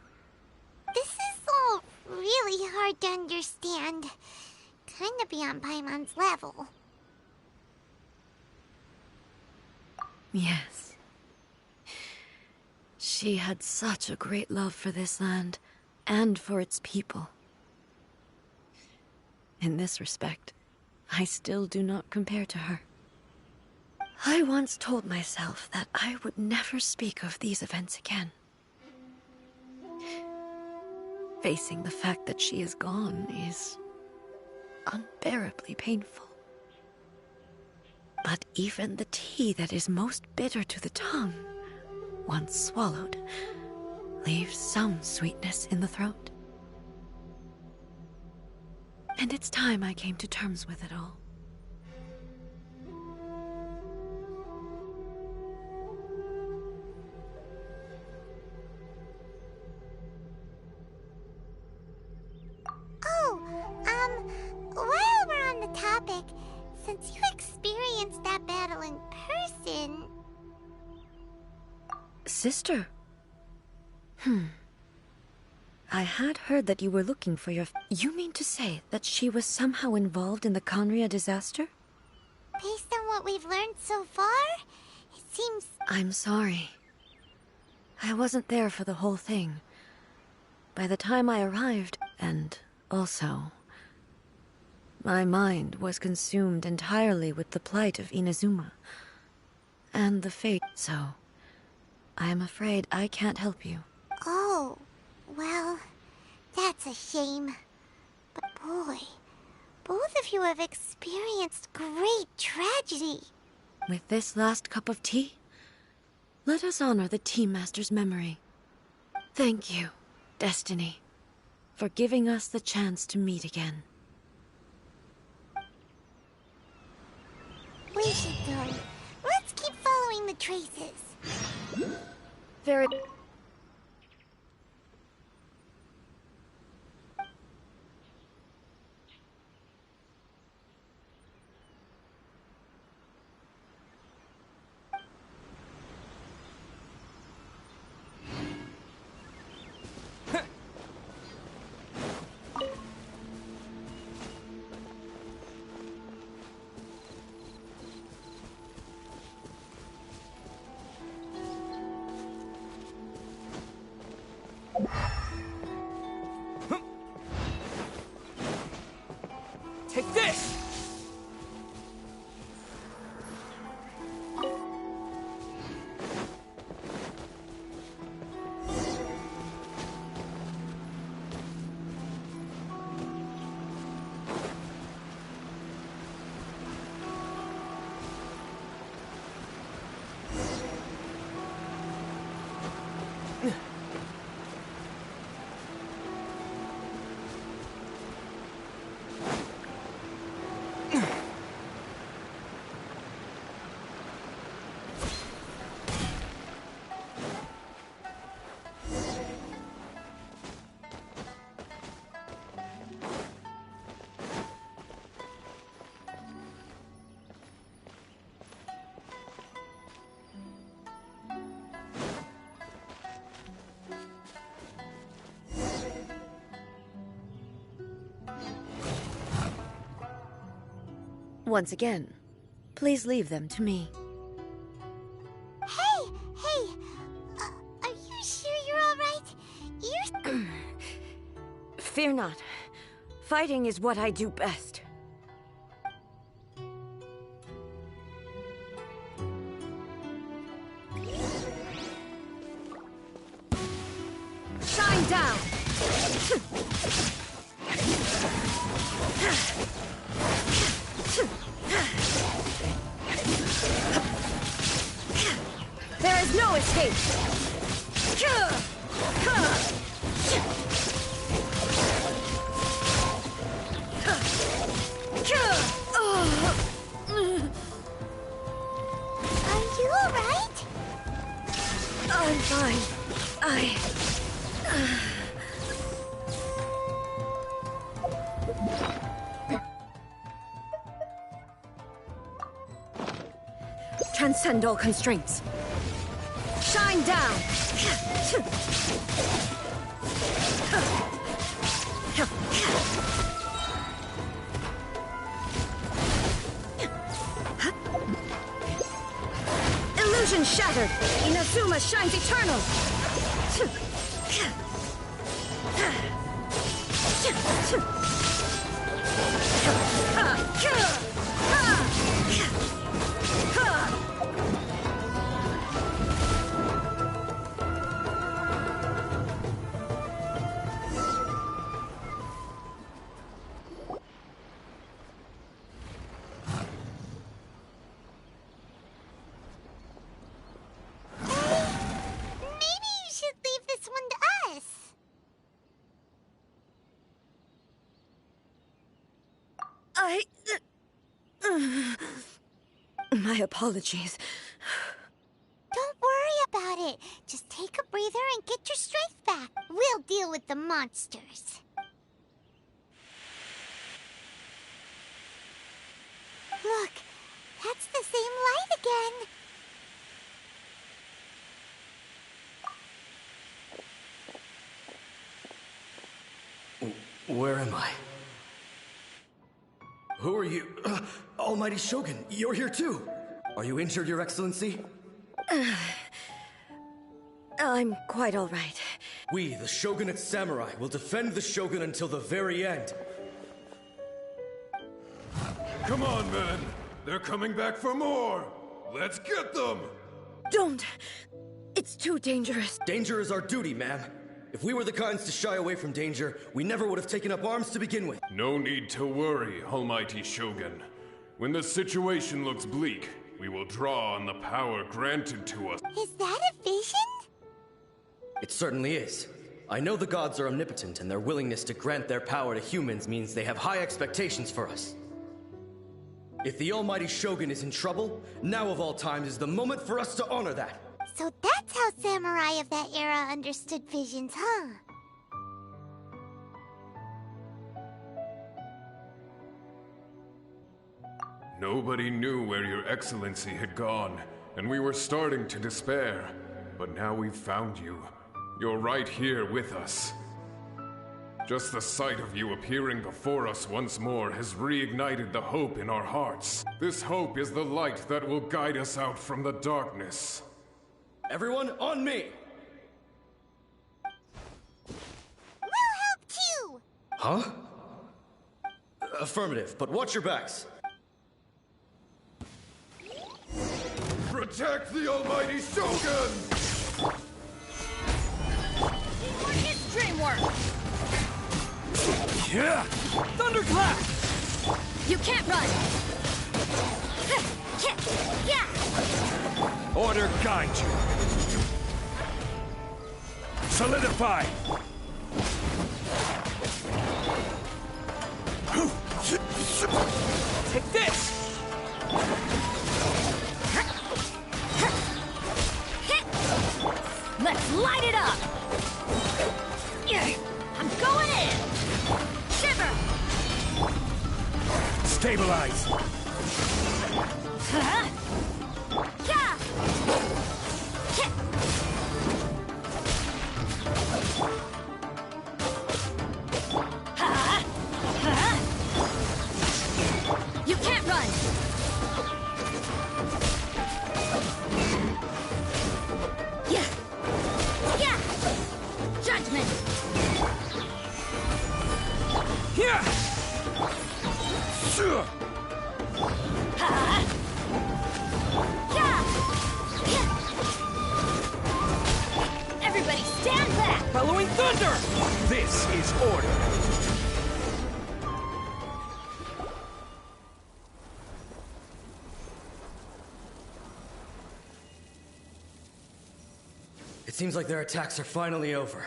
This is all really hard to understand. Kinda beyond Paimon's level. Yes. She had such a great love for this land, and for its people. In this respect, I still do not compare to her. I once told myself that I would never speak of these events again. Facing the fact that she is gone is unbearably painful. But even the tea that is most bitter to the tongue, once swallowed, leaves some sweetness in the throat. And it's time I came to terms with it all. While we're on the topic, since you experienced that battle in person... Sister? I had heard that you were looking for your... You mean to say that she was somehow involved in the Conria disaster? Based on what we've learned so far, it seems... I'm sorry. I wasn't there for the whole thing. By the time I arrived, and also... my mind was consumed entirely with the plight of Inazuma. And the fate, so... I am afraid I can't help you. Oh, well, that's a shame. But boy, both of you have experienced great tragedy. With this last cup of tea, let us honor the Tea Master's memory. Thank you, Destiny, for giving us the chance to meet again. We should go. Let's keep following the traces. Very... Take this! Once again, please leave them to me. Hey! Are you sure you're alright? You're... Fear not. Fighting is what I do best. Shine down! There is no escape! Fine. Transcend all constraints. Shine down! Illusion shattered! Inazuma shines eternal! Maybe you should leave this one to us. My apologies. Don't worry about it. Just take a breather and get your strength back. We'll deal with the monsters. Look, that's the same light again. Where am I? Who are you? Almighty Shogun, you're here too! Are you injured, Your Excellency? I'm quite all right. We, the Shogunate Samurai, will defend the Shogun until the very end. Come on, men! They're coming back for more! Let's get them! Don't! It's too dangerous. Danger is our duty, ma'am. If we were the kinds to shy away from danger, we never would have taken up arms to begin with. No need to worry, Almighty Shogun. When the situation looks bleak, we will draw on the power granted to us. Is that a vision? It certainly is. I know the gods are omnipotent, and their willingness to grant their power to humans means they have high expectations for us. If the Almighty Shogun is in trouble, now of all times is the moment for us to honor that. So that's how samurai of that era understood visions, huh? Nobody knew where Your Excellency had gone, and we were starting to despair. But now we've found you. You're right here with us. Just the sight of you appearing before us once more has reignited the hope in our hearts. This hope is the light that will guide us out from the darkness. Everyone, on me! We'll help too! Huh? Affirmative, but watch your backs. Protect the Almighty Shogun! Teamwork is dreamwork! Yeah! Thunderclap! You can't run! Order guide you. Solidify! Take this! Let's light it up! I'm going in! Shiver! Stabilize! You can't run! Judgment! Here! Everybody stand back! Following thunder! This is order. It seems like their attacks are finally over.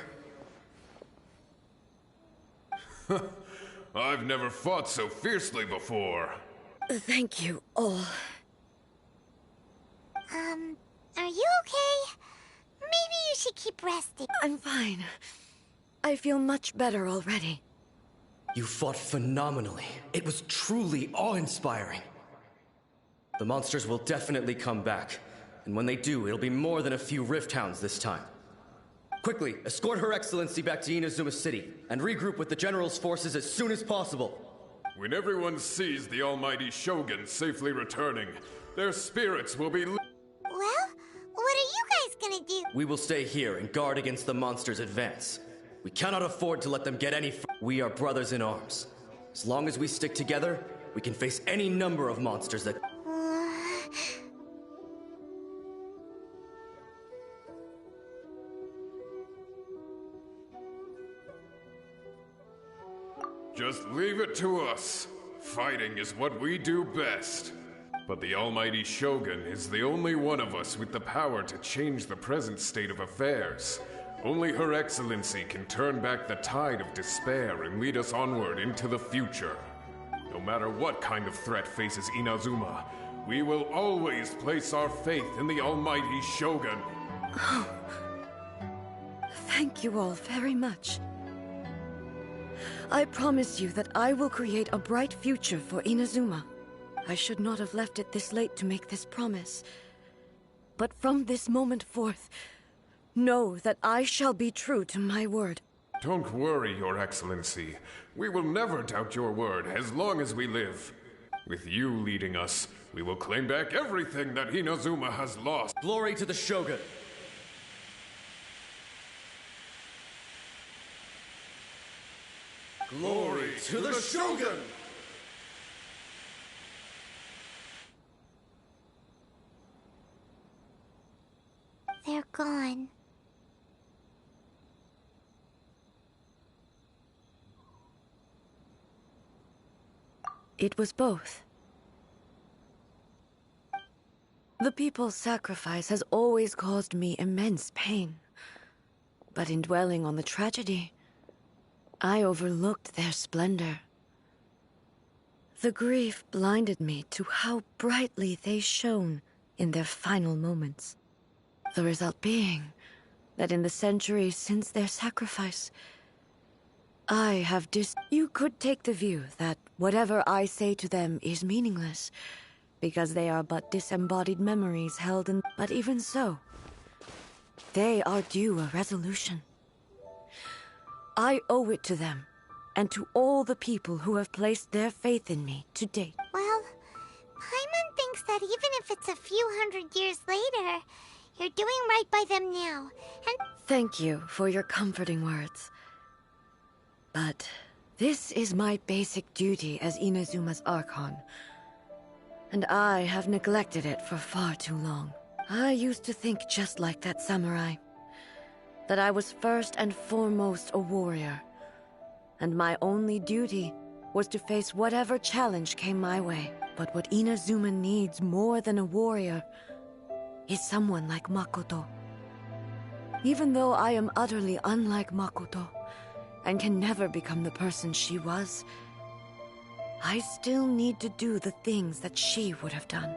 I've never fought so fiercely before. Thank you all. Are you okay? Maybe you should keep resting. I'm fine. I feel much better already. You fought phenomenally. It was truly awe-inspiring. The monsters will definitely come back. And when they do, it'll be more than a few Rift Hounds this time. Quickly, escort Her Excellency back to Inazuma City, and regroup with the General's forces as soon as possible. When everyone sees the almighty Shogun safely returning, their spirits will be... Well, what are you guys gonna do? We will stay here and guard against the monsters' advance. We cannot afford to let them get any We are brothers in arms. As long as we stick together, we can face any number of monsters that... Just leave it to us. Fighting is what we do best. But the almighty Shogun is the only one of us with the power to change the present state of affairs. Only Her Excellency can turn back the tide of despair and lead us onward into the future. No matter what kind of threat faces Inazuma, we will always place our faith in the almighty Shogun. Oh. Thank you all very much. I promise you that I will create a bright future for Inazuma. I should not have left it this late to make this promise. But from this moment forth, know that I shall be true to my word. Don't worry, Your Excellency. We will never doubt your word as long as we live. With you leading us, we will claim back everything that Inazuma has lost. Glory to the Shogun! Glory to the Shogun! They're gone. It was both. The people's sacrifice has always caused me immense pain. But in dwelling on the tragedy, I overlooked their splendor. The grief blinded me to how brightly they shone in their final moments. The result being that in the centuries since their sacrifice, I have You could take the view that whatever I say to them is meaningless, because they are but disembodied memories held in... But even so, they are due a resolution. I owe it to them, and to all the people who have placed their faith in me to date. Well, Paimon thinks that even if it's a few hundred years later, you're doing right by them now, and... Thank you for your comforting words. But this is my basic duty as Inazuma's Archon, and I have neglected it for far too long. I used to think just like that samurai, that I was first and foremost a warrior, and my only duty was to face whatever challenge came my way. But what Inazuma needs more than a warrior is someone like Makoto. Even though I am utterly unlike Makoto, and can never become the person she was, I still need to do the things that she would have done.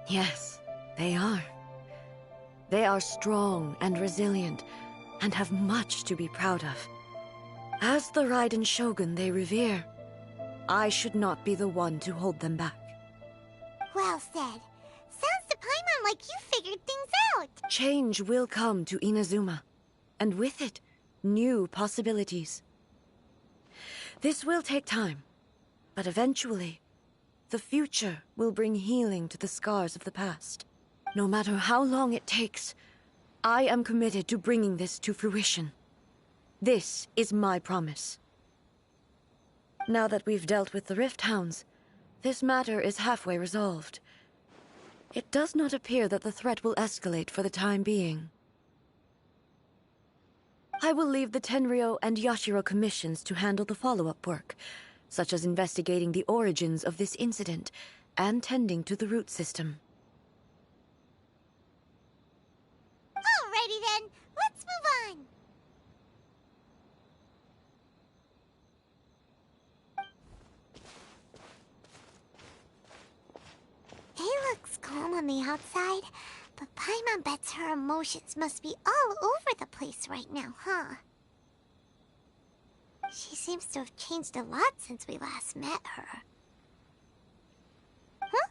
Yes, they are. They are strong and resilient, and have much to be proud of. As the Raiden Shogun they revere, I should not be the one to hold them back. Well said. Sounds to Paimon like you figured things out. Change will come to Inazuma, and with it, new possibilities. This will take time, but eventually, the future will bring healing to the scars of the past. No matter how long it takes, I am committed to bringing this to fruition. This is my promise. Now that we've dealt with the Rift Hounds, this matter is halfway resolved. It does not appear that the threat will escalate for the time being. I will leave the Tenryo and Yashiro commissions to handle the follow-up work, such as investigating the origins of this incident and tending to the root system. Alrighty then, let's move on. It looks calm on the outside, But Paimon bets her emotions must be all over the place right now, huh? She seems to have changed a lot since we last met her. Huh?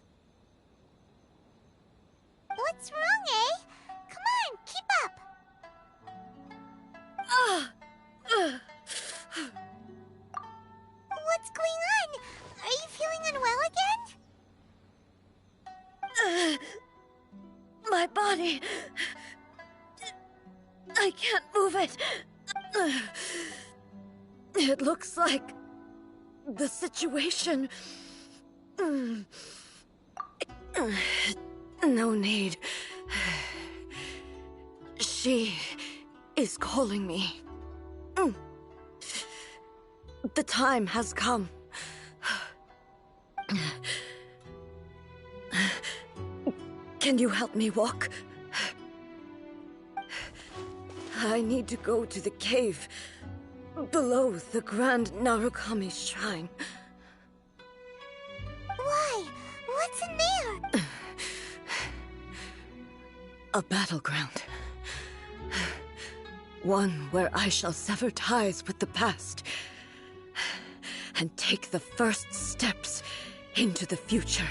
What's wrong, eh? Come on, keep up! What's going on? Are you feeling unwell again? My body... I can't move it. It looks like... the situation... No need. She is calling me. The time has come. Can you help me walk? I need to go to the cave below the Grand Narukami Shrine. Why? What's in there? A battleground. One where I shall sever ties with the past and take the first steps into the future.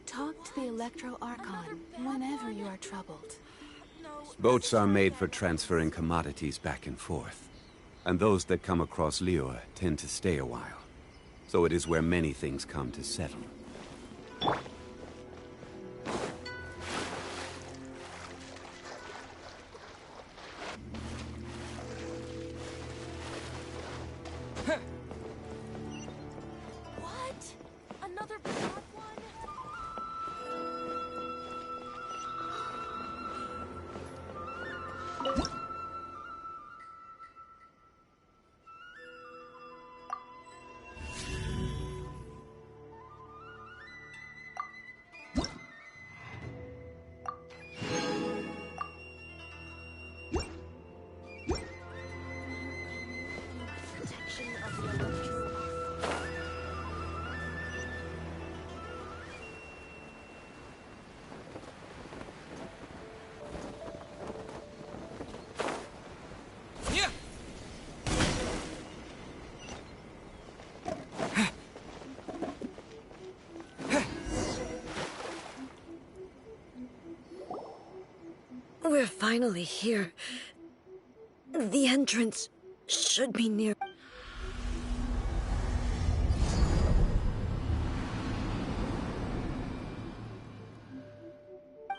Talk to the Electro Archon whenever you are troubled. Boats are made for transferring commodities back and forth. And those that come across Liyue tend to stay a while. So it is where many things come to settle. What? Another bad one? Protection of the Electro Archon. Yeah. We're finally here. The entrance should be near.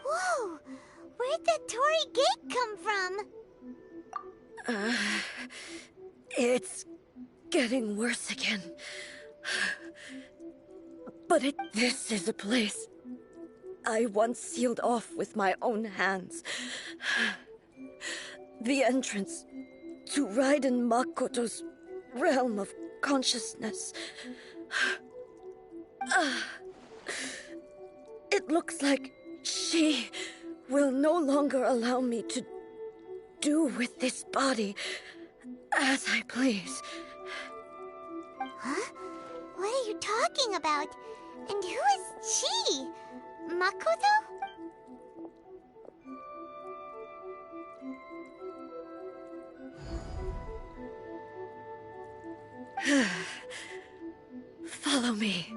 Whoa! Where'd that Torii gate come from? It's getting worse again. But this is a place I once sealed off with my own hands. The entrance to Raiden Makoto's realm of consciousness. It looks like she will no longer allow me to do with this body as I please. Huh? What are you talking about? And who is she? Makoto? Follow me.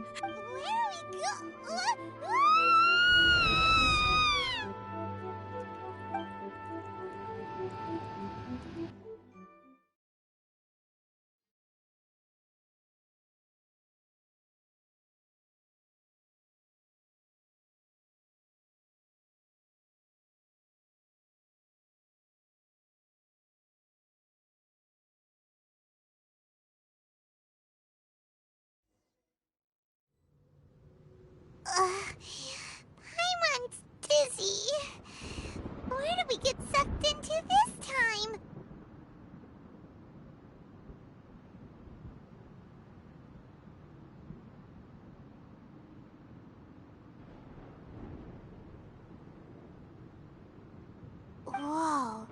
Paimon's dizzy. Where do we get sucked into this time? Whoa.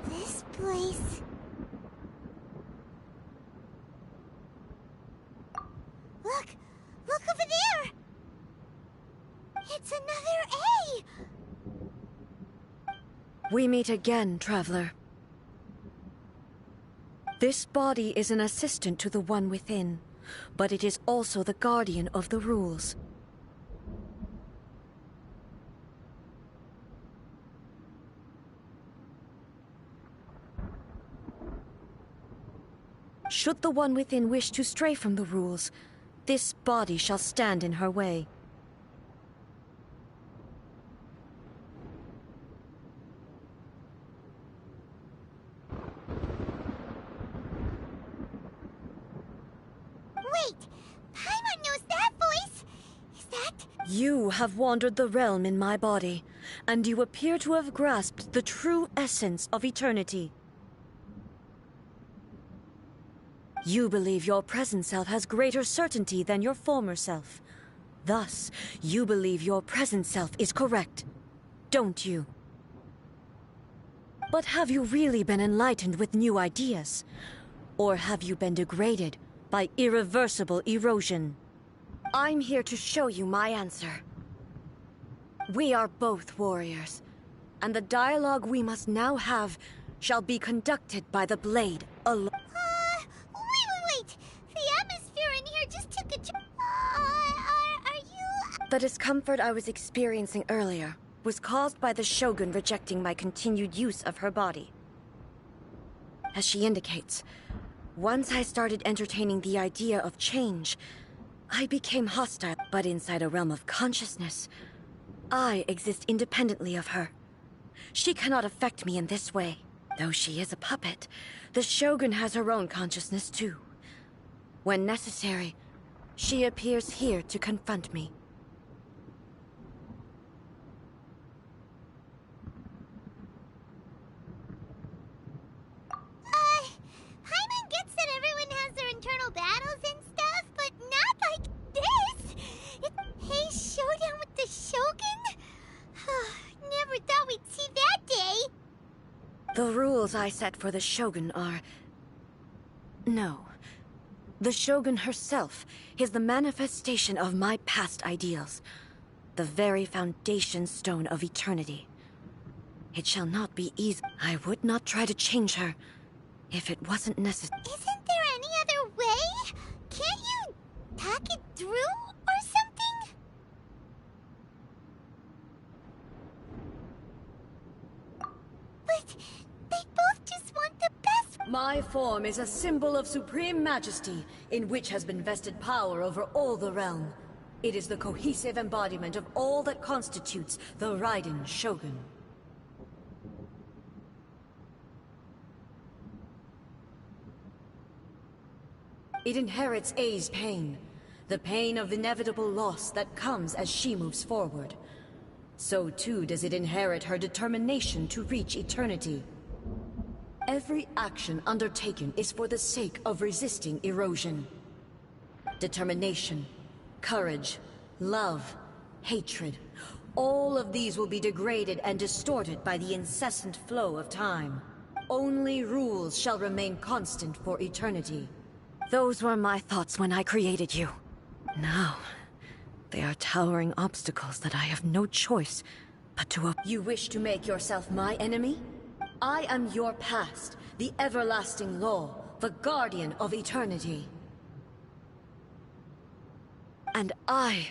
This place... Look! Look over there! It's another A! We meet again, traveler. This body is an assistant to the one within, but it is also the guardian of the rules. Should the one within wish to stray from the rules, this body shall stand in her way. Wait! Paimon knows that voice! Is that... You have wandered the realm in my body, and you appear to have grasped the true essence of eternity. You believe your present self has greater certainty than your former self. Thus, you believe your present self is correct, don't you? But have you really been enlightened with new ideas? Or have you been degraded by irreversible erosion? I'm here to show you my answer. We are both warriors, and the dialogue we must now have shall be conducted by the blade alone. Wait! The atmosphere in here just took a are you... The discomfort I was experiencing earlier was caused by the Shogun rejecting my continued use of her body. As she indicates, once I started entertaining the idea of change, I became hostile. But inside a realm of consciousness, I exist independently of her. She cannot affect me in this way. Though she is a puppet, the Shogun has her own consciousness too. When necessary, she appears here to confront me. Paimon gets that everyone has their internal battles and stuff, but not like this! Hey, showdown with the Shogun? Never thought we'd see that day! The rules I set for the Shogun are... No. The Shogun herself is the manifestation of my past ideals. The very foundation stone of eternity. It shall not be easy. I would not try to change her if it wasn't necessary. Isn't there any other way? Can't you talk it through or something? But they both just want the best. My form is a symbol of supreme majesty, in which has been vested power over all the realm. It is the cohesive embodiment of all that constitutes the Raiden Shogun. It inherits A's pain, the pain of inevitable loss that comes as she moves forward. So too does it inherit her determination to reach eternity. Every action undertaken is for the sake of resisting erosion. Determination, courage, love, hatred, all of these will be degraded and distorted by the incessant flow of time. Only rules shall remain constant for eternity. Those were my thoughts when I created you. Now, they are towering obstacles that I have no choice but to... You wish to make yourself my enemy? I am your past, the everlasting law, the guardian of eternity. And I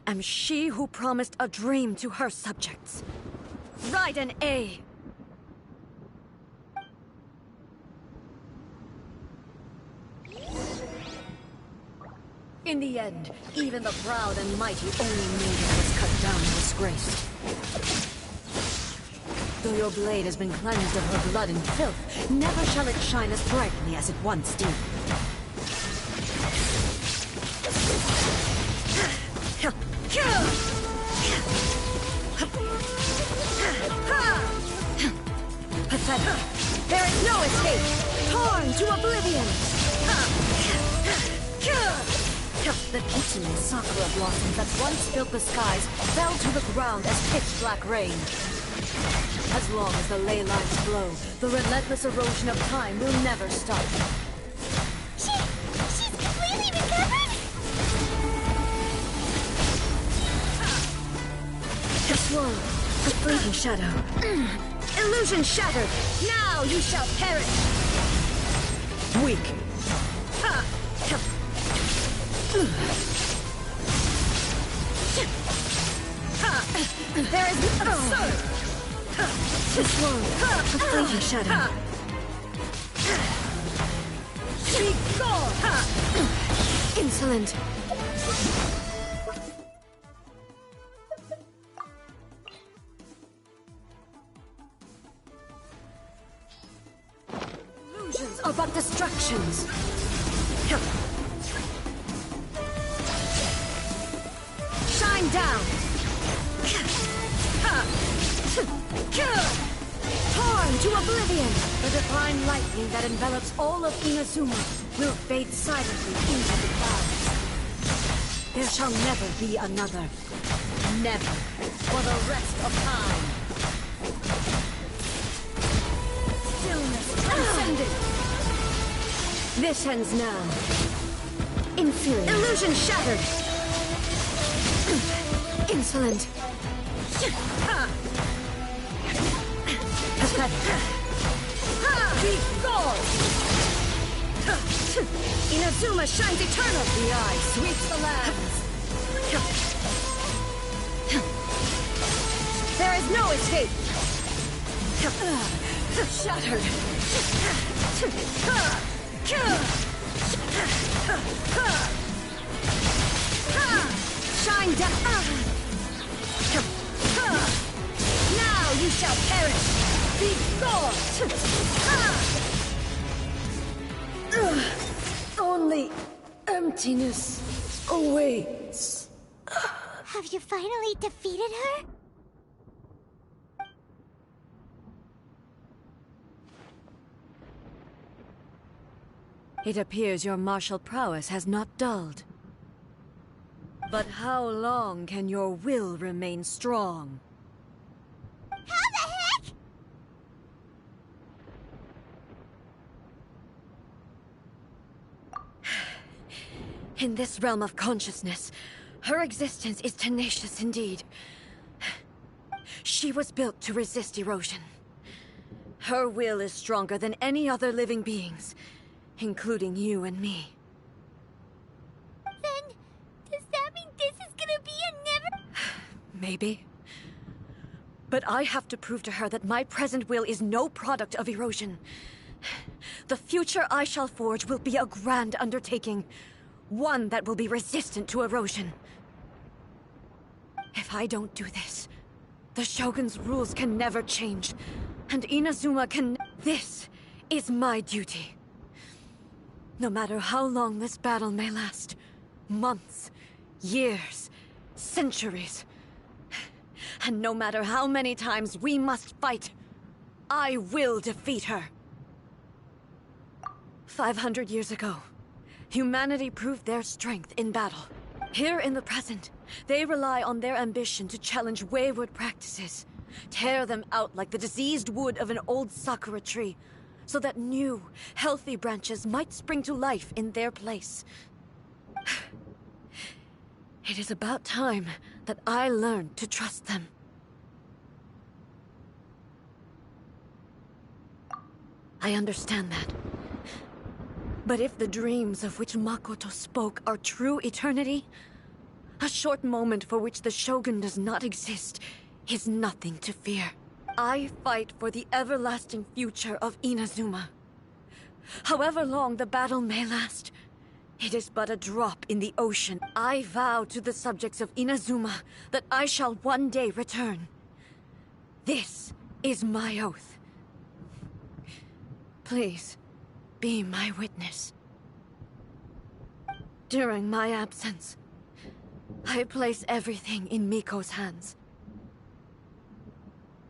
am she who promised a dream to her subjects. Raiden A. In the end, even the proud and mighty only maiden was cut down and disgraced. Though your blade has been cleansed of her blood and filth, never shall it shine as brightly as it once did. to oblivion! The pitiless sakura blossoms that once filled the skies fell to the ground as pitch-black rain. As long as the ley lines flow, the relentless erosion of time will never stop. She's completely recovered? The swirl, the fleeting shadow. Illusion shattered! Now you shall perish! Weak. There is absurd! The swirl, the fleeting shadow. Be gone! Insolent! Illusions are but distractions. Shine down! Torn to oblivion! The divine lightning that envelops all of Inazuma will fade silently into the clouds. There shall never be another. Never. For the rest of time. Stillness transcended. This ends now. Inferior. Illusion shattered. Insolent. Pathetic. Be gone! Inazuma shines eternal. The eye sweeps the lands. There is no escape. Shattered. Shine down. Now you shall perish. Be gone. Only emptiness awaits. Have you finally defeated her? It appears your martial prowess has not dulled. But how long can your will remain strong? How the heck? In this realm of consciousness, her existence is tenacious indeed. She was built to resist erosion. Her will is stronger than any other living being's, including you and me. Then, does that mean this is gonna be a never... Maybe. But I have to prove to her that my present will is no product of erosion. The future I shall forge will be a grand undertaking. One that will be resistant to erosion. If I don't do this, the Shogun's rules can never change. And Inazuma can... This is my duty. No matter how long this battle may last. Months, years, centuries. And no matter how many times we must fight, I will defeat her. 500 years ago, humanity proved their strength in battle. Here in the present, they rely on their ambition to challenge wayward practices. Tear them out like the diseased wood of an old sakura tree, so that new, healthy branches might spring to life in their place. It is about time that I learned to trust them. I understand that. But if the dreams of which Makoto spoke are true eternity, a short moment for which the Shogun does not exist is nothing to fear. I fight for the everlasting future of Inazuma. However long the battle may last, it is but a drop in the ocean. I vow to the subjects of Inazuma that I shall one day return. This is my oath. Please, be my witness. During my absence, I place everything in Miko's hands.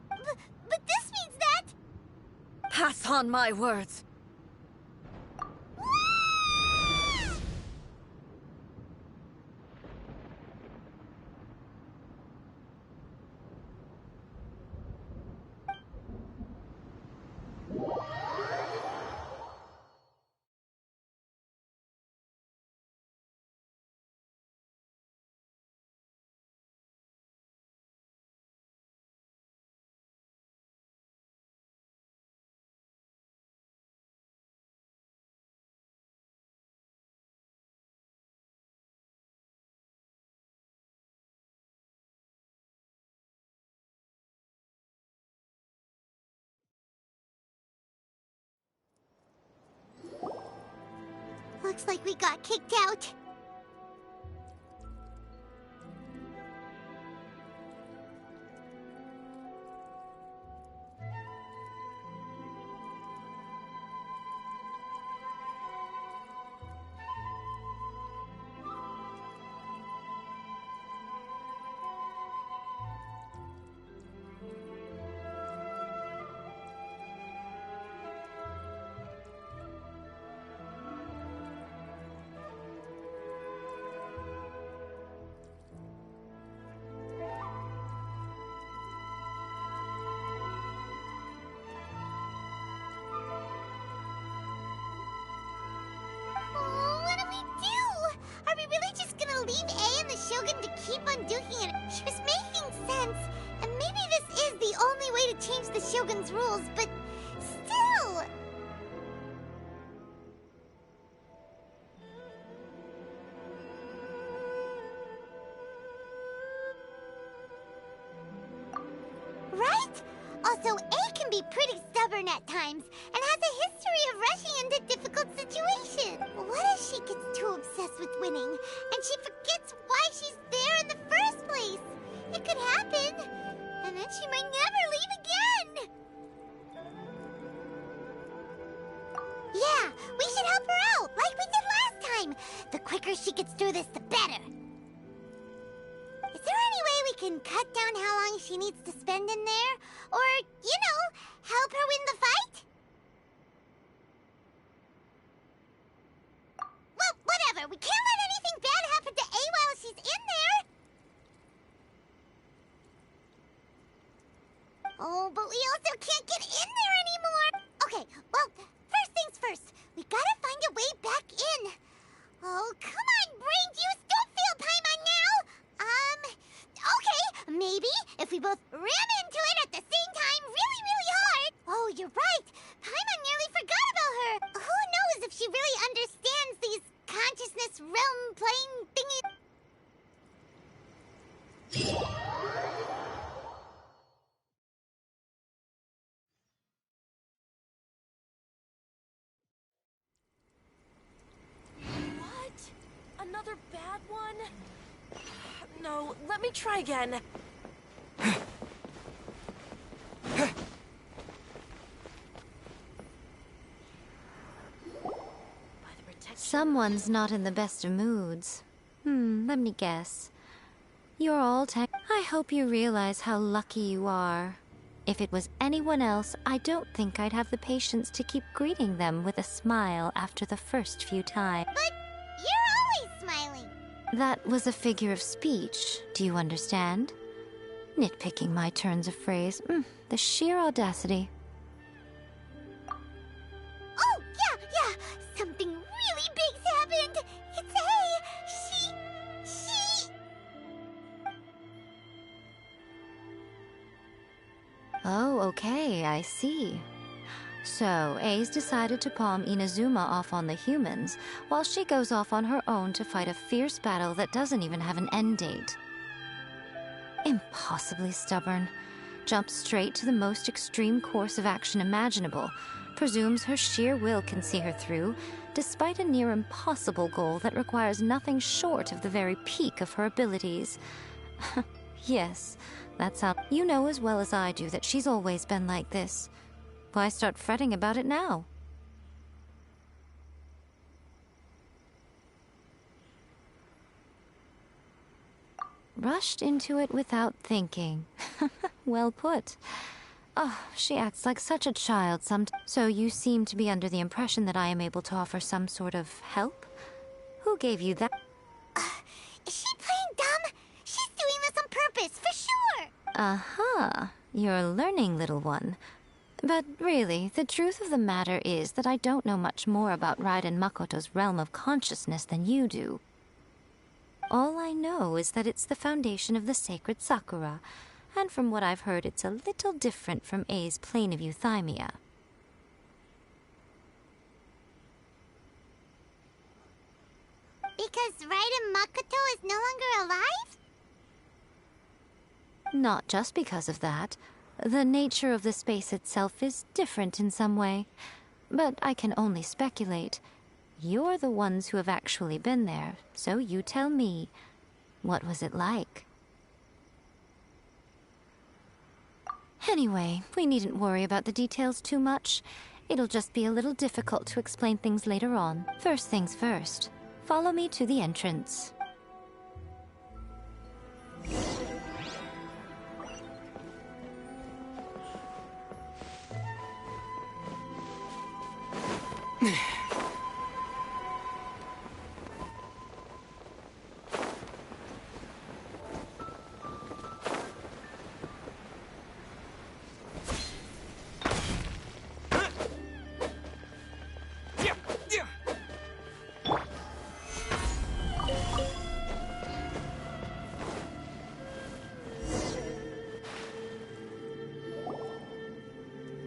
But this means that... Pass on my words. Looks like we got kicked out. Leave A and the Shogun to keep on duking it. She was making sense, and maybe this is the only way to change the Shogun's rules, but still! Right? Also, A can be pretty stubborn at times, and has a history of rushing into difficult situations. What if she gets too obsessed with winning, and she forgets why she's there in the first place? It could happen, and then she might never leave again. Yeah, we should help her out, like we did last time. The quicker she gets through this, the better. Is there any way we can cut down how long she needs to spend in there? Or, you know, help her win the fight? Well, whatever. We can't let anything bad happen to A while she's in there. Oh, but we also can't get in there anymore. Okay, well, first things first. We gotta find a way back in. Oh, come on, brain juice. Don't feel Paimon now. Okay, maybe if we both ram into it at the same time really, really hard. Oh, you're right. Paimon nearly forgot about her. Who knows if she really understands these consciousness realm playing thingy. What? Another bad one? No, let me try again. Someone's not in the best of moods. Let me guess. You're all I hope you realize how lucky you are. If it was anyone else, I don't think I'd have the patience to keep greeting them with a smile after the first few times. But you're always smiling. That was a figure of speech, do you understand? Nitpicking my turns of phrase. The sheer audacity. Oh, yeah. Something really big's happened. It's A. She... Oh, okay, I see. So, A's decided to palm Inazuma off on the humans, while she goes off on her own to fight a fierce battle that doesn't even have an end date. Impossibly stubborn. Jumps straight to the most extreme course of action imaginable, presumes her sheer will can see her through, despite a near impossible goal that requires nothing short of the very peak of her abilities. Yes, that's how. You know as well as I do that she's always been like this. Why start fretting about it now? Rushed into it without thinking. Well put. Oh, she acts like such a child sometimes. So you seem to be under the impression that I am able to offer some sort of help? Who gave you that? Is she playing dumb? She's doing this on purpose, for sure! Uh-huh. You're learning, little one. But really, the truth of the matter is that I don't know much more about Raiden Makoto's realm of consciousness than you do. All I know is that it's the foundation of the sacred Sakura, and from what I've heard, it's a little different from A's plane of euthymia. Because Raiden Makoto is no longer alive? Not just because of that. The nature of the space itself is different in some way. But I can only speculate. You're the ones who have actually been there, so you tell me, what was it like? Anyway, we needn't worry about the details too much. It'll just be a little difficult to explain things later on. First things first, follow me to the entrance.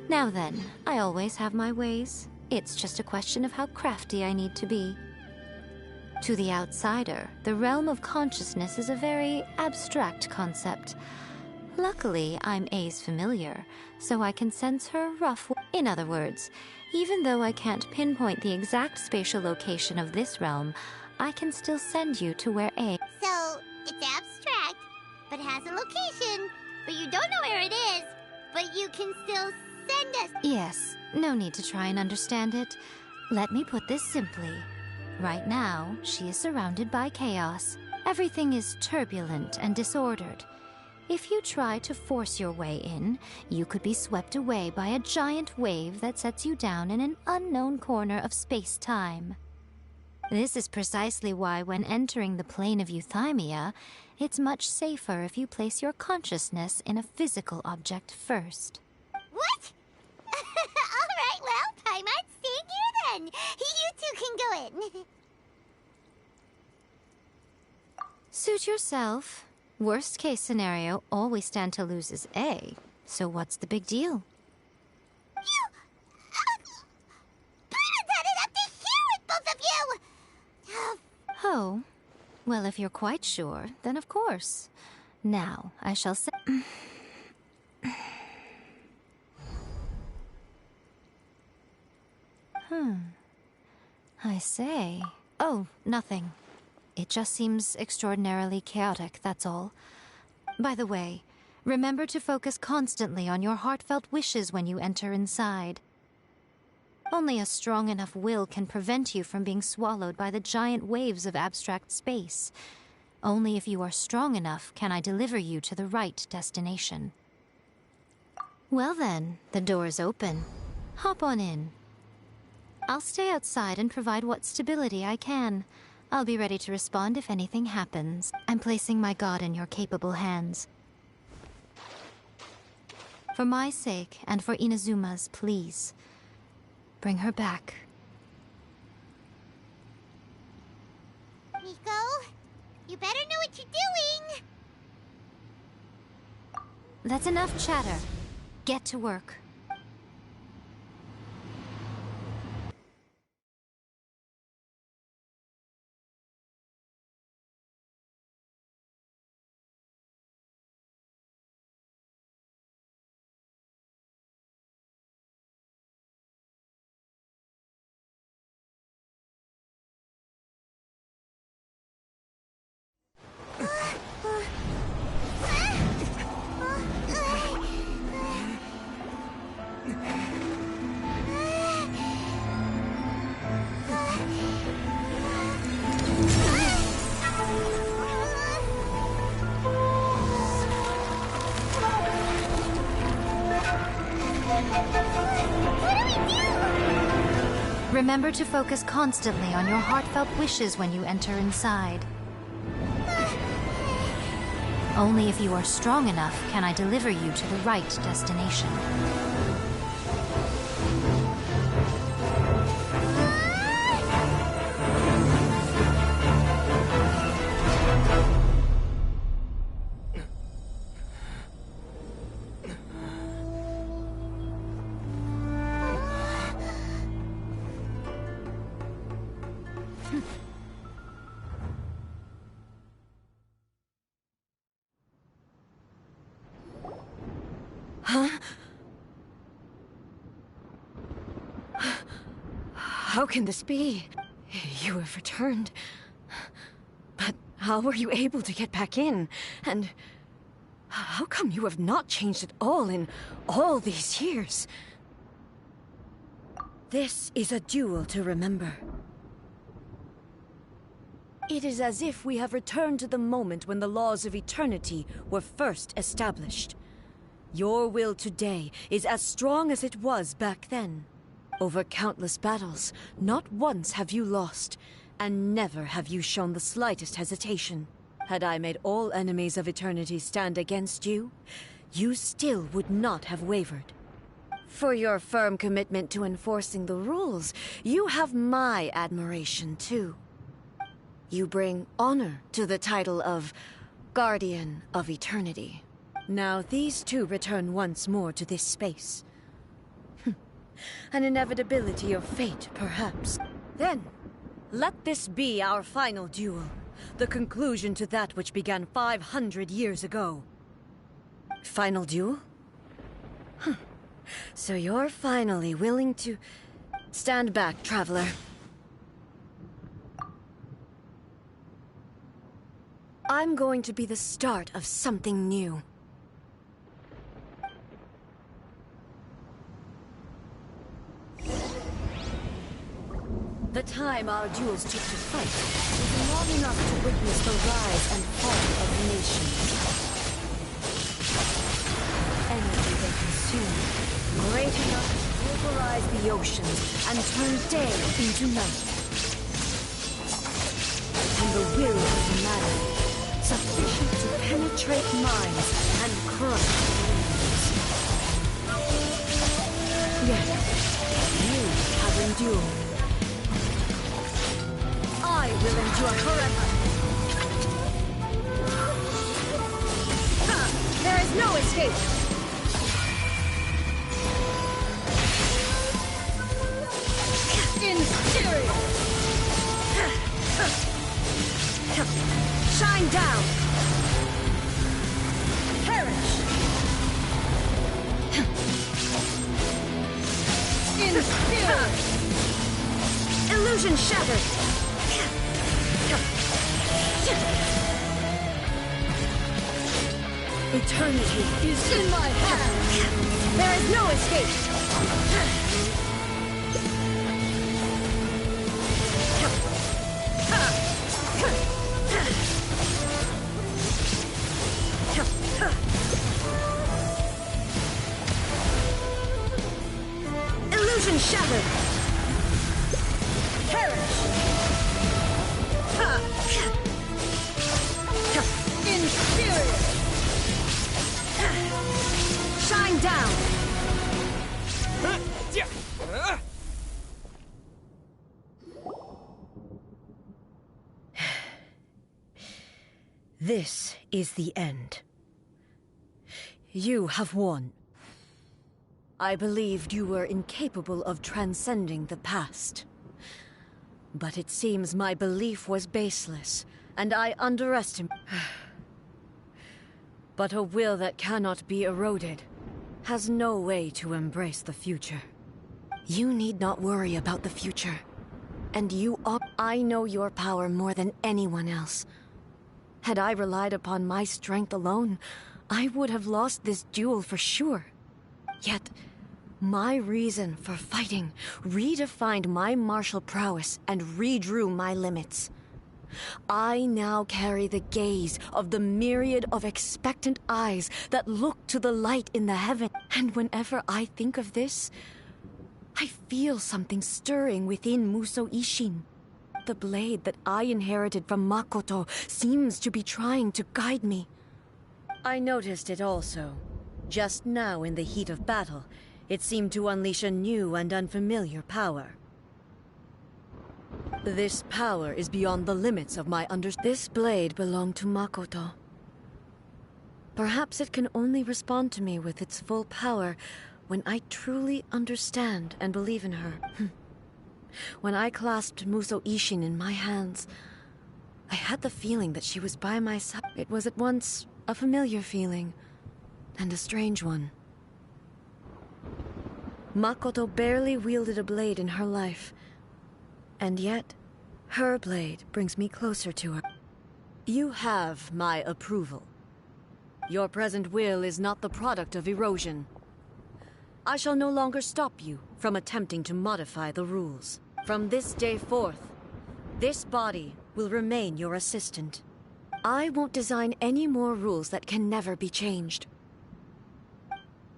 Now then, I always have my ways. It's just a question of how crafty I need to be. To the outsider, the realm of consciousness is a very abstract concept. Luckily, I'm A's familiar, so I can sense her rough. In other words, even though I can't pinpoint the exact spatial location of this realm, I can still send you to where A. So, it's abstract, but has a location, but you don't know where it is, but you can still send us. Yes, no need to try and understand it. Let me put this simply. Right now, she is surrounded by chaos. Everything is turbulent and disordered. If you try to force your way in, you could be swept away by a giant wave that sets you down in an unknown corner of space-time. This is precisely why when entering the plane of Euthymia, it's much safer if you place your consciousness in a physical object first. What? Alright, well, Paimon, stay here then. You two can go in. Suit yourself. Worst case scenario, all we stand to lose is A. So what's the big deal? You... Paimon's had it up to here with both of you! Oh, well, if you're quite sure, then of course. Now, I shall say... I say... Oh, nothing. It just seems extraordinarily chaotic, that's all. By the way, remember to focus constantly on your heartfelt wishes when you enter inside. Only a strong enough will can prevent you from being swallowed by the giant waves of abstract space. Only if you are strong enough can I deliver you to the right destination. Well then, the door's open. Hop on in. I'll stay outside and provide what stability I can. I'll be ready to respond if anything happens. I'm placing my god in your capable hands. For my sake, and for Inazuma's, please. Bring her back. Nico, you better know what you're doing! That's enough chatter. Get to work. Remember to focus constantly on your heartfelt wishes when you enter inside. Only if you are strong enough can I deliver you to the right destination. Huh? How can this be? You have returned. But how were you able to get back in? And how come you have not changed at all in all these years? This is a duel to remember. It is as if we have returned to the moment when the laws of eternity were first established. Your will today is as strong as it was back then. Over countless battles, not once have you lost, and never have you shown the slightest hesitation. Had I made all enemies of eternity stand against you, you still would not have wavered. For your firm commitment to enforcing the rules, you have my admiration too. You bring honor to the title of Guardian of Eternity. Now these two return once more to this space. An inevitability of fate, perhaps. Then, let this be our final duel. The conclusion to that which began 500 years ago. Final duel? Huh. So you're finally willing to... Stand back, traveler. I'm going to be the start of something new. The time our duels took to fight was long enough to witness the rise and fall of nations. Energy they consume, great enough to pulverize the oceans and turn day into night. And the will of matter, sufficient to penetrate minds and crush dreams. Yet, you have endured. I will endure forever. There is no escape. Inferior. Shine down. Perish. Inferior. Illusion shattered. Eternity is in my hand. There is no escape. Illusion shattered. Perish. Inferior. Shine down. This is the end. You have won. I believed you were incapable of transcending the past. But it seems my belief was baseless, and I underestimated. But a will that cannot be eroded has no way to embrace the future. You need not worry about the future. And I know your power more than anyone else. Had I relied upon my strength alone, I would have lost this duel for sure. Yet, my reason for fighting redefined my martial prowess and redrew my limits. I now carry the gaze of the myriad of expectant eyes that look to the light in the heaven. And whenever I think of this, I feel something stirring within Muso Ishin. The blade that I inherited from Makoto seems to be trying to guide me. I noticed it also. Just now in the heat of battle, it seemed to unleash a new and unfamiliar power. This power is beyond the limits of my This blade belonged to Makoto. Perhaps it can only respond to me with its full power when I truly understand and believe in her. When I clasped Muso Ishin in my hands, I had the feeling that she was by my side. It was at once a familiar feeling and a strange one. Makoto barely wielded a blade in her life. And yet, Her blade brings me closer to her. You have my approval. Your present will is not the product of erosion. I shall no longer stop you from attempting to modify the rules. From this day forth, this body will remain your assistant. I won't design any more rules that can never be changed.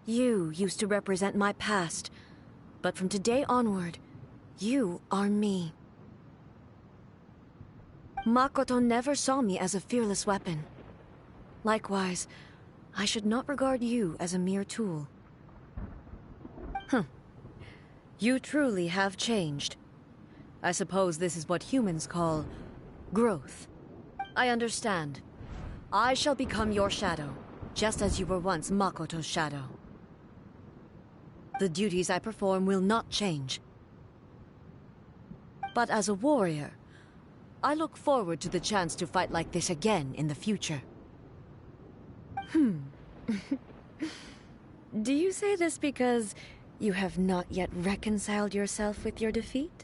You used to represent my past, but from today onward, you are me. Makoto never saw me as a fearless weapon. Likewise, I should not regard you as a mere tool. You truly have changed. I suppose this is what humans call growth. I understand. I shall become your shadow, just as you were once Makoto's shadow. The duties I perform will not change. But as a warrior, I look forward to the chance to fight like this again in the future. Do you say this because you have not yet reconciled yourself with your defeat?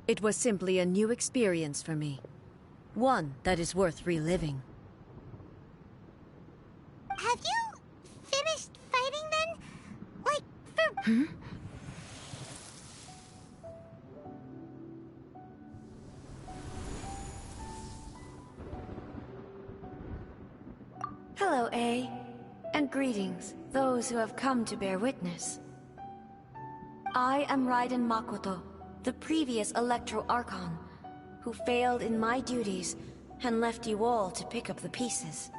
It was simply a new experience for me. One that is worth reliving. Have you finished fighting then? Like, for... Hello, A. And greetings, those who have come to bear witness. I am Raiden Makoto, the previous Electro Archon, who failed in my duties and left you all to pick up the pieces.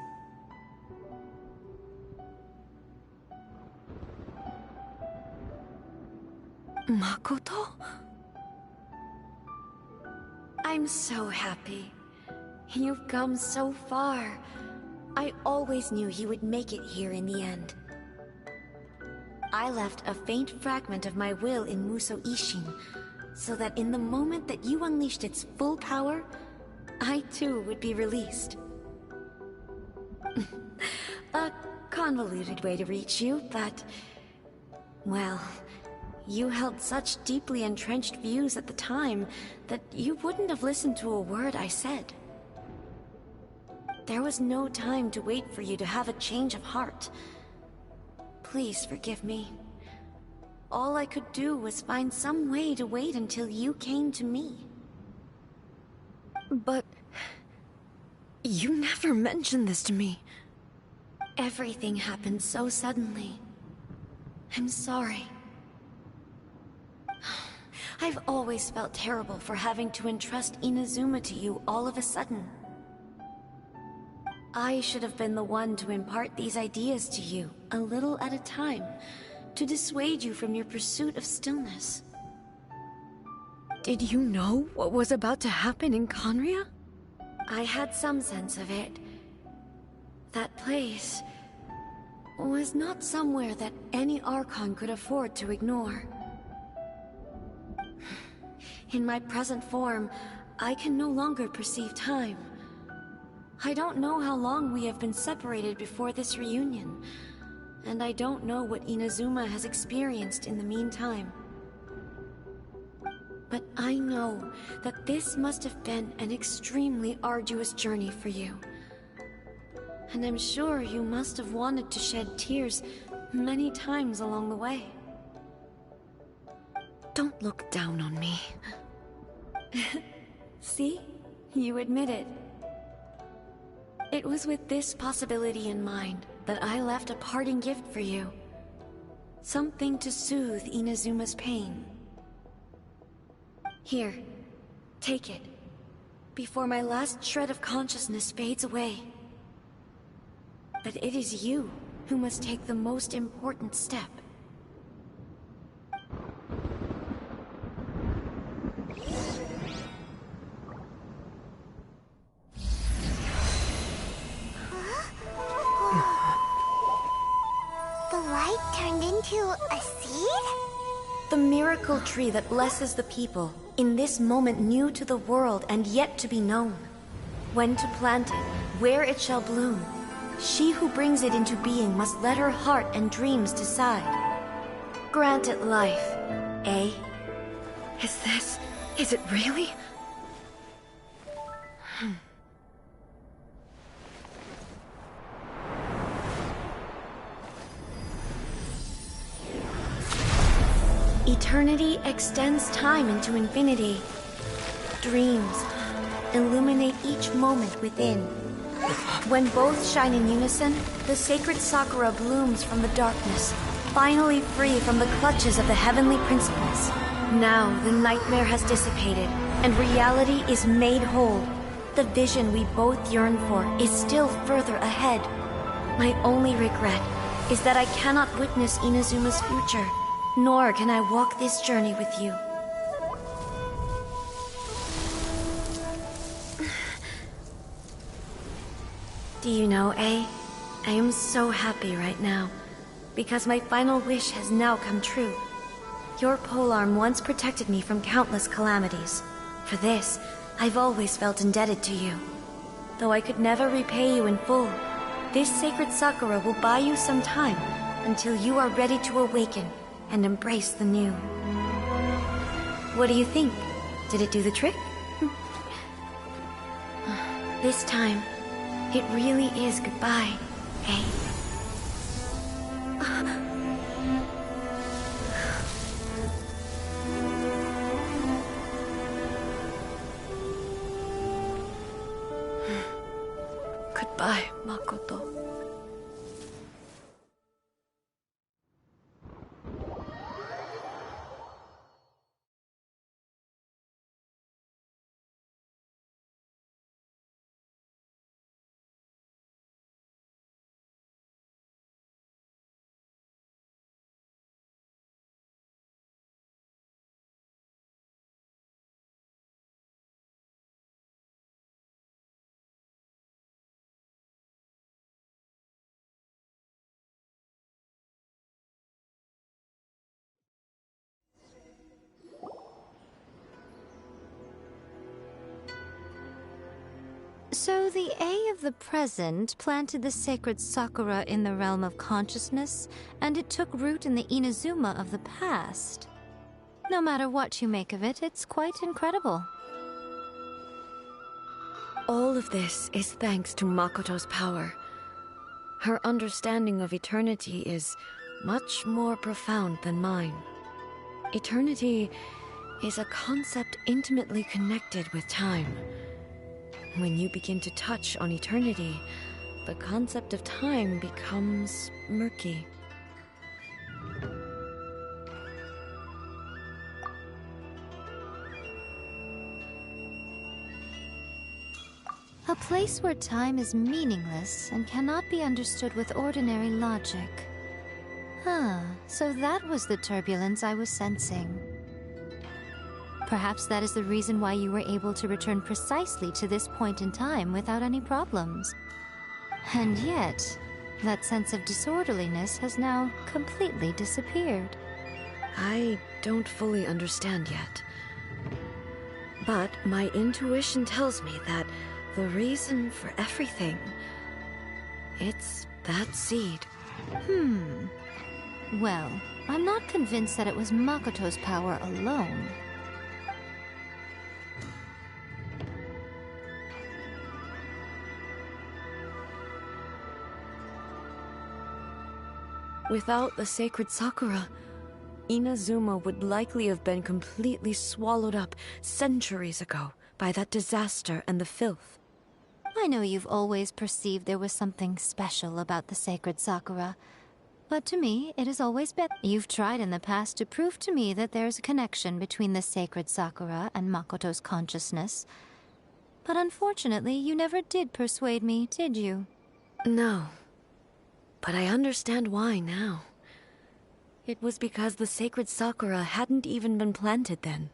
Makoto? I'm so happy. You've come so far. I always knew you would make it here in the end. I left a faint fragment of my will in Muso Ishin, so that in the moment that you unleashed its full power, I too would be released. A convoluted way to reach you, but... well, you held such deeply entrenched views at the time that you wouldn't have listened to a word I said. There was no time to wait for you to have a change of heart. Please forgive me. All I could do was find some way to wait until you came to me. But... you never mentioned this to me. Everything happened so suddenly. I'm sorry. I've always felt terrible for having to entrust Inazuma to you all of a sudden. I should have been the one to impart these ideas to you, a little at a time, to dissuade you from your pursuit of stillness. Did you know what was about to happen in Conria? I had some sense of it. That place was not somewhere that any Archon could afford to ignore. In my present form, I can no longer perceive time. I don't know how long we have been separated before this reunion, and I don't know what Inazuma has experienced in the meantime. But I know that this must have been an extremely arduous journey for you. And I'm sure you must have wanted to shed tears many times along the way. Don't look down on me. See? You admit it. It was with this possibility in mind that I left a parting gift for you. Something to soothe Inazuma's pain. Here, take it, before my last shred of consciousness fades away. But it is you who must take the most important step. The light turned into a seed? The miracle tree that blesses the people, in this moment new to the world and yet to be known. When to plant it, where it shall bloom, she who brings it into being must let her heart and dreams decide. Grant it life, eh? Is this Is it really? Eternity extends time into infinity. Dreams illuminate each moment within. When both shine in unison, the sacred Sakura blooms from the darkness, finally free from the clutches of the heavenly principles. Now the nightmare has dissipated, and reality is made whole. The vision we both yearn for is still further ahead. My only regret is that I cannot witness Inazuma's future, nor can I walk this journey with you. Do you know, I am so happy right now, because my final wish has now come true. Your polearm once protected me from countless calamities. For this, I've always felt indebted to you. Though I could never repay you in full, this sacred Sakura will buy you some time until you are ready to awaken and embrace the new. What do you think? Did it do the trick? This time, it really is goodbye, eh? Goodbye, Makoto. So the A of the present planted the sacred Sakura in the realm of consciousness, and it took root in the Inazuma of the past. No matter what you make of it, it's quite incredible. All of this is thanks to Makoto's power. Her understanding of eternity is much more profound than mine. Eternity is a concept intimately connected with time. When you begin to touch on eternity, the concept of time becomes murky. A place where time is meaningless and cannot be understood with ordinary logic. So that was the turbulence I was sensing. Perhaps that is the reason why you were able to return precisely to this point in time without any problems. And yet, that sense of disorderliness has now completely disappeared. I don't fully understand yet. But my intuition tells me that the reason for everything, it's that seed. Well, I'm not convinced that it was Makoto's power alone. Without the sacred Sakura, Inazuma would likely have been completely swallowed up centuries ago by that disaster and the filth. I know you've always perceived there was something special about the sacred Sakura, but to me, it has always been. You've tried in the past to prove to me that there's a connection between the sacred Sakura and Makoto's consciousness, but unfortunately, you never did persuade me, did you? No. But I understand why now. It was because the sacred Sakura hadn't even been planted then.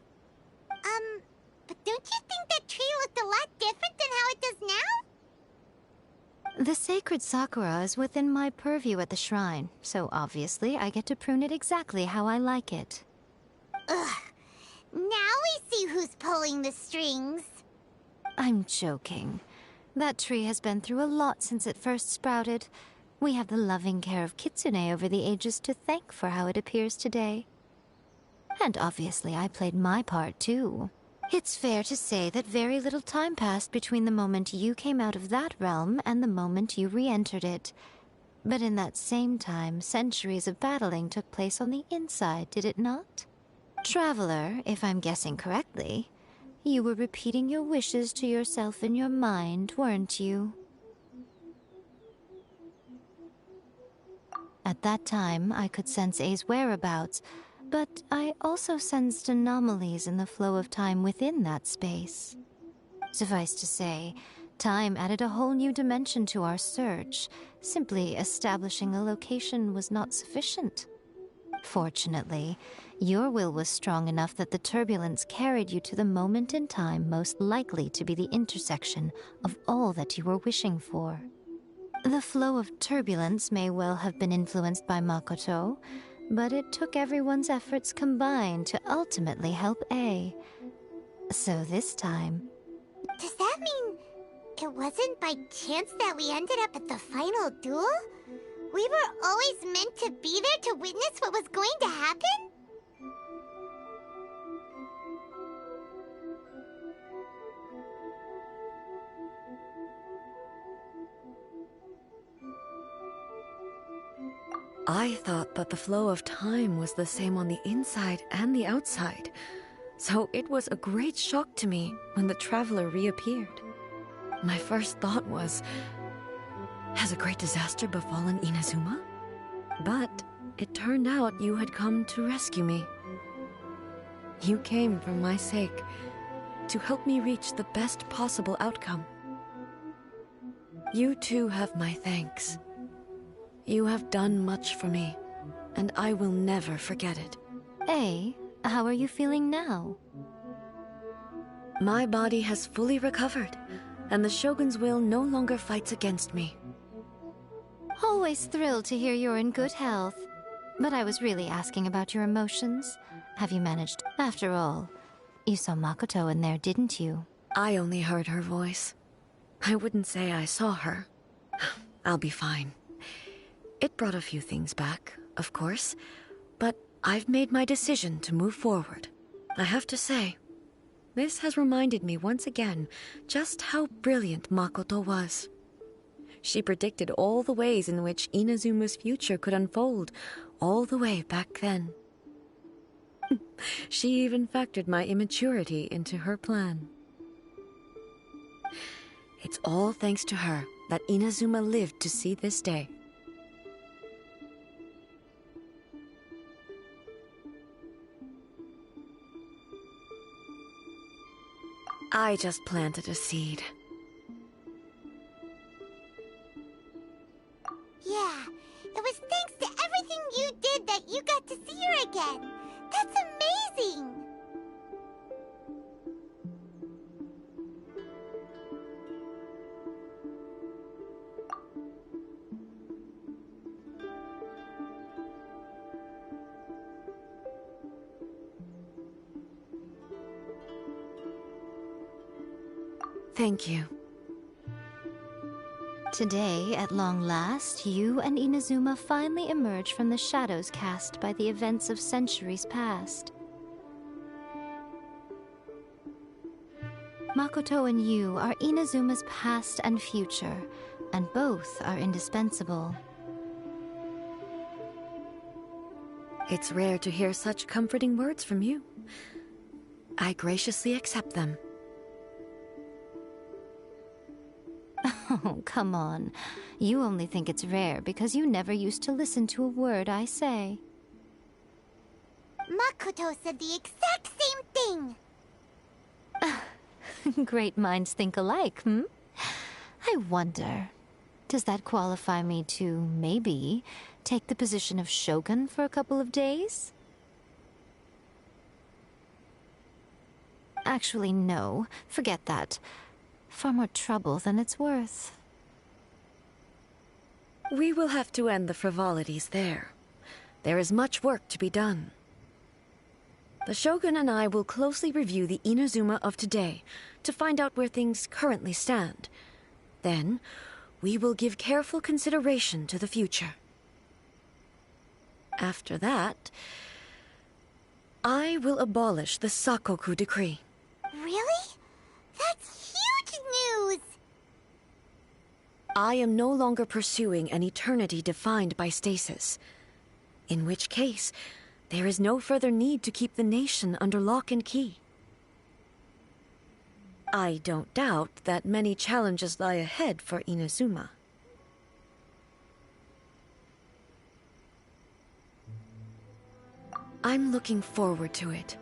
But don't you think that tree looked a lot different than how it does now? The sacred Sakura is within my purview at the shrine, so obviously I get to prune it exactly how I like it. Ugh. Now we see who's pulling the strings. I'm joking. That tree has been through a lot since it first sprouted. We have the loving care of Kitsune over the ages to thank for how it appears today. And obviously I played my part too. It's fair to say that very little time passed between the moment you came out of that realm and the moment you re-entered it. But in that same time, centuries of battling took place on the inside, did it not? Traveler, if I'm guessing correctly, you were repeating your wishes to yourself in your mind, weren't you? At that time, I could sense A's whereabouts, but I also sensed anomalies in the flow of time within that space. Suffice to say, time added a whole new dimension to our search. Simply establishing a location was not sufficient. Fortunately, your will was strong enough that the turbulence carried you to the moment in time most likely to be the intersection of all that you were wishing for. The flow of turbulence may well have been influenced by Makoto, but it took everyone's efforts combined to ultimately help A. So this time... Does that mean it wasn't by chance that we ended up at the final duel? We were always meant to be there to witness what was going to happen? I thought that the flow of time was the same on the inside and the outside, so it was a great shock to me when the traveler reappeared. My first thought was, has a great disaster befallen Inazuma? But it turned out you had come to rescue me. You came for my sake, to help me reach the best possible outcome. You too have my thanks. You have done much for me, and I will never forget it. A, how are you feeling now? My body has fully recovered, and the Shogun's will no longer fights against me. Always thrilled to hear you're in good health. But I was really asking about your emotions. Have you managed? After all, you saw Makoto in there, didn't you? I only heard her voice. I wouldn't say I saw her. I'll be fine. It brought a few things back, of course, but I've made my decision to move forward. I have to say, this has reminded me once again just how brilliant Makoto was. She predicted all the ways in which Inazuma's future could unfold, all the way back then. She even factored my immaturity into her plan. It's all thanks to her that Inazuma lived to see this day. I just planted a seed. Yeah, it was thanks to everything you did that you got to see her again. That's amazing! Thank you. Today, at long last, you and Inazuma finally emerge from the shadows cast by the events of centuries past. Makoto and you are Inazuma's past and future, and both are indispensable. It's rare to hear such comforting words from you. I graciously accept them. Oh, come on. You only think it's rare because you never used to listen to a word I say. Makoto said the exact same thing! Great minds think alike, hmm? I wonder, does that qualify me to, maybe, take the position of Shogun for a couple of days? Actually, no. Forget that. Far more trouble than it's worth. We will have to end the frivolities there. There is much work to be done. The Shogun and I will closely review the Inazuma of today to find out where things currently stand. Then, we will give careful consideration to the future. After that, I will abolish the Sakoku decree. Really? That's huge news! I am no longer pursuing an eternity defined by stasis. In which case, there is no further need to keep the nation under lock and key. I don't doubt that many challenges lie ahead for Inazuma. I'm looking forward to it.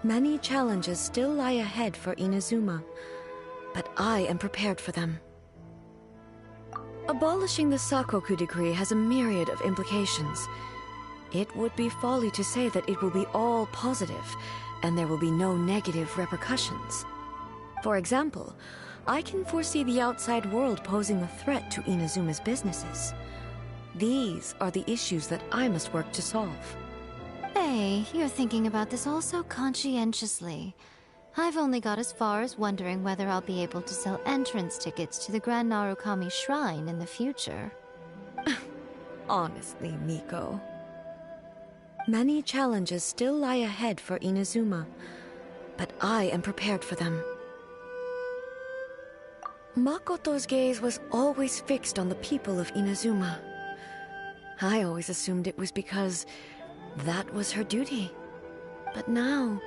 Many challenges still lie ahead for Inazuma, but I am prepared for them. Abolishing the Sakoku decree has a myriad of implications. It would be folly to say that it will be all positive, and there will be no negative repercussions. For example, I can foresee the outside world posing a threat to Inazuma's businesses. These are the issues that I must work to solve. Hey, you're thinking about this all so conscientiously. I've only got as far as wondering whether I'll be able to sell entrance tickets to the Grand Narukami Shrine in the future. Honestly, Miko. Many challenges still lie ahead for Inazuma, but I am prepared for them. Makoto's gaze was always fixed on the people of Inazuma. I always assumed it was because that was her duty. But now,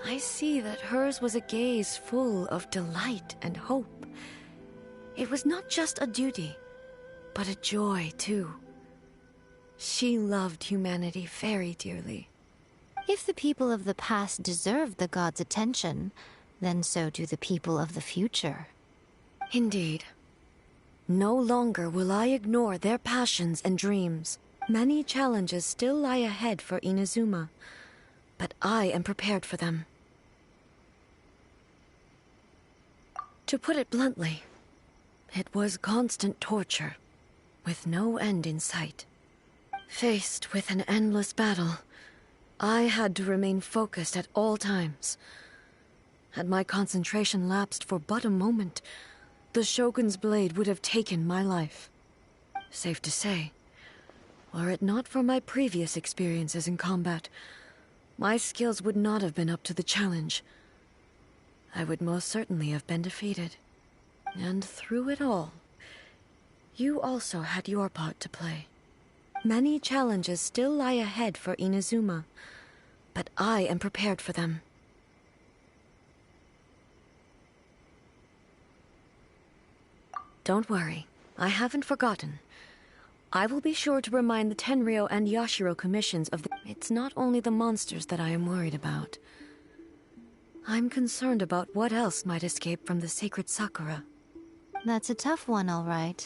I see that hers was a gaze full of delight and hope. It was not just a duty, but a joy, too. She loved humanity very dearly. If the people of the past deserve the gods' attention, then so do the people of the future. Indeed. No longer will I ignore their passions and dreams. Many challenges still lie ahead for Inazuma, but I am prepared for them. To put it bluntly, it was constant torture, with no end in sight. Faced with an endless battle, I had to remain focused at all times. Had my concentration lapsed for but a moment, the Shogun's blade would have taken my life. Safe to say, were it not for my previous experiences in combat, my skills would not have been up to the challenge. I would most certainly have been defeated. And through it all, you also had your part to play. Many challenges still lie ahead for Inazuma, but I am prepared for them. Don't worry, I haven't forgotten. I will be sure to remind the Tenryo and Yashiro commissions of the... It's not only the monsters that I am worried about. I'm concerned about what else might escape from the sacred Sakura. That's a tough one, all right.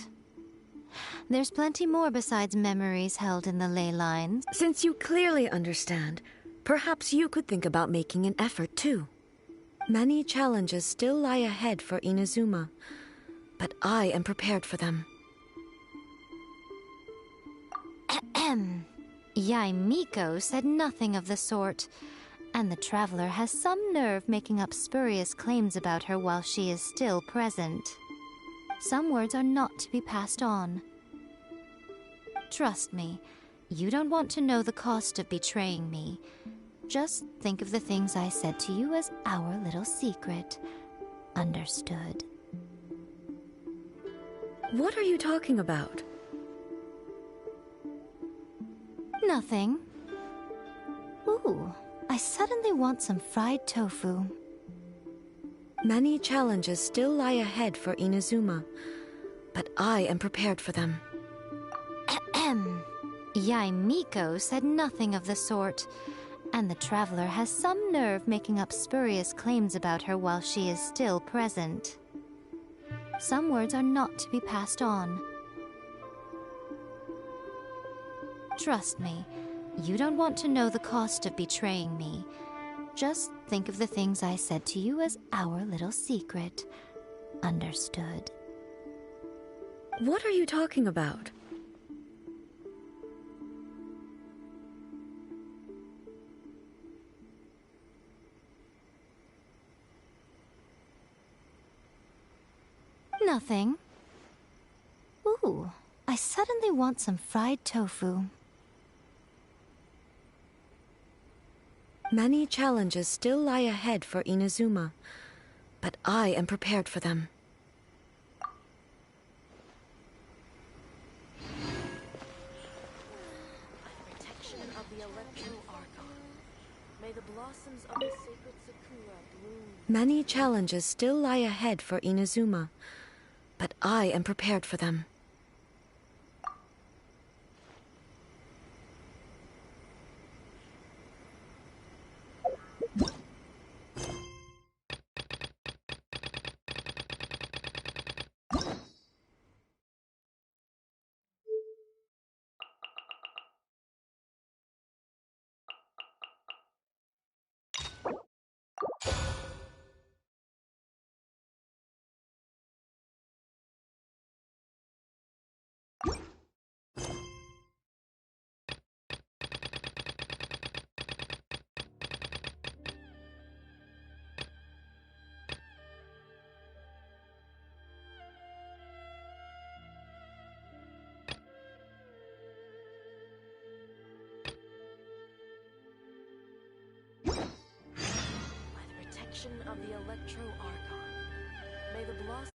There's plenty more besides memories held in the ley lines. Since you clearly understand, perhaps you could think about making an effort, too. Many challenges still lie ahead for Inazuma, but I am prepared for them. Yae Miko said nothing of the sort, and the Traveler has some nerve making up spurious claims about her while she is still present. Some words are not to be passed on. Trust me, you don't want to know the cost of betraying me. Just think of the things I said to you as our little secret. Understood? What are you talking about? Nothing. Ooh, I suddenly want some fried tofu. Many challenges still lie ahead for Inazuma, but I am prepared for them. Yae Miko said nothing of the sort, and the Traveler has some nerve making up spurious claims about her while she is still present. Some words are not to be passed on. Trust me, you don't want to know the cost of betraying me. Just think of the things I said to you as our little secret. Understood. What are you talking about? Nothing. Ooh, I suddenly want some fried tofu. Many challenges still lie ahead for Inazuma, but I am prepared for them. By the protection of the Electro Archon, may the blossoms of the sacred Sakura bloom. Many challenges still lie ahead for Inazuma, but I am prepared for them. By the protection of the Electro Archon, may the blossoms